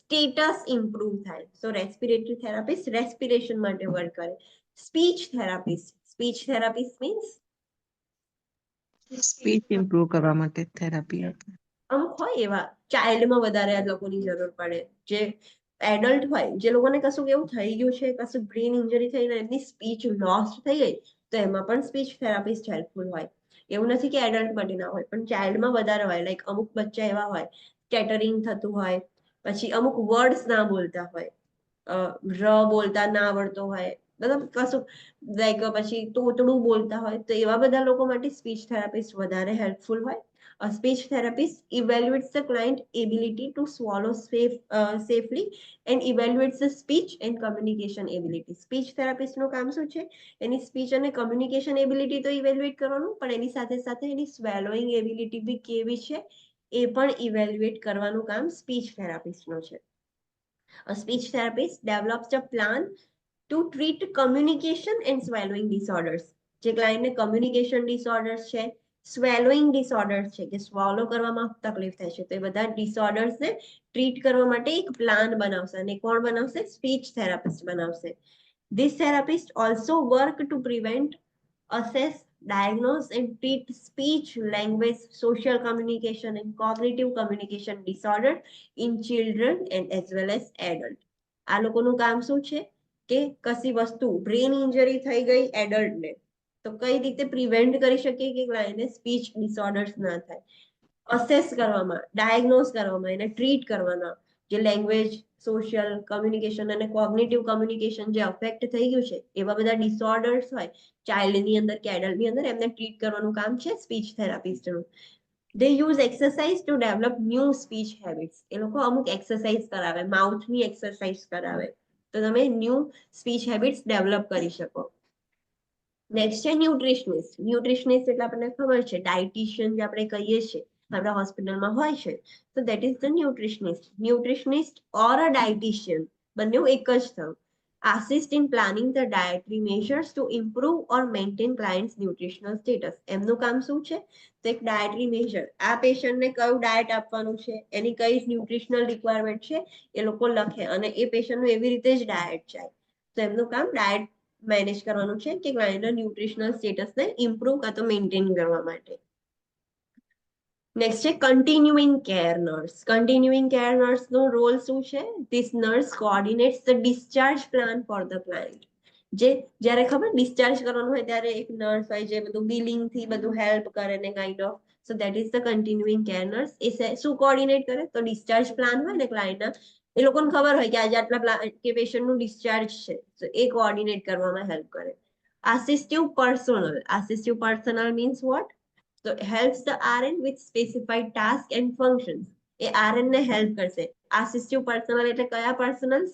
સ્ટેટસ ઇમ્પ્રુવ થાય. સો રેસ્પિરેટરી થેરાપિસ્ટ રેસ્પિરેશન માટે વર્ક કરે. Speech therapist means speech improve કરવા માટે થેરાપી આપે. અમુક હોય એવા ચાઇલ્ડમાં વધારે આ લોકોની જરૂર પડે, જે એડલ્ટ હોય, જે લોકોને કશું એવું થઈ ગયું છે, કશું બ્રેન ઇન્જરી થઈને એમની સ્પીચ લોસ્ટ થઈ ગઈ, તો એમાં પણ સ્પીચ થેરાપિસ્ટ હેલ્પફુલ હોય. એવું નથી કે એડલ્ટ માટે ના હોય, પણ ચાઇલ્ડમાં વધારે હોય. લાઈક અમુક બચ્ચા એવા હોય સ્કેટરિંગ થતું હોય, પછી અમુક વર્ડ્સ ના બોલતા હોય, બોલતા ના આવડતો હોય, મતલબ કશું લાઈક પછી તોતડું બોલતા હોય, તો એવા બધા લોકો માટે સ્પીચ થેરાપિસ્ટ વધારે હેલ્પફુલ હોય. A speech therapist evaluates the client ability to swallow safely and evaluates the speech and communication ability. Speech therapist નું કામ શું છે? એની સ્પીચ અને કમ્યુનિકેશન એબિલિટી તો ઇવેલ્યુએટ કરવાનું, પણ એની સાથે સાથે એની સ્વેલોઈંગ એબિલિટી બી કેવી છે એ પણ ઇવેલ્યુએટ કરવાનું કામ સ્પીચ થેરાપિસ્ટનું છે. A speech therapist develops a plan to treat communication and swallowing disorders. જે ક્લાયન્ટને કમ્યુનિકેશન ડિસઓર્ડર્સ છે, સ્વેલોઈંગ ડિસઓર્ડર્સ છે, કે સ્વોલો કરવામાં તકલીફ થાય છે, તો એ બધા ડિસઓર્ડર્સને ટ્રીટ કરવા માટે એક પ્લાન બનાવશે. અને કોણ બનાવશે? સ્પીચ થેરાપિસ્ટ બનાવશે. This therapist also work to prevent, assess, diagnose and treat speech, language, social communication and cognitive communication disorder in children and as well as adult. આ લોકોનું કામ શું છે? કે કશી વસ્તુ બ્રેન ઇન્જરી થઈ ગઈ એડલ્ટને, તો કઈ રીતે પ્રિવેન્ટ કરી શકીએ કે ક્લાયન્ટને સ્પીચ ડિસઓર્ડર્સ ના થાય. અસેસ કરવામાં, ડાયગ્નોઝ કરવામાં, એને ટ્રીટ કરવાના, જે લેંગ્વેજ, સોશિયલ કમ્યુનિકેશન અને કોગ્નિટિવ કમ્યુનિકેશન જે અફેક્ટ થઈ ગયું છે એવા બધા ડિસઓર્ડર્સ હોય ચાઇલ્ડની અંદર કે એડલ્ટની અંદર, એમને ટ્રીટ કરવાનું કામ છે સ્પીચ થેરાપિસ્ટનું. They use exercise to develop new speech habits. એ લોકો અમુક એક્સરસાઇઝ કરાવે, માઉથની એક્સરસાઇઝ કરાવે, તો તમે ન્યૂ સ્પીચ હેબિટ્સ ડેવલપ કરી શકો. નેક્સ્ટ છે ન્યુટ્રિશનિસ્ટ. ન્યુટ્રિશનિસ્ટ એટલે આપણને ખબર છે ડાયટિશિયન જે આપણે કહીએ છીએ આપણા હોસ્પિટલમાં હોય છે, તો that is the nutritionist. Nutritionist or a dietitian બંને એક જ થયું. assist in planning the dietary measures to improve or maintain clients nutritional status. એમનું કામ શું છે? તો એક ડાયટરી મેજર, આ પેશન્ટને કયું ડાયટ આપવાનું છે, એની કઈ ન્યુટ્રિશનલ રિક્વાયરમેન્ટ છે એ લોકો લખે અને એ પેશન્ટનું એવી રીતે જ ડાયટ જાય. તો એમનું કામ ડાયટ મેનેજ કરવાનું છે કે ક્લાયન્ટના ન્યુટ્રિશનલ સ્ટેટસને ઇમ્પ્રુવ કાં તો મેન્ટેન કરવા માટે. નેક્સ્ટ છે continuing care nurse. Continuing care નર્સનો રોલ શું છે? This nurse coordinates the discharge plan for the client. જે જ્યારે ખબર ડિસ્ચાર્જ કરવાનું હોય ત્યારે એક નર્સ હોય જે બધું બિલિંગ થી બધું હેલ્પ કરે ને kind of, so that is the continuing care nurse. એ શું કોઓર્ડિનેટ કરે? તો ડિસ્ચાર્જ પ્લાન હોય ને ક્લાયન્ટના, એ લોકોને ખબર હોય કે આજે આટલા કે પેશન્ટનું ડિસ્ચાર્જ છે, તો એ કોઓર્ડિનેટ કરવામાં હેલ્પ કરે. આસિસ્ટિવ પર્સનલ મીન્સ વોટ? તો helps the RN with specified task and functions. A RN ને હેલ્પ કરશે. આસિસ્ટિવ પર્સનલ એટલે કયા પર્સનલ્સ?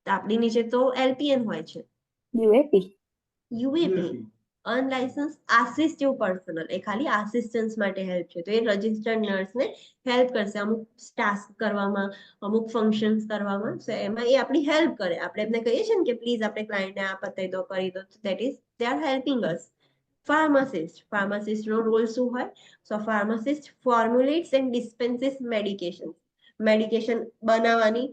આપણી નીચે તો LPN હોય છે, UAP અનલાઇસન્સ આસિસ્ટિવ પર્સનલ, એ ખાલી આસિસ્ટન્સ માટે હેલ્પ છે. તો એ રજિસ્ટર્ડ નર્સને હેલ્પ કરશે અમુક ટાસ્ક કરવામાં, અમુક ફંક્શન્સ કરવામાં. સો એમાં એ આપણી હેલ્પ કરે. આપણે એમને કહીએ છીએ ને કે પ્લીઝ આપણે ક્લાયન્ટને આ પતાવી દો, કરી દો, that is they are helping us. ફાર્માસિસ્ટનો રોલ શું હોય? So pharmacist formulates and dispenses medication. Medication બનાવવાની,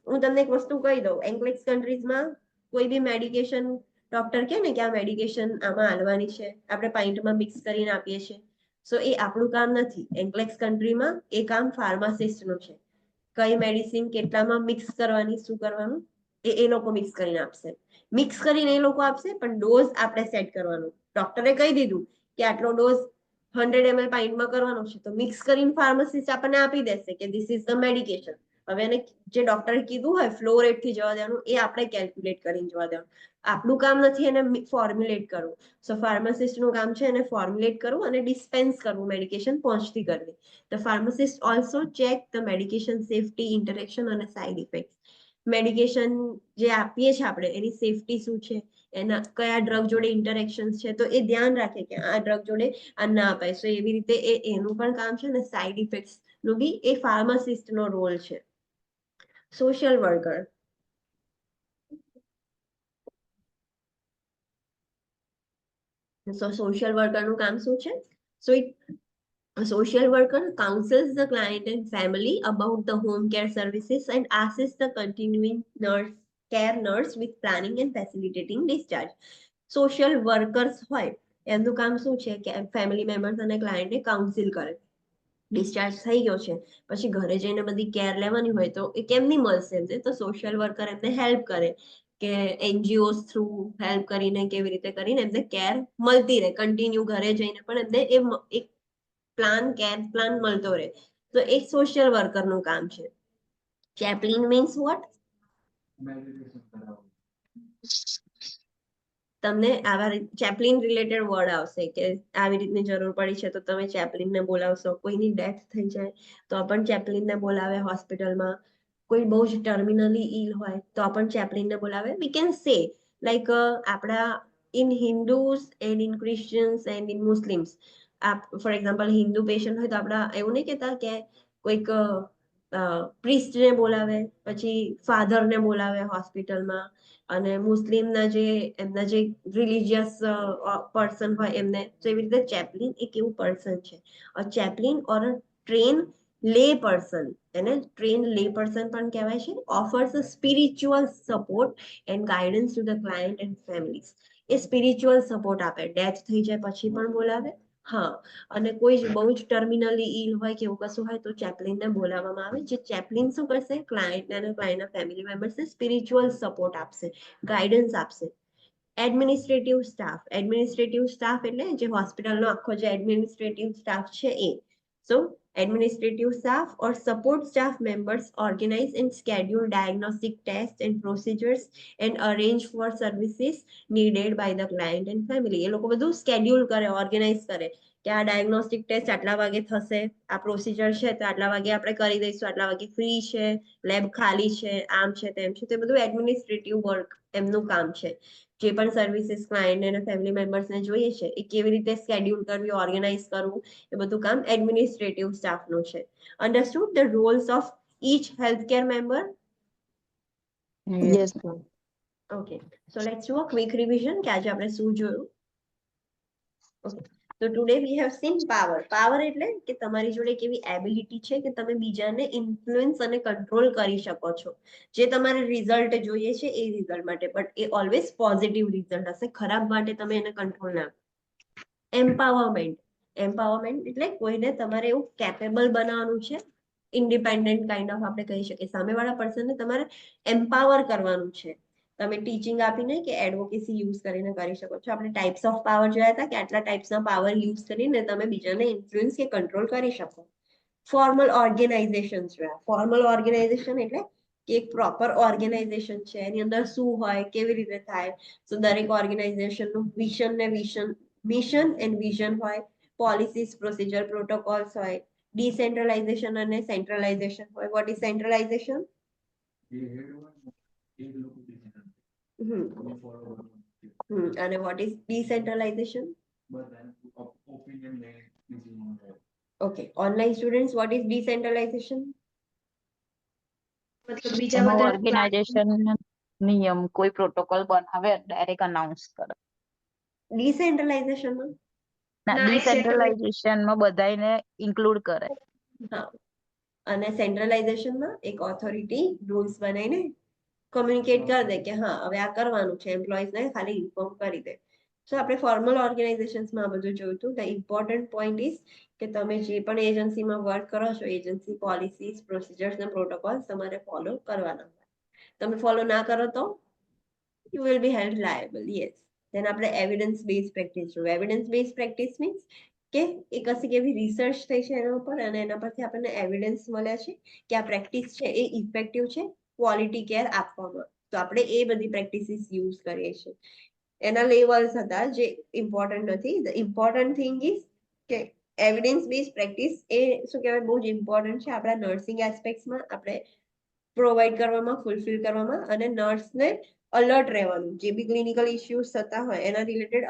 હું તમને એક વસ્તુ કહી દઉં, એન્ગ્લિશ કન્ટ્રીઝમાં કોઈ બી મેડિકેશન ડોક્ટર કહે ને કે આ મેડિકેશન આમાં હાલવાની છે, આપણે પાઇન્ટમાં મિક્સ કરીને આપીએ છીએ, સો એ આપણું કામ નથી. એન્ગ્લિશ કન્ટ્રીમાં એ કામ ફાર્માસિસ્ટનું છે. કઈ મેડિસિન કેટલામાં મિક્સ કરવાની, શું કરવાનું, એ લોકો મિક્સ કરીને આપશે. મિક્સ કરીને એ લોકો આપશે, પણ ડોઝ આપણે સેટ કરવાનું. ડોક્ટરે કહી દીધું કે આટલો ડોઝ 100 ml પાઇન્ટમાં કરવાનો છે, તો મિક્સ કરીને ફાર્માસિસ્ટ આપણને આપી દેશે કે ધીસ ઇઝ ધ મેડિકેશન. હવે એને જે ડોક્ટરે કીધું હોય ફ્લો રેટ થી જવા દેવાનું, એ આપણે કેલ્ક્યુલેટ કરીને જવા દેવાનું. આપણું કામ નથી એને ફોર્મ્યુલેટ કરવું. સો ફાર્માસિસ્ટ નું કામ છે એને ફોર્મ્યુલેટ કરવું અને ડિસ્પેન્સ કરવું, મેડિકેશન પહોંચતી કરવી. The pharmacist also check the medication safety, interaction અને સાઇડ ઇફેક્ટ. મેડિકેશન જે આપીએ છીએ આપણે એની સેફટી શું છે, એના કયા ડ્રગ જોડે ઇન્ટરેક્શન છે, તો એ ધ્યાન રાખે કે આ ડ્રગ જોડે આ ના અપાય. સો એવી રીતે એનું પણ કામ છે અને સાઇડ ઇફેક્ટ્સ નું બી એ ફાર્માસિસ્ટ નો રોલ છે. સોશિયલ વર્કર, સો સોશિયલ વર્કર નું કામ શું છે? સો a social worker counsels the client and family about the home care services and assists the continuing care nurse with planning and facilitating discharge. Social workers હોય એમનું કામ શું છે કે ફેમિલી મેમ્બર્સ અને ક્લાયન્ટને કાઉન્સિલ કરે. ડિસ્ચાર્જ થઈ ગયો છે પછી ઘરે જઈને બધી કેર લેવાની હોય તો એ કેમની મળશે એમને, તો સોશિયલ વર્કર એમને હેલ્પ કરે કે એનજીઓસ થ્રુ હેલ્પ કરીને કેવી રીતે કરીને એમને કેર મળતી રહે, કન્ટિન્યુ ઘરે જઈને પણ એમને એક પ્લાન, કેર પ્લાન મળતો રહે. તો એક સોશિયલ વર્કર નું કામ છે. Chaplin means what? તમને આવા ચેપ્લિન રિલેટેડ વર્ડ આવશે કે આવી રીતની જરૂર પડી છે તો તમે ચેપ્લિનને બોલાવશો. કોઈની ડેથ થઈ જાય તો પણ ચેપ્લિનને બોલાવે હોસ્પિટલમાં. કોઈ બહુ જ ટર્મિનલી ઇલ હોય તો પણ ચેપ્લિનને બોલાવે. વી કેન સે લાઈક આપણા in Hindus and in Christians and in Muslims, for example Hindu patient હોય તો આપણા એવું નહીં કહેતા કે કોઈક પ્રિસ્ટને બોલાવે, પછી ફાધરને બોલાવે હોસ્પિટલમાં, અને મુસ્લિમના જે એમના જે રિલિજિયસ પર્સન હોય એમને. તો એવી રીતે ચેપ્લિન એક એવું પર્સન છે. ચેપ્લિન ઓર ટ્રેન લે પર્સન, એને ટ્રેન લે પર્સન પણ કહેવાય છે. Offers spiritual support and guidance two the client and families. A spiritual support આપે. ડેથ થઈ જાય પછી પણ બોલાવે. હા, અને કોઈ જ બહુ જ ટર્મિનલી ઇલ હોય કે એવું કશું હોય તો ચેપ્લિનને બોલાવવામાં આવે. જે ચેપ્લિન શું કરશે, ક્લાયન્ટને અને ક્લાયન્ટના ફેમિલી મેમ્બર્સને સ્પિરિચ્યુઅલ સપોર્ટ આપશે, ગાઈડન્સ આપશે. એડમિનિસ્ટ્રેટિવ સ્ટાફ, એડમિનિસ્ટ્રેટિવ સ્ટાફ એટલે જે હોસ્પિટલનો આખો જે એડમિનિસ્ટ્રેટિવ સ્ટાફ છે એ. સો administrative staff or support staff members organize and schedule diagnostic tests and procedures and arrange for services needed by the client and family. એ લોકો બધું સ્કેડ્યુલ કરે, ઓર્ગેનાઇઝ કરે કે આ ડાયગ્નોસ્ટિક ટેસ્ટ આટલા વાગે થશે, આ પ્રોસિજર છે તો આટલા વાગે આપણે કરી દઈશું, આટલા વાગે ફ્રી છે, લેબ ખાલી છે, આમ છે તેમ છે. તે બધું એડમિનિસ્ટ્રેટિવ વર્ક એમનું કામ છે. જે પણ સર્વિસીસ ક્લાયન્ટ અને ફેમિલી મેમ્બર્સને જોઈએ છે એ કેવી રીતે સ્કેડ્યુલ કરવી, ઓર્ગેનાઇઝ કરવું, એ બધું કામ એડમિનિસ્ટ્રેટિવ સ્ટાફનું છે. Understood the roles of each healthcare member? Yes ma'am. Okay, so let's do a quick revision કે આજે આપણે શું જોયું. ઓકે, તો today we have seen power. Power એટલે કે તમારી જોડે કેવી એબિલિટી છે કે તમે બીજાને ઇન્ફ્લુઅન્સ અને કંટ્રોલ કરી શકો છો. જે તમારે રિઝલ્ટ જોઈએ છે એ રિઝલ્ટ માટે, but A always positive result હશે. ખરાબ માટે તમે એને કંટ્રોલ ના. એમ્પાવરમેન્ટ, એમ્પાવરમેન્ટ એટલે કોઈને તમારે એવું કેપેબલ બનાવવાનું છે, ઇન્ડિપેન્ડન્ટ કાઇન્ડ ઓફ આપણે કહી શકીએ. સામેવાળા પર્સનને તમારે એમ્પાવર કરવાનું છે. તમે ટીચિંગ આપીને કે એડવોકેસી યુઝ કરીને કરી શકો છો. આપણે ટાઈપ્સ ઓફ પાવર જોયા હતા કે આટલા ટાઈપ્સના પાવર યુઝ કરીને તમે બીજાને ઇન્ફ્લુઅન્સ કે કંટ્રોલ કરી શકો. ફોર્મલ ઓર્ગેનાઇઝેશન જોયા. ફોર્મલ ઓર્ગેનાઇઝેશન એટલે કે એક પ્રોપર ઓર્ગેનાઇઝેશન છે, એની અંદર શું હોય, કેવી રીતે થાય. તો દરેક ઓર્ગેનાઇઝેશનનું મિશન એન્ડ વિઝન હોય, પોલિસીસ, પ્રોસિજર, પ્રોટોકોલ્સ હોય. ડિસેન્ટ્રલાઇઝેશન અને સેન્ટ્રલાઇઝેશન હોય. What is centralization? અને what is decentralization? Okay, online students, what is decentralization? મતલબ બીજા એમાં બધા ઓર્ગેનાઇઝેશન નિયમ કોઈ પ્રોટોકોલ બનાવે, ડાયરેક્ટ અનાઉન્સ કરે. ડિસેન્ટ્રલાઇઝેશનમાં ના, ના, એ ડિસેન્ટ્રલાઇઝેશનમાં બધાને ઇન્ક્લુડ કરે. હા, અને સેન્ટ્રલાઇઝેશનમાં એક ઓથોરિટી રૂલ્સ બનાવીને કમ્યુનિકેટ કરી દે કે હા હવે આ કરવાનું છે, એમ્પ્લોઈઝને ખાલી ઇન્ફોર્મ કરી દે. સો આપણે ફોર્મલ ઓર્ગેનાઇઝેશન્સમાં આ બધું જોયું હતું. ધ ઇમ્પોર્ટન્ટ પોઈન્ટ ઇઝ કે તમે જે પણ એજન્સીમાં વર્ક કરો છો, એજન્સી પોલિસીસ, પ્રોસિજર્સ અને પ્રોટોકોલ્સ તમારે ફોલો કરવાના હોય. તમે ફોલો ના કરો તો you will be held liable. Yes. તેને આપણે એવિડન્સ બેઝ પ્રેક્ટિસ જોયું. એવિડન્સ બેઝ પ્રેક્ટિસ મીન્સ કે એ કશીક એવી રિસર્ચ થઈ છે એના ઉપર અને એના પરથી આપણને એવિડન્સ મળ્યા છે કે આ પ્રેક્ટિસ છે એ ઇફેક્ટિવ છે ક્વોલિટી કેર આપવામાં. તો આપણે એ બધી પ્રેક્ટિસીસ યુઝ કરીએ છીએ. એના લેવલ્સ હતા જે ઇમ્પોર્ટન્ટ નથી. ધ ઇમ્પોર્ટન્ટ થિંગ ઇઝ કે એવિડન્સ બેઝ પ્રેક્ટિસ એ શું કહેવાય બહુ જ ઇમ્પોર્ટન્ટ છે આપણા નર્સિંગ એસ્પેક્ટ્સમાં, આપણે પ્રોવાઈડ કરવામાં, ફૂલફિલ કરવામાં, અને નર્સને અલર્ટ રહેવાનું. જે બી ક્લિનિકલ ઇશ્યુઝ થતા હોય એના રિલેટેડ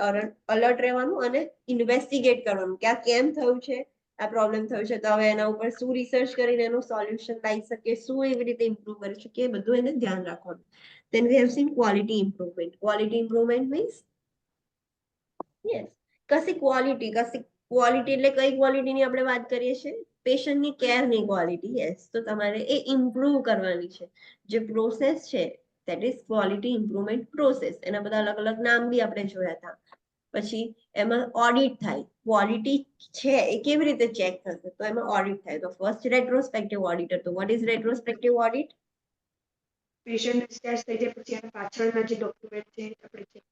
અલર્ટ રહેવાનું અને ઇન્વેસ્ટિગેટ કરવાનું કે આ કેમ થયું છે, આ પ્રોબ્લેમ થયું છે, તો હવે એના ઉપર શું રિસર્ચ કરીને એનું સોલ્યુશન લાવી શકીએ, શું એવી રીતે ઇમ્પ્રુવ કરી શકીએ, એ બધું એને ધ્યાન રાખવાનું. Then we have seen quality improvement. Quality improvement means yes, કશી ક્વોલિટી એટલે કઈ ક્વોલિટીની આપણે વાત કરીએ છીએ? પેશન્ટની કેરની ક્વોલિટી. યસ, તો તમારે એ ઇમ્પ્રુવ કરવાની છે. જે પ્રોસેસ છે that is quality improvement process. એના બધા અલગ અલગ નામ બી આપણે જોયા હતા. પછી એમાં ઓડિટ થાય. ક્વોલિટી છે એ કેવી રીતે ચેક થશે? તો એમાં ઓડિટ થાય. તો ફર્સ્ટ રેટ્રોસ્પેક્ટિવ ઓડિટર. તો what is retrospective audit? Patient discharge થઈ જાય પછી એના પાછળના જે ડોક્યુમેન્ટ છે એ આપણે ચેક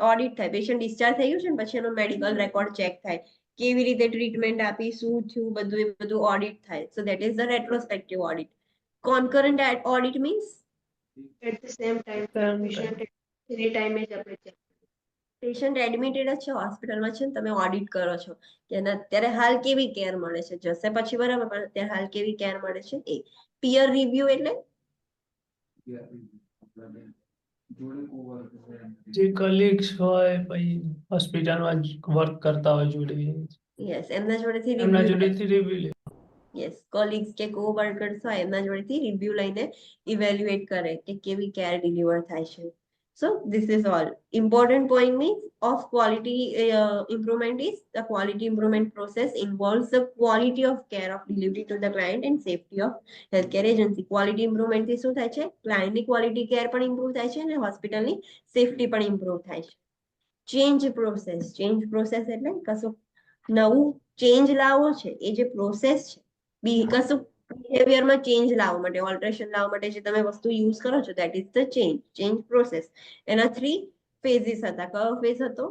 ઓડિટ થાય. પેશન્ટ ડિસ્ચાર્જ થઈ ગયું છે ને પછી એનો મેડિકલ રેકોર્ડ ચેક થાય. કેવી રીતે ટ્રીટમેન્ટ આપી, શું થયું, બધું એ બધું ઓડિટ થાય. So that is the retrospective audit. Concurrent audit means at the same time patient એ ટાઈમે જ આપણે ચેક પેશન્ટ એડમિટેડ જ છે, હોસ્પિટલમાં છે ને તમે ઓડિટ કરો છો કે એને અત્યારે હાલ કેવી કેર મળે છે. જશે પછી બરાબર, પણ અત્યારે હાલ કેવી કેર મળે છે એ. પિયર રિવ્યુ એટલે જે કલીગ્સ હોય પછી હોસ્પિટલમાં વર્ક કરતા હોય જોડે યસ એમના જોડેથી એમના રિવ્યુ. જોડેથી રિવ્યુ લે. યસ, કોલિગ્સ કે કોવર્કર્સ હોય એમના જોડેથી રિવ્યુ લઈને ઇવેલ્યુએટ કરે કે કેવી કેર ડિલિવર થાય છે. So this is all. Important point means of quality improvement is the quality improvement process involves the quality of care of delivery to the client and safety of healthcare agency. Quality improvement થી શું થાય છે? ક્લાયન્ટની quality care પણ improve થાય છે અને હોસ્પિટલની safety પણ ઇમ્પ્રુવ થાય છે. Change process. ચેન્જ પ્રોસેસ એટલે કશું નવું ચેન્જ લાવવો છે. એ જે પ્રોસેસ છે કશું બિહેવિયરમાં ચેન્જ લાવવા માટે, ઓલ્ટરેશન લાવવા માટે જે તમે વસ્તુ યુઝ કરો છો that is the change process. એના 3 ફેઝિસ હતા. કયો ફેઝ હતો?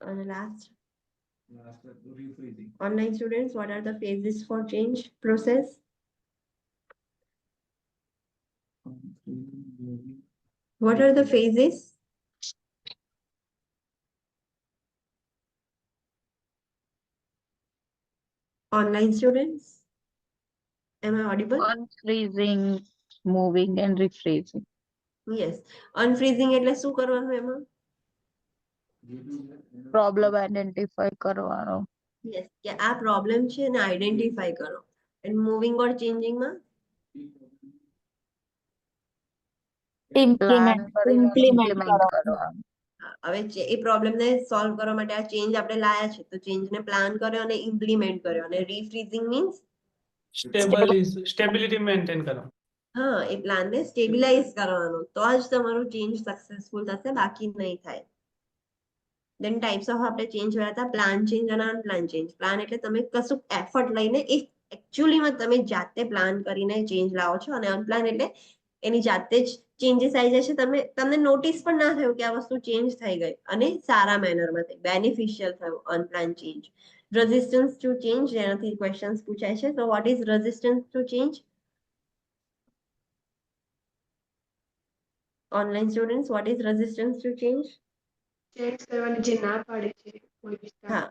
અને last online students, what are the phases for change process? What are the phases? Online students, am I audible? Unfreezing, moving and refreezing. Yes. Unfreezing એટલે શું કરવાનું એમાં? Problem identify કરવાનો. Yes, કે આ પ્રોબ્લેમ છે એને આઈડેન્ટિફાઈ કરો. And moving or changing માં Plan કરીને implement implement કરવાનું. કરવાનો. હવે એ પ્રોબ્લેમને સોલ્વ કરવા માટે આ ચેન્જ આપણે લાયા છે તો ચેન્જને પ્લાન કર્યો અને ઇમ્પ્લિમેન્ટ કર્યો. અને રીફ્રીઝિંગ મીન્સ સ્ટેબિલિટી મેન્ટેન કરો. હા, એ પ્લાનને સ્ટેબિલાઇઝ કરવાનો. તો જ તમારું ચેન્જ સક્સેસફુલ થશે, બાકી નહીં થાય. દેન ટાઈપ્સ ઓફ આપણે ચેન્જ જોયા હતા. પ્લાન ચેન્જ અને અનપ્લાન ચેન્જ. પ્લાન એટલે તમે કશું એફર્ટ લઈને એ એકચ્યુઅલીમાં તમે જાતે પ્લાન કરીને ચેન્જ લાવો છો, અને અનપ્લાન એટલે એની જાતે જ ચેન્જીસ આવી જાય છે. તમને નોટિસ પણ ના થયું કે આ વસ્તુ ચેન્જ થઈ ગઈ અને સારા મેનરમાં થઈ, બેનિફિશિયલ થયું unplanned change. Resistance to change, જેનાથી ક્વેશ્ચન્સ પૂછાય છે. તો what is resistance to change? Online students, what is resistance to change? Change કરવાની જે ના પાડે છે કોઈ વિસ્તાર હા,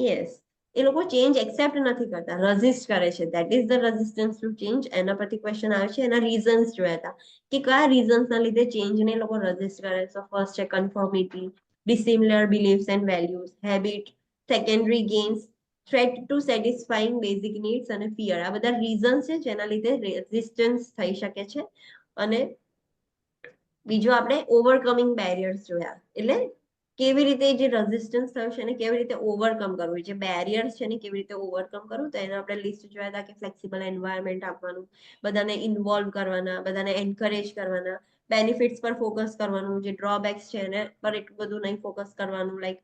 યસ, એ લોકો ચેન્જ એક્સેપ્ટ નથી કરતા, રેઝિસ્ટ કરે છે. That is the resistance to change. એના પરથી ક્વેશ્ચન આવે છે. એના રીઝન્સ જોયા હતા કે કયા રીઝન્સના લીધે ચેન્જને લોકો રેઝિસ્ટ કરે. સો ફર્સ્ટ છે conformity, dissimilar beliefs and values, habit, secondary gains, threat to satisfying basic needs અને ફિયર. આ બધા રીઝન્સ છે જેના લીધે રેઝિસ્ટન્સ થઈ શકે છે. અને બીજું આપણે ઓવરકમિંગ બેરિયર્સ જોયા. એટલે કેવી રીતે જે રેઝિસ્ટન્સ થયું છે એને કેવી રીતે ઓવરકમ કરવું, જે બેરિયર્સ છે એને કેવી રીતે ઓવરકમ કરવું. તો એને આપણે લિસ્ટ જોયા હતા કે ફ્લેક્સિબલ એન્વાયરમેન્ટ આપવાનું, બધાને ઇન્વોલ્વ કરવાના, બધાને એન્કરેજ કરવાના, બેનિફિટ્સ પર ફોકસ કરવાનું, જે ડ્રોબેક્સ છે એને પર એટલું બધું નહીં ફોકસ કરવાનું. લાઈક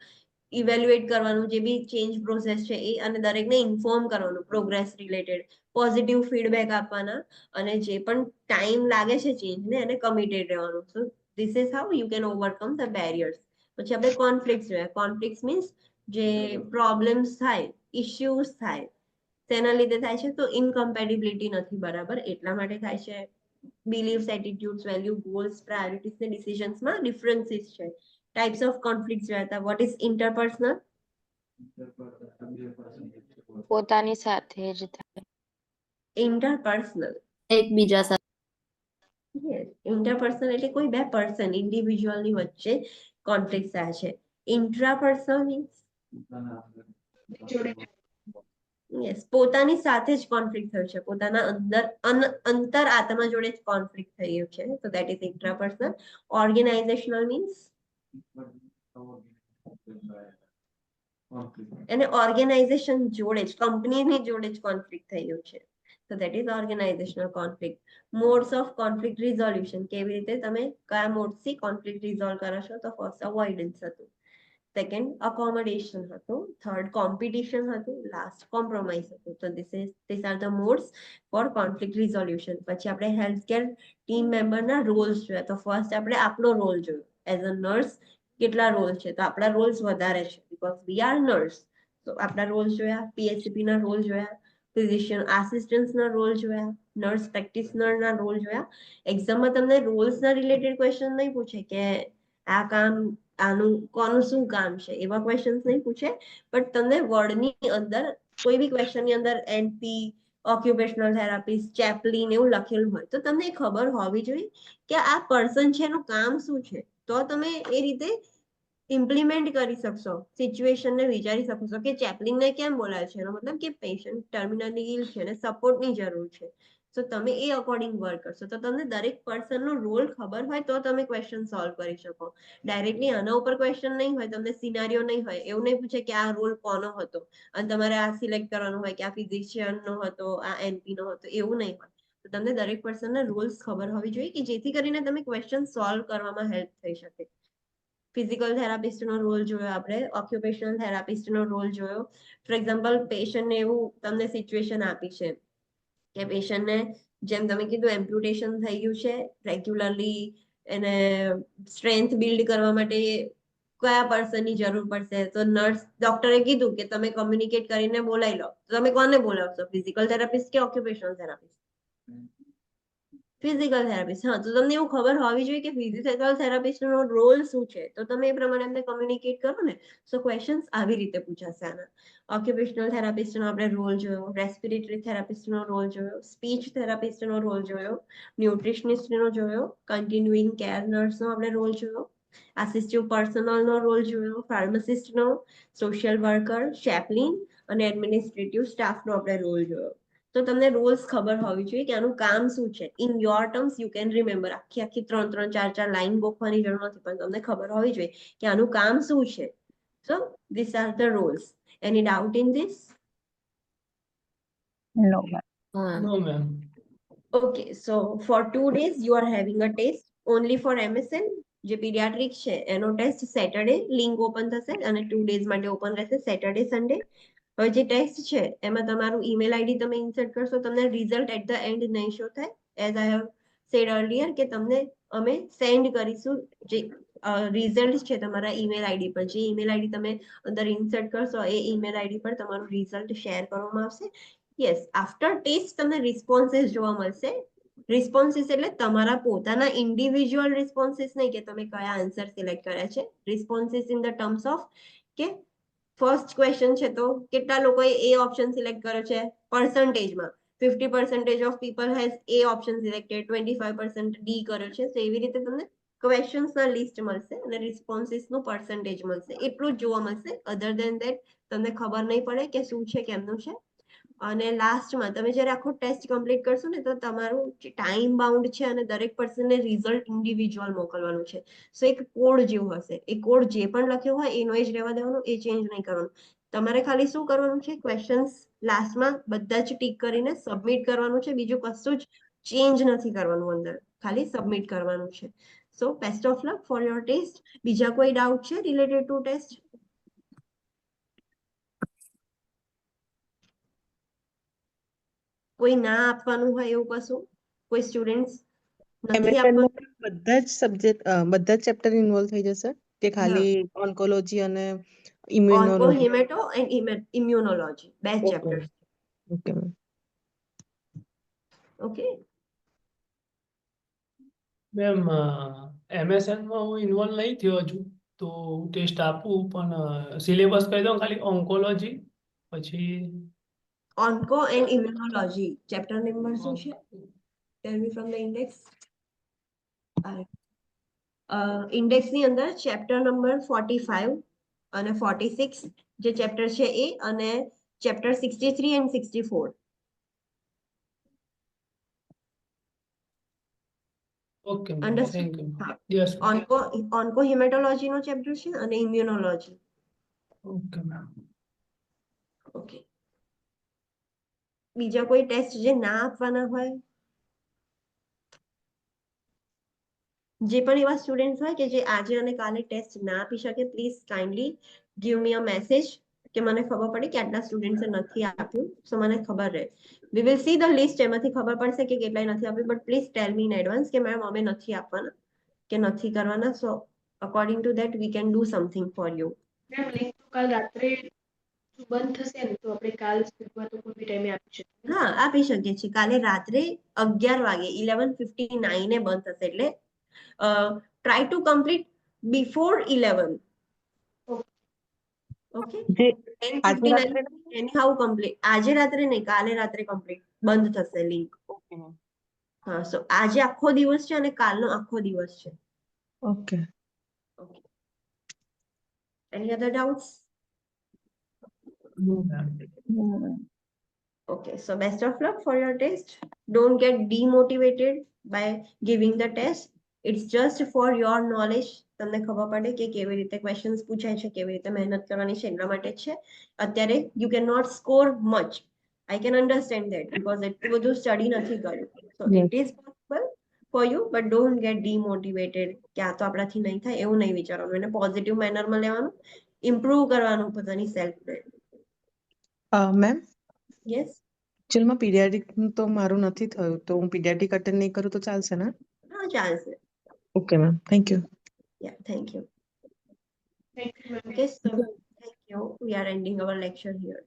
ઇવેલ્યુએટ કરવાનું, જે બી ચેન્જ પ્રોસેસ છે એ, અને દરેકને ઇન્ફોર્મ કરવાનું પ્રોગ્રેસ રિલેટેડ, પોઝિટિવ ફીડબેક આપવાના, અને જે પણ ટાઈમ લાગે છે ચેન્જને એને કમિટેડ રહેવાનું. સો this is how you can overcome the barriers. પછી આપણે કોન્ફ્લિક્ટ જોઈએ. કોન્ફ્લિક્ટ મીન્સ જે પ્રોબ્લેમ્સ થાય, ઇશ્યુઝ થાય, તેના લીધે થાય છે. તો ઇનકમ્પેટિબિલિટી નથી બરાબર, એટલા માટે થાય છે. બિલીવ્સ, એટીટ્યુડ્સ, વેલ્યુ, ગોલ્સ, પ્રાયોરિટીઝ ને ડિસિઝન્સમાં ડિફરન્સીસ છે. ટાઈપ્સ ઓફ કોન્ફ્લિક્ટ જોયા હતા. What is interpersonal? પોતાની સાથે જ થાય. ઇન્ટરપર્સનલ, એકબીજા સાથે. યસ, ઇન્ટરપર્સનલ એટલે કોઈ બે પર્સન, ઇન્ડિવિજ્યુઅલની વચ્ચે કોન્ફ્લિક્ટ થાય છે. ઇન્ટ્રાપર્સનલ મીન્સ જોડે યસ, પોતાની સાથે જ કોન્ફ્લિક્ટ થયું છે, પોતાના અંદર અંતર આત્મા જોડે જ કોન્ફ્લિક્ટ થયું છે. તો દેટ ઇઝ ઇન્ટ્રાપર્સનલ. ઓર્ગેનાઇઝેશનલ મીન્સ અને ઓર્ગેનાઇઝેશન જોડે જ, કંપનીની જોડે જ કોન્ફ્લિક્ટ થયું છે. તો that is organisational conflict. Modes of conflict resolution, કેવી રીતે તમે કયા મોડ્સથી કોન્ફ્લિક્ટ રિઝોલ્વ કરો છો? તો ફર્સ્ટ અવોઇડન્સ હતું, સેકન્ડ અકોમોડેશન હતું, થર્ડ કોમ્પિટિશન હતું, લાસ્ટ કોમ્પ્રોમાઇઝ હતું. તો this are the modes for conflict resolution. પછી આપણે હેલ્થ કેર ટીમ મેમ્બરના રોલ્સ જોયા. તો ફર્સ્ટ આપણે આપણો રોલ જોયો. એઝ અ નર્સ કેટલા રોલ છે? તો આપણા રોલ્સ વધારે છે, બીકોઝ વી આર નર્સ. તો આપણા રોલ્સ જોયા, PHCP ના રોલ જોયા, ફિઝિશિયન આસિસ્ટન્ટના રોલ જોયા, નર્સ પ્રેક્ટિશનરના રોલ જોયા. એક્ઝામમાં તમને રોલ્સના રિલેટેડ ક્વેશ્ચન નહીં પૂછે કે આ કામ, આનું કોનું શું કામ છે, એવા ક્વેશ્ચન્સ નહીં પૂછે. બટ તમને વર્ડની અંદર કોઈ બી ક્વેશ્ચનની અંદર NP, ઓક્યુપેશનલ થેરાપિસ્ટ, ચેપલિન એવું લખેલું હોય, તો તમને ખબર હોવી જોઈએ કે આ પર્સન છે એનું કામ શું છે. તો તમે એ રીતે ઇમ્પ્લિમેન્ટ કરી શકશો, સિચ્યુએશનને વિચારી શકશો કે ચેપલિનને કેમ બોલાય છે. એનો મતલબ કે પેશન્ટ ટર્મિનલી ઇલ છે અને સપોર્ટની જરૂર છે. તો તમે એ અકોર્ડિંગ વર્ક કરશો. તો તમને દરેક પર્સનનો રોલ ખબર હોય તો તમે ક્વેશ્ચન સોલ્વ કરી શકો. ડાયરેક્ટલી આના ઉપર ક્વેશ્ચન નહીં હોય, તમને સિનારીઓ નહીં હોય, એવું નહીં પૂછે કે આ રોલ કોનો હતો અને તમારે આ સિલેક્ટ કરવાનું હોય કે આ ફિઝિશિયનનો હતો, આ NP નો હતો, એવું નહીં હોય. તો તમને દરેક પર્સનના રૂલ્સ ખબર હોવી જોઈએ કે જેથી કરીને તમે ક્વેશ્ચન સોલ્વ કરવામાં હેલ્પ થઈ શકે. ફિઝિકલ થેરાપિસ્ટનો રોલ જોયો આપણે, ઓક્યુપેશનલ થેરાપિસ્ટનો રોલ જોયો. ફોર એક્ઝામ્પલ, પેશન્ટને એવું તમને સિચ્યુએશન આપી છે કે પેશન્ટને, જેમ તમે કીધું, એમ્પ્યુટેશન થઈ ગયું છે, રેગ્યુલરલી એને સ્ટ્રેન્થ બિલ્ડ કરવા માટે કયા પર્સનની જરૂર પડશે? તો નર્સ, ડોક્ટરે કીધું કે તમે કમ્યુનિકેટ કરીને બોલાવી લો. તો તમે કોને બોલાવશો? ફિઝિકલ થેરાપિસ્ટ કે ઓક્યુપેશનલ થેરાપિસ્ટ? Physical therapist. હા, તો તમને એવું ખબર હોવી જોઈએ કે ફિઝિકલ થેરાપિસ્ટનો રોલ શું છે, તો તમે એ પ્રમાણે એમને કમ્યુનિકેટ કરો ને. સો ક્વેશ્ચન્સ આવી રીતે પૂછાશે આના. ઓક્યુપેશનલ થેરાપિસ્ટનો આપણે રોલ જોયો, રેસ્પિરેટરી થેરાપિસ્ટનો રોલ જોયો, સ્પીચ થેરાપિસ્ટનો રોલ જોયો, ન્યુટ્રિશનિસ્ટનો જોયો, કન્ટિન્યુઇંગ કેર નર્સનો આપણે રોલ જોયો, આસિસ્ટિવ પર્સનલનો રોલ જોયો, ફાર્માસિસ્ટનો, સોશિયલ વર્કર, ચેપલિન અને એડમિનિસ્ટ્રેટિવ સ્ટાફનો આપણે રોલ જોયો. તો તમને રોલ્સ ખબર હોવી જોઈએ કે આનું કામ શું છે. In your terms you can remember. આખી 3 4 લાઈન ગોખવાની જરૂર નથી, પણ તમને ખબર હોવી જોઈએ કે આનું કામ શું છે. So this are the roles. Any doubt in this? No ma'am. હા. No ma'am. Okay, so for 2 days you are having a test only for MSN. જે પીડિયાટ્રિક છે એનો ટેસ્ટ સેટરડે લિંક ઓપન થશે અને 2 ડેઝ માટે open રહેશે, Saturday Sunday. હવે જે ટેસ્ટ છે એમાં તમારું ઈમેલ આઈડી તમે ઇન્સર્ટ કરશો, તમને રિઝલ્ટ એટ ધ એન્ડ નહીં શો થાય. As I have sad earlier કે તમને અમે સેન્ડ કરીશું જે રિઝલ્ટ છે તમારા ઈમેલ આઈડી પર. જે ઈમેલ આઈડી તમે અંદર ઇન્સર્ટ કરશો એ ઈમેલ આઈડી પર તમારું રિઝલ્ટ શેર કરવામાં આવશે. યસ, આફ્ટર ટેસ્ટ તમને રિસ્પોન્સીસ જોવા મળશે. રિસ્પોન્સીસ એટલે તમારા પોતાના ઇન્ડિવિજ્યુઅલ રિસ્પોન્સીસ નહીં કે તમે કયા આન્સર સિલેક્ટ કર્યા છે. Responses in the terms of કે ફર્સ્ટ ક્વેશ્ચન છે તો કેટલા લોકોએ એ ઓપ્શન સિલેક્ટ કર્યો છે પર્સન્ટેજમાં. 50% of people has a option selected, 25% D કર્યો છે. તો એવી રીતે તમને ક્વેશ્ચન્સના લિસ્ટ મળશે અને રિસ્પોન્સીસનું પર્સન્ટેજ મળશે. એટલું જ જોવા મળશે. અધર દેન ધેટ તમને ખબર નહીં પડે કે શું છે કેમનું છે. અને લાસ્ટમાં તમે જ્યારે આખો ટેસ્ટ કમ્પ્લીટ કરશો ને તો તમારું જે ટાઈમ બાઉન્ડ છે અને દરેક પર્સનને રિઝલ્ટ ઇન્ડિવિજ્યુઅલ મોકલવાનું છે. સો એક કોડ જેવું હશે. એ કોડ જે પણ લખ્યો હોય એનો જ રહેવા દેવાનો, એ ચેન્જ નહીં કરવાનું. તમારે ખાલી શું કરવાનું છે, ક્વેશ્ચન્સ લાસ્ટમાં બધા જ ટીક કરીને સબમિટ કરવાનું છે. બીજું કશું જ ચેન્જ નથી કરવાનું, અંદર ખાલી સબમિટ કરવાનું છે. So best of luck for your test. બીજા કોઈ ડાઉટ છે રિલેટેડ ટુ ટેસ્ટ? કોઈ ના આપવાનું હોય એવું કશું? કોઈ સ્ટુડન્ટ્સ નથી MSN આપવાનું? માં બધા જ સબ્જેક્ટ બધા જ ચેપ્ટર ઇન્વોલ્વ થઈ જશે કે ખાલી ઓન્કોલોજી અને ઓન્કો, ઇમ્યુનોલોજી? હિમેટો એન્ડ ઇમ્યુનોલોજી, બે okay chapters. Okay ma'am. Okay. Ma'am MSN માં હું ઇન્વોલ્વ નહીં થયો હજુ, તો ટેસ્ટ આપું, પણ સિલેબસ કહી દો ખાલી ઓન્કોલોજી, પછી onco and immunology chapter number શું છે? ટેલ મી ફ્રોમ ધ ઇન્ડેક્સ. ઇન્ડેક્સ ની અંદર ચેપ્ટર નંબર 45 અને 46 જે ચેપ્ટર છે એ, અને chapter 63 and 64. Okay ma'am, understood? Thank you. હા, યસ મેમ. ઓન્કો હિમેટોલોજી નો ચેપ્ટર છે અને ઇમ્યુનોલોજી. Okay ma'am. ઓકે. બીજા કોઈ ટેસ્ટ જે ના આપવાના હોય? જે પણ એવા સ્ટુડન્ટ હોય કે જે આજે અને કાલે ટેસ્ટ ના આપી શકે, please kindly give me a message કે મને ખબર પડે કે આટલા સ્ટુડન્ટ્સે નથી આપ્યું, સો મને ખબર રહે. We will see the list, એમાંથી ખબર પડશે કે કેટલાય નથી આપ્યું, but please tell me in advance કે મેમ અમે નથી આપવાના કે નથી કરવાના, so according to that we can do something for you. Ma'am link તો કાલ રાત્રે બંધ થશે ને, તો આપણે કાલ સુધીમાં તો કોઈ બી ટાઈમે આપી શકીએ. હા, આપી શકીએ છીએ. કાલે રાત્રે 11 વાગે 11:59 બંધ થશે, એટલે try to complete before 11. Okay, જે આજે 10:59 રાત્રે એનીહાઉ કમ્પ્લીટ. આજે રાત્રે નહીં, કાલે રાત્રે કમ્પ્લીટ બંધ થશે લિંક. Okay ma'am. હા, સો આજે આખો દિવસ છે અને કાલનો આખો દિવસ છે. Okay. Okay. Any other doubts? No, ma'am. Okay, so best of luck for your test. Don't get demotivated by giving the test. It's just for your knowledge. તમને ખબર પડે કે કેવી રીતે ક્વેશ્ચન્સ પૂછાય છે, કેવી રીતે મહેનત કરવાની છે, એટલા માટે છે. અત્યારે you cannot score much. I can understand that because એટલું બધું સ્ટડી નથી કર્યું. So Yes. it is possible for you, but don't get demotivated કે આ તો આપણાથી નહીં થાય એવું નહીં વિચારવાનું. એને પોઝિટિવ મેનરમાં લેવાનું, ઇમ્પ્રૂવ કરવાનું પોતાની સેલ્ફને. Ma'am, yes. એકચ્યુઅલમાં પીડિયાટ્રિક તો મારું નથી થયું, તો હું પીડિયાટ્રિક અટેન્ડ નહીં કરું તો ચાલશે ને? હા, ચાલશે. Okay ma'am, thank you. Yeah, thank you. Thank you, ma'am. Okay, so thank you. We are ending our lecture here.